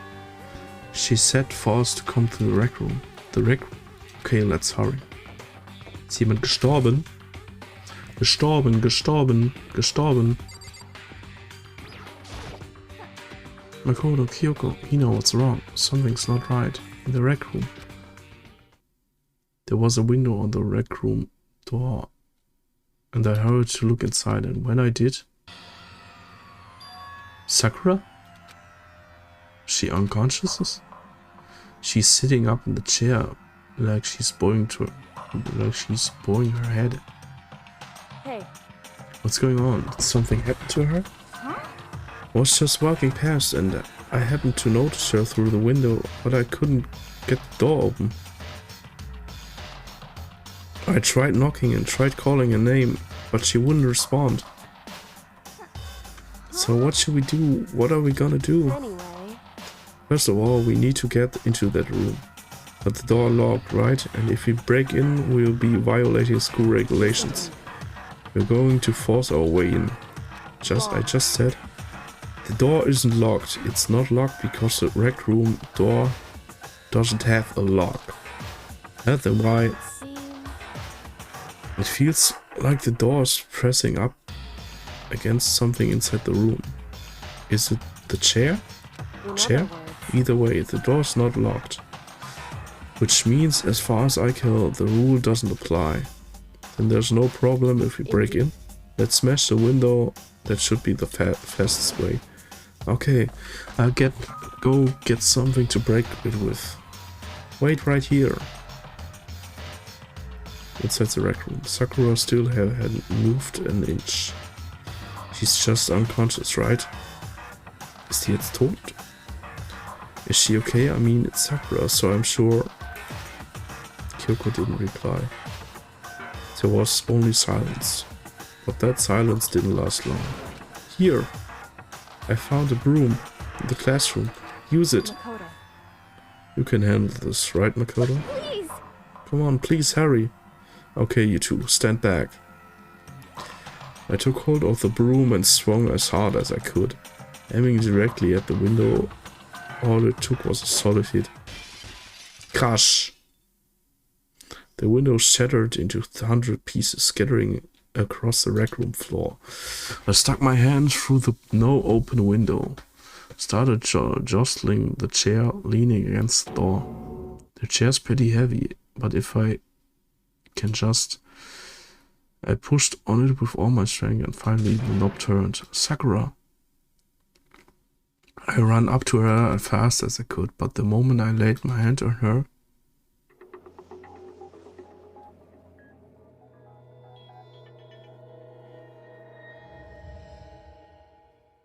Speaker 1: She said for us to come to the rec room. The rec room? Okay, let's hurry. Ist jemand gestorben? Gestorben, gestorben, gestorben. Makoto, Kyoko, Hina, what's wrong? Something's not right. In the rec room. There was a window on the rec room door, and I hurried to look inside, and when I did... Sakura? She unconscious? She's sitting up in the chair, like she's bowing her head.
Speaker 9: Hey.
Speaker 1: What's going on? Did something happen to her? I was just walking past and I happened to notice her through the window, but I couldn't get the door open. I tried knocking and tried calling her name, but she wouldn't respond. So what should we do? What are we gonna do?
Speaker 9: Anyway.
Speaker 1: First of all, we need to get into that room. But the door locked, right? And if we break in, we'll be violating school regulations. We're going to force our way in. I just said. The door isn't locked. It's not locked because the rec room door doesn't have a lock. That's why it feels like the door is pressing up against something inside the room. Is it the chair? Chair? Either way, the door's not locked. Which means, as far as I can tell, the rule doesn't apply. Then there's no problem if we break in. Let's smash the window. That should be the fastest way. Okay, I'll go get something to break it with. Wait right here. Inside the rec room, Sakura still hadn't moved an inch. She's just unconscious, right? Ist die jetzt tot? Is she okay? I mean, it's Sakura, so I'm sure. Kyoko didn't reply. There was only silence. But that silence didn't last long. Here! I found a broom in the classroom. Use it!
Speaker 9: Makoto.
Speaker 1: You can handle this, right, Makoto?
Speaker 5: Please!
Speaker 1: Come on, please hurry. Okay, you two, stand back. I took hold of the broom and swung as hard as I could. Aiming directly at the window, all it took was a solid hit. Crash! The window shattered into 100 pieces, scattering across the rec room floor. I stuck my hand through the now open window. Started jostling the chair, leaning against the door. The chair's pretty heavy, but if I can just... I pushed on it with all my strength and finally the knob turned. Sakura! I ran up to her as fast as I could, but the moment I laid my hand on her...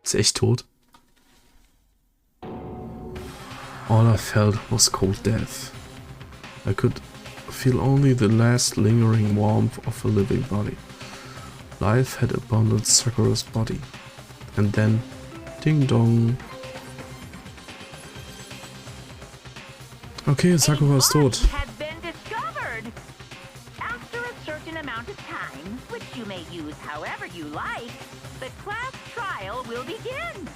Speaker 1: Ist echt tot? All I felt was cold death. I could feel only the last lingering warmth of a living body. Life had abandoned Sakura's body. And then, ding dong. Okay, Sakura ist tot.
Speaker 2: Had been discovered. After a certain amount of time, which you may use however you like, the class trial will begin.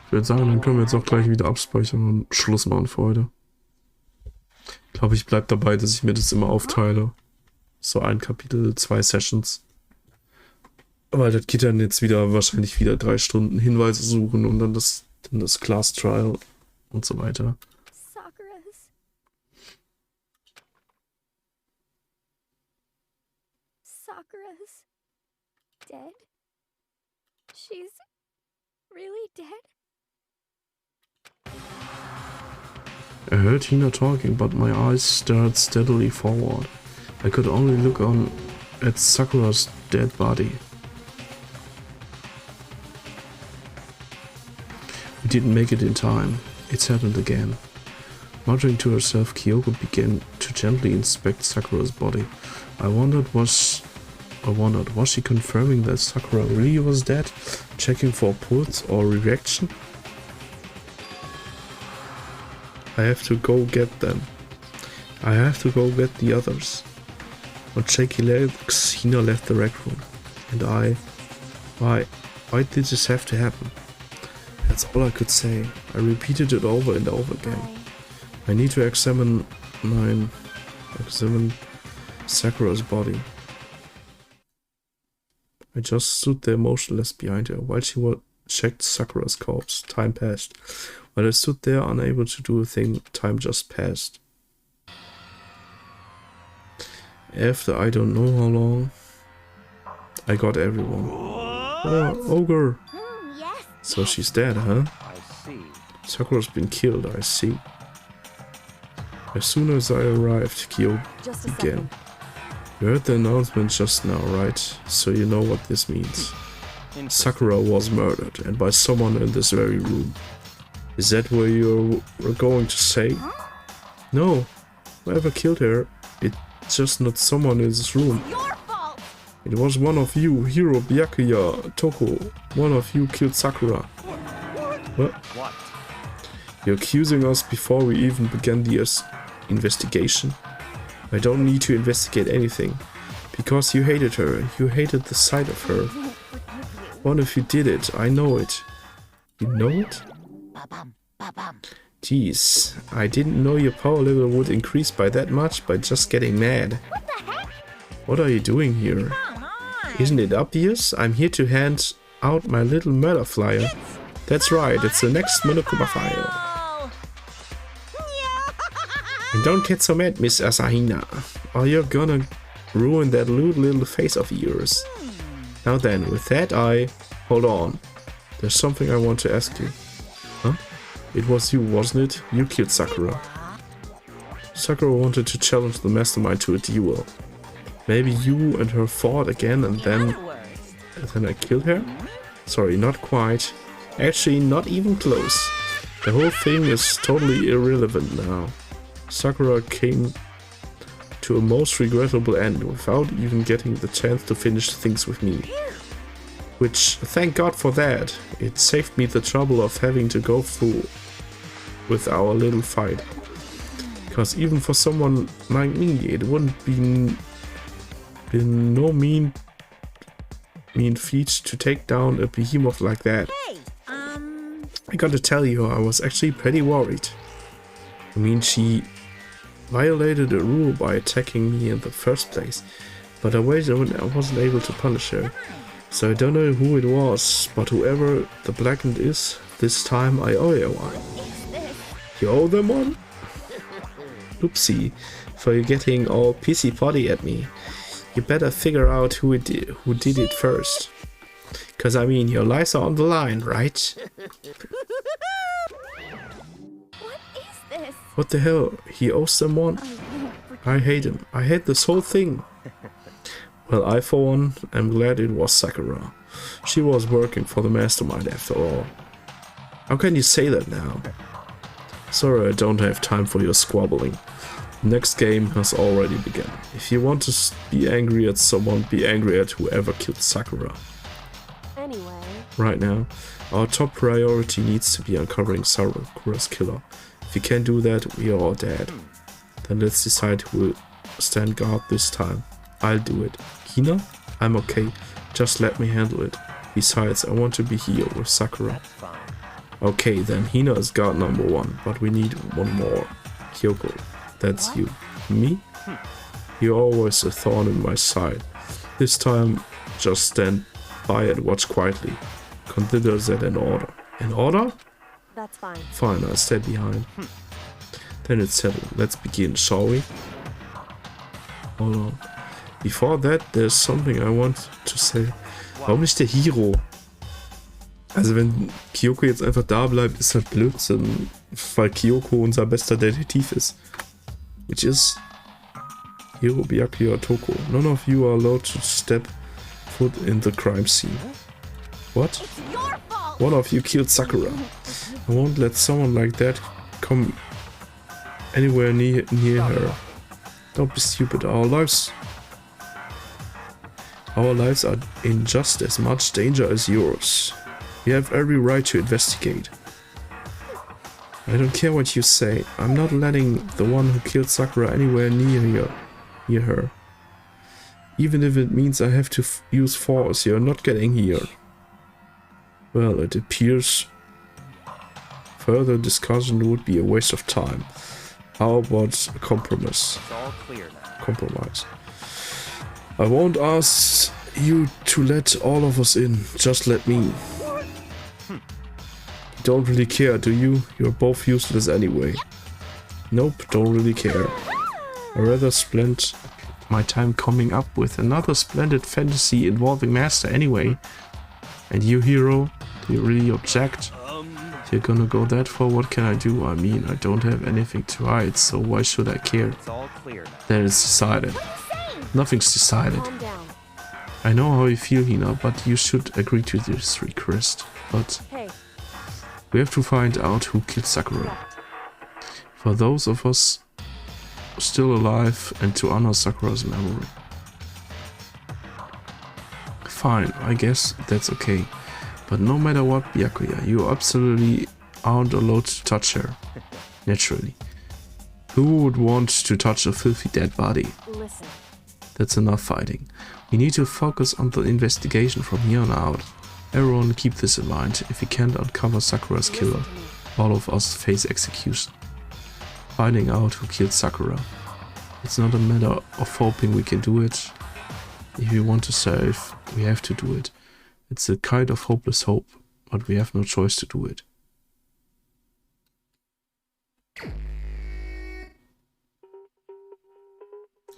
Speaker 1: Ich würde sagen, dann können wir jetzt auch gleich wieder abspeichern und Schluss machen für heute. Ich glaube, ich bleibe dabei, dass ich mir das immer aufteile. So ein Kapitel, 2 Sessions. Weil das geht dann jetzt wieder wahrscheinlich wieder 3 Stunden Hinweise suchen und dann das Class Trial und so weiter.
Speaker 5: Sakura's dead? She's really dead?
Speaker 1: I heard Hina talking, but my eyes stared steadily forward. I could only look on at Sakura's dead body. We didn't make it in time. It's happened again. Muttering to herself, Kyoko began to gently inspect Sakura's body. I wondered, was she confirming that Sakura really was dead? Checking for pulse or reaction? I have to go get them. I have to go get the others. On shaky legs, Hina left the rec room. And why did this have to happen? That's all I could say. I repeated it over and over again. I need to examine Sakura's body. I just stood there motionless behind her while she checked Sakura's corpse. Time passed. While I stood there unable to do a thing, time just passed. After I don't know how long, I got everyone. Oh, ogre!
Speaker 5: Yes.
Speaker 1: So she's dead, huh?
Speaker 4: I see.
Speaker 1: Sakura's been killed, I see. As soon as I arrived, Kyo
Speaker 9: Just a
Speaker 1: began.
Speaker 9: second.
Speaker 1: You heard the announcement just now, right? So you know what this means. Sakura was murdered, and by someone in this very room. Is that what you were going to say? No. Whoever killed her, it's just not someone in this room.
Speaker 5: Your fault.
Speaker 1: It was one of you, Hiro, Byakuya, Toko. One of you killed Sakura. What?
Speaker 4: What?
Speaker 1: You're accusing us before we even began the investigation? I don't need to investigate anything. Because you hated her. You hated the sight of her. One of you did it. I know it. You know it? Jeez, I didn't know your power level would increase by that much by just getting mad.
Speaker 5: What the heck?
Speaker 1: What are you doing here?
Speaker 2: Come on.
Speaker 1: Isn't it obvious? I'm here to hand out my little murder flyer. That's right, it's the next Monokuma file. And don't get so mad, Miss Asahina, or you're gonna ruin that lewd little face of yours. Now then, with that hold on. There's something I want to ask you. Huh? It was you, wasn't it? You killed Sakura. Sakura wanted to challenge the mastermind to a duel. Maybe you and her fought again and then I killed her? Sorry, not quite. Actually, not even close. The whole thing is totally irrelevant now. Sakura came to a most regrettable end without even getting the chance to finish things with me. Which, thank God for that, it saved me the trouble of having to go through with our little fight. Because even for someone like me, it wouldn't be no mean feat to take down a behemoth like that.
Speaker 2: Hey,
Speaker 1: I gotta tell you, I was actually pretty worried. I mean, she violated a rule by attacking me in the first place, but I waited when I wasn't able to punish her. So I don't know who it was, but whoever the blackened is, this time I owe you one. You owe them one? Oopsie, for you getting all pissy potty at me. You better figure out who did it first. Cause I mean, your lives are on the line, right?
Speaker 5: What is this?
Speaker 1: What the hell? He owes them one? I hate him. I hate this whole thing. Well, I for one am glad it was Sakura. She was working for the mastermind after all. How can you say that now? Sorry, I don't have time for your squabbling. Next game has already begun. If you want to be angry at someone, be angry at whoever killed Sakura.
Speaker 9: Anyway.
Speaker 1: Right now, our top priority needs to be uncovering Sakura's killer. If we can't do that, we are all dead. Then let's decide who will stand guard this time. I'll do it. Hina? I'm okay. Just let me handle it. Besides, I want to be here with Sakura.
Speaker 4: That's fine.
Speaker 1: Okay, then Hina is guard number 1, but we need one more. Kyoko, that's you. Me? You're always a thorn in my side. This time, just stand by and watch quietly. Consider that an order. An order?
Speaker 9: That's fine.
Speaker 1: Fine, I'll stay behind. Then it's settled. Let's begin, shall we? Hold on. Before that, there's something I want to say. Warum nicht der Hiro? Also wenn Kyoko jetzt einfach da bleibt, ist halt Blödsinn, weil Kyoko unser bester Detektiv ist. Which is Hiro, Byakuya, or Toko. None of you are allowed to step foot in the crime scene. What? One of you killed Sakura. I won't let someone like that come anywhere near her. Don't be stupid. Our lives are in just as much danger as yours. You have every right to investigate. I don't care what you say. I'm not letting the one who killed Sakura anywhere near her. Even if it means I have to use force, you're not getting here. Well, it appears further discussion would be a waste of time. How about a compromise?
Speaker 4: It's all clear now.
Speaker 1: Compromise. I won't ask you to let all of us in, just let me. You don't really care, do you? You're both useless anyway. Nope, don't really care. I rather spend my time coming up with another splendid fantasy involving Master anyway. And you, Hero, do you really object? If you're gonna go that far, what can I do? I mean, I don't have anything to hide, so why should I care?
Speaker 4: It's all clear now.
Speaker 1: Then it's decided. Nothing's decided.
Speaker 9: Calm down.
Speaker 1: I know how you feel, Hina, but you should agree to this request. But
Speaker 9: Hey.
Speaker 1: we have to find out who killed Sakura. For those of us still alive and to honor Sakura's memory. Fine, I guess that's okay. But no matter what, Byakuya, you absolutely aren't allowed to touch her. Naturally. Who would want to touch a filthy dead body?
Speaker 9: Listen.
Speaker 1: That's enough fighting. We need to focus on the investigation from here on out. Everyone keep this in mind. If we can't uncover Sakura's killer, all of us face execution. Finding out who killed Sakura. It's not a matter of hoping we can do it. If we want to save, we have to do it. It's a kind of hopeless hope, but we have no choice to do it.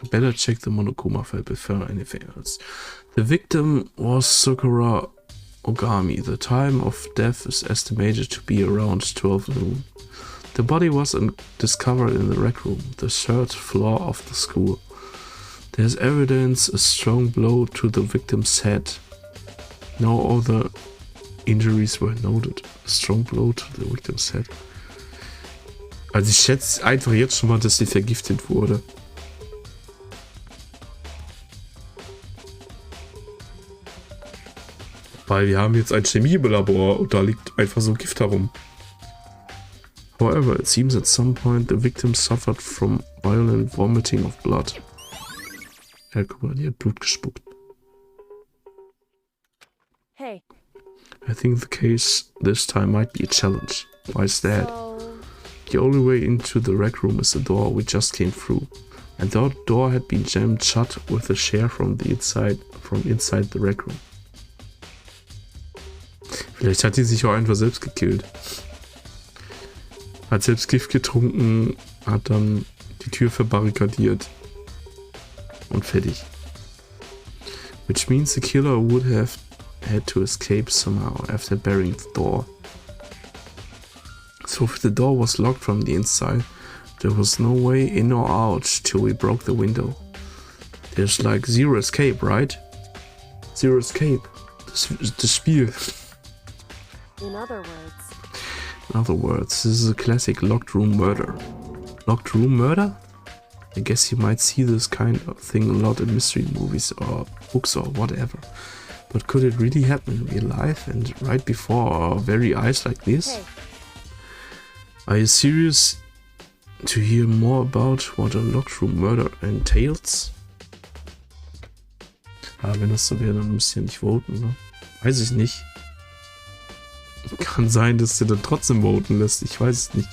Speaker 1: I better check the Monokuma file before anything else. The victim was Sakura Ogami. The time of death is estimated to be around 12 noon. The body was discovered in the rec room, the third floor of the school. There's evidence a strong blow to the victim's head. No other injuries were noted. A strong blow to the victim's head. Also ich schätze einfach jetzt schon mal, dass sie vergiftet wurde. Weil wir haben jetzt ein Chemielabor und da liegt einfach so Gift herum. However, it seems at some point the victim suffered from violent vomiting of blood. Ja, guck mal, die hat Blut gespuckt.
Speaker 9: Hey.
Speaker 1: I think the case this time might be a challenge. Why is that?
Speaker 9: So,
Speaker 1: The only way into the rec room is the door we just came through. And that door had been jammed shut with a share from inside the rec room. Vielleicht hat die sich auch einfach selbst gekillt. Hat selbst Gift getrunken, hat dann die Tür verbarrikadiert und fertig. Which means the killer would have had to escape somehow after burying the door. So if the door was locked from the inside, there was no way in or out till we broke the window. There's like zero escape, right? Zero escape. Das Spiel.
Speaker 9: in other words,
Speaker 1: In other words, this is a classic locked room murder. Locked room murder? I guess you might see this kind of thing a lot in mystery movies or books or whatever. But could it really happen in real life and right before our very eyes like this?
Speaker 9: hey,
Speaker 1: Are you serious to hear more about what a locked room murder entails? Ah, wenn das so wäre, dann müsst ihr nicht voten, ne? Weiß ich nicht. Kann sein, dass der dann trotzdem voten lässt, ich weiß es nicht.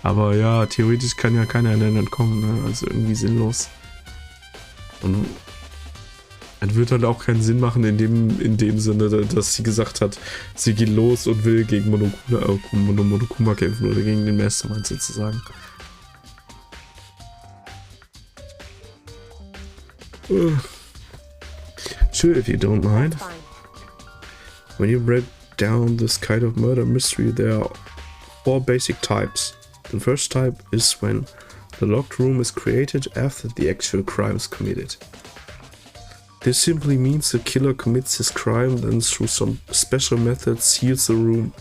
Speaker 1: Aber ja, theoretisch kann ja keiner dann entkommen, ne? Also irgendwie sinnlos. Und es wird halt auch keinen Sinn machen in dem Sinne, dass sie gesagt hat, sie geht los und will gegen Monokuma kämpfen oder gegen den Mastermind sozusagen. Sure, if you don't mind.
Speaker 9: fine.
Speaker 1: When you break down this kind of murder mystery, there are 4 basic types. The first type is when the locked room is created after the actual crime is committed. This simply means the killer commits his crime, then through some special method seals the room.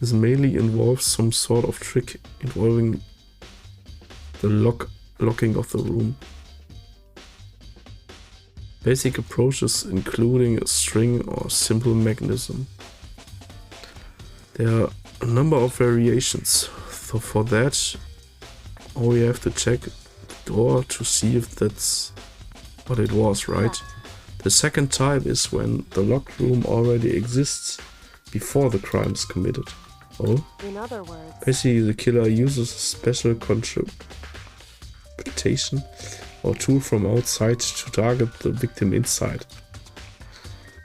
Speaker 1: This mainly involves some sort of trick involving the locking of the room. Basic approaches including a string or simple mechanism. There are a number of variations, so for that all you have to check the door to see if that's what it was, right? The second type is when the locked room already exists before the crime is committed. Oh?
Speaker 9: In other words,
Speaker 1: Basically, the killer uses a special contraptation or tool from outside to target the victim inside.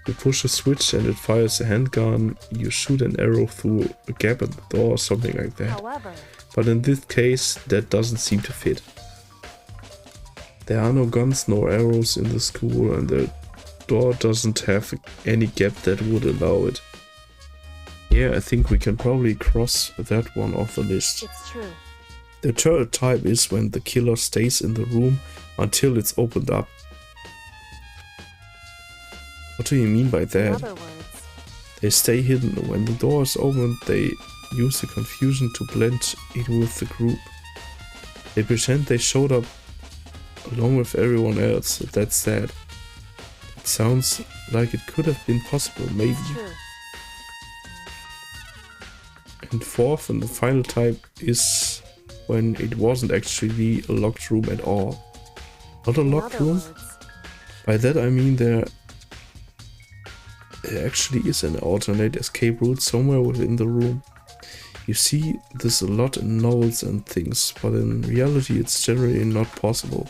Speaker 1: You push a switch and it fires a handgun, you shoot an arrow through a gap in the door or something like that.
Speaker 9: however,
Speaker 1: But in this case, that doesn't seem to fit. There are no guns, no arrows in the school, and the door doesn't have any gap that would allow it. Yeah, I think we can probably cross that one off the list.
Speaker 9: it's true.
Speaker 1: The third type is when the killer stays in the room until it's opened up. What do you mean by
Speaker 9: In
Speaker 1: that?
Speaker 9: other words,
Speaker 1: They stay hidden. When the door is opened, they use the confusion to blend in with the group. They pretend they showed up along with everyone else. That's sad. It sounds like it could have been possible, maybe.
Speaker 9: it's true.
Speaker 1: And fourth and the final type is when it wasn't actually a locked room at all. Not a
Speaker 9: In
Speaker 1: locked
Speaker 9: other
Speaker 1: room?
Speaker 9: words,
Speaker 1: By that I mean there actually is an alternate escape route somewhere within the room. You see this a lot in novels and things, but in reality it's generally not possible.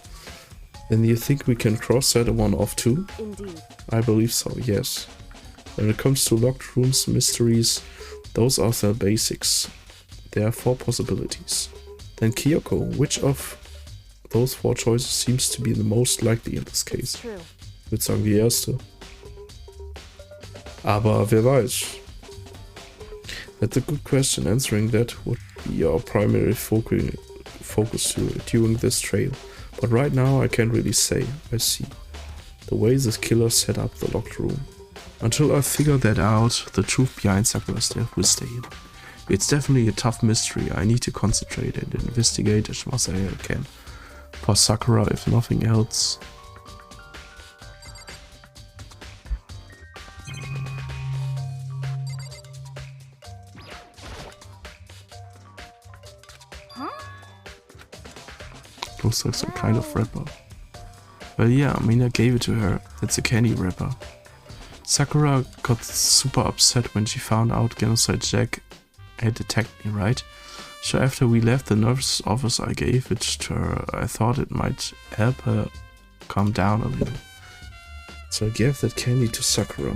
Speaker 1: Then you think we can cross that one off too?
Speaker 9: indeed.
Speaker 1: I believe so, yes. When it comes to locked rooms mysteries, those are the basics. There are 4 possibilities. Then Kyoko, which of those 4 choices seems to be the most likely in this
Speaker 9: It's
Speaker 1: case?
Speaker 9: true.
Speaker 1: Ich würde sagen die erste. Aber wer weiß. That's a good question. Answering that would be our primary focus during this trail. But right now I can't really say. I see. The way this killer set up the locked room. Until I figure that out, the truth behind Sakura's death will stay hidden. It's definitely a tough mystery. I need to concentrate and investigate as much as I can. For Sakura, if nothing else. looks like some kind of rapper. Well, yeah, Mina gave it to her. That's a candy wrapper. Sakura got super upset when she found out Genocide Jack had attacked me, right? So after we left the nurse's office, I gave it to her. I thought it might help her calm down a little. So I gave that candy to Sakura.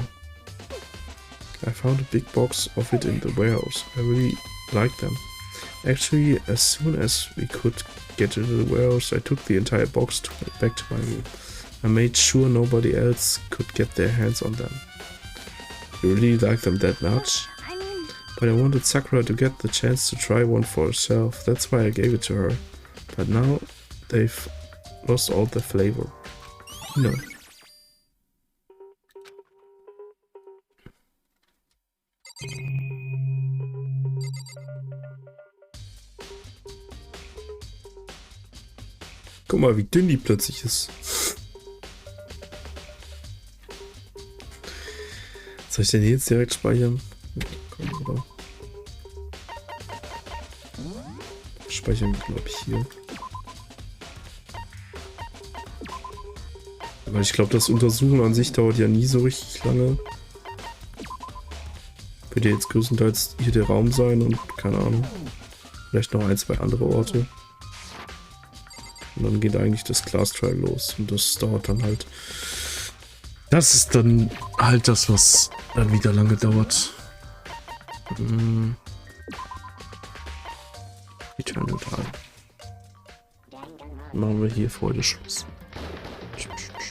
Speaker 1: I found a big box of it in the warehouse. I really liked them. Actually, as soon as we could get into the warehouse, I took the entire box back to my room. I made sure nobody else could get their hands on them. You really like them that much?
Speaker 5: I mean,
Speaker 1: But I wanted Sakura to get the chance to try one for herself. That's why I gave it to her. But now they've lost all the flavor. No. Guck mal, wie dünn die plötzlich ist. Soll ich den jetzt direkt speichern? Komm, oder? Speichern, glaube ich, hier. Weil ich glaube, das Untersuchen an sich dauert ja nie so richtig lange. Wird ja jetzt größtenteils hier der Raum sein und keine Ahnung. Vielleicht noch ein, zwei andere Orte. Und dann geht eigentlich das Class Trial los. Und das dauert dann halt. Das ist dann halt das, was dann wieder lange dauert. Eternal Time. Machen wir hier vor der Schluss.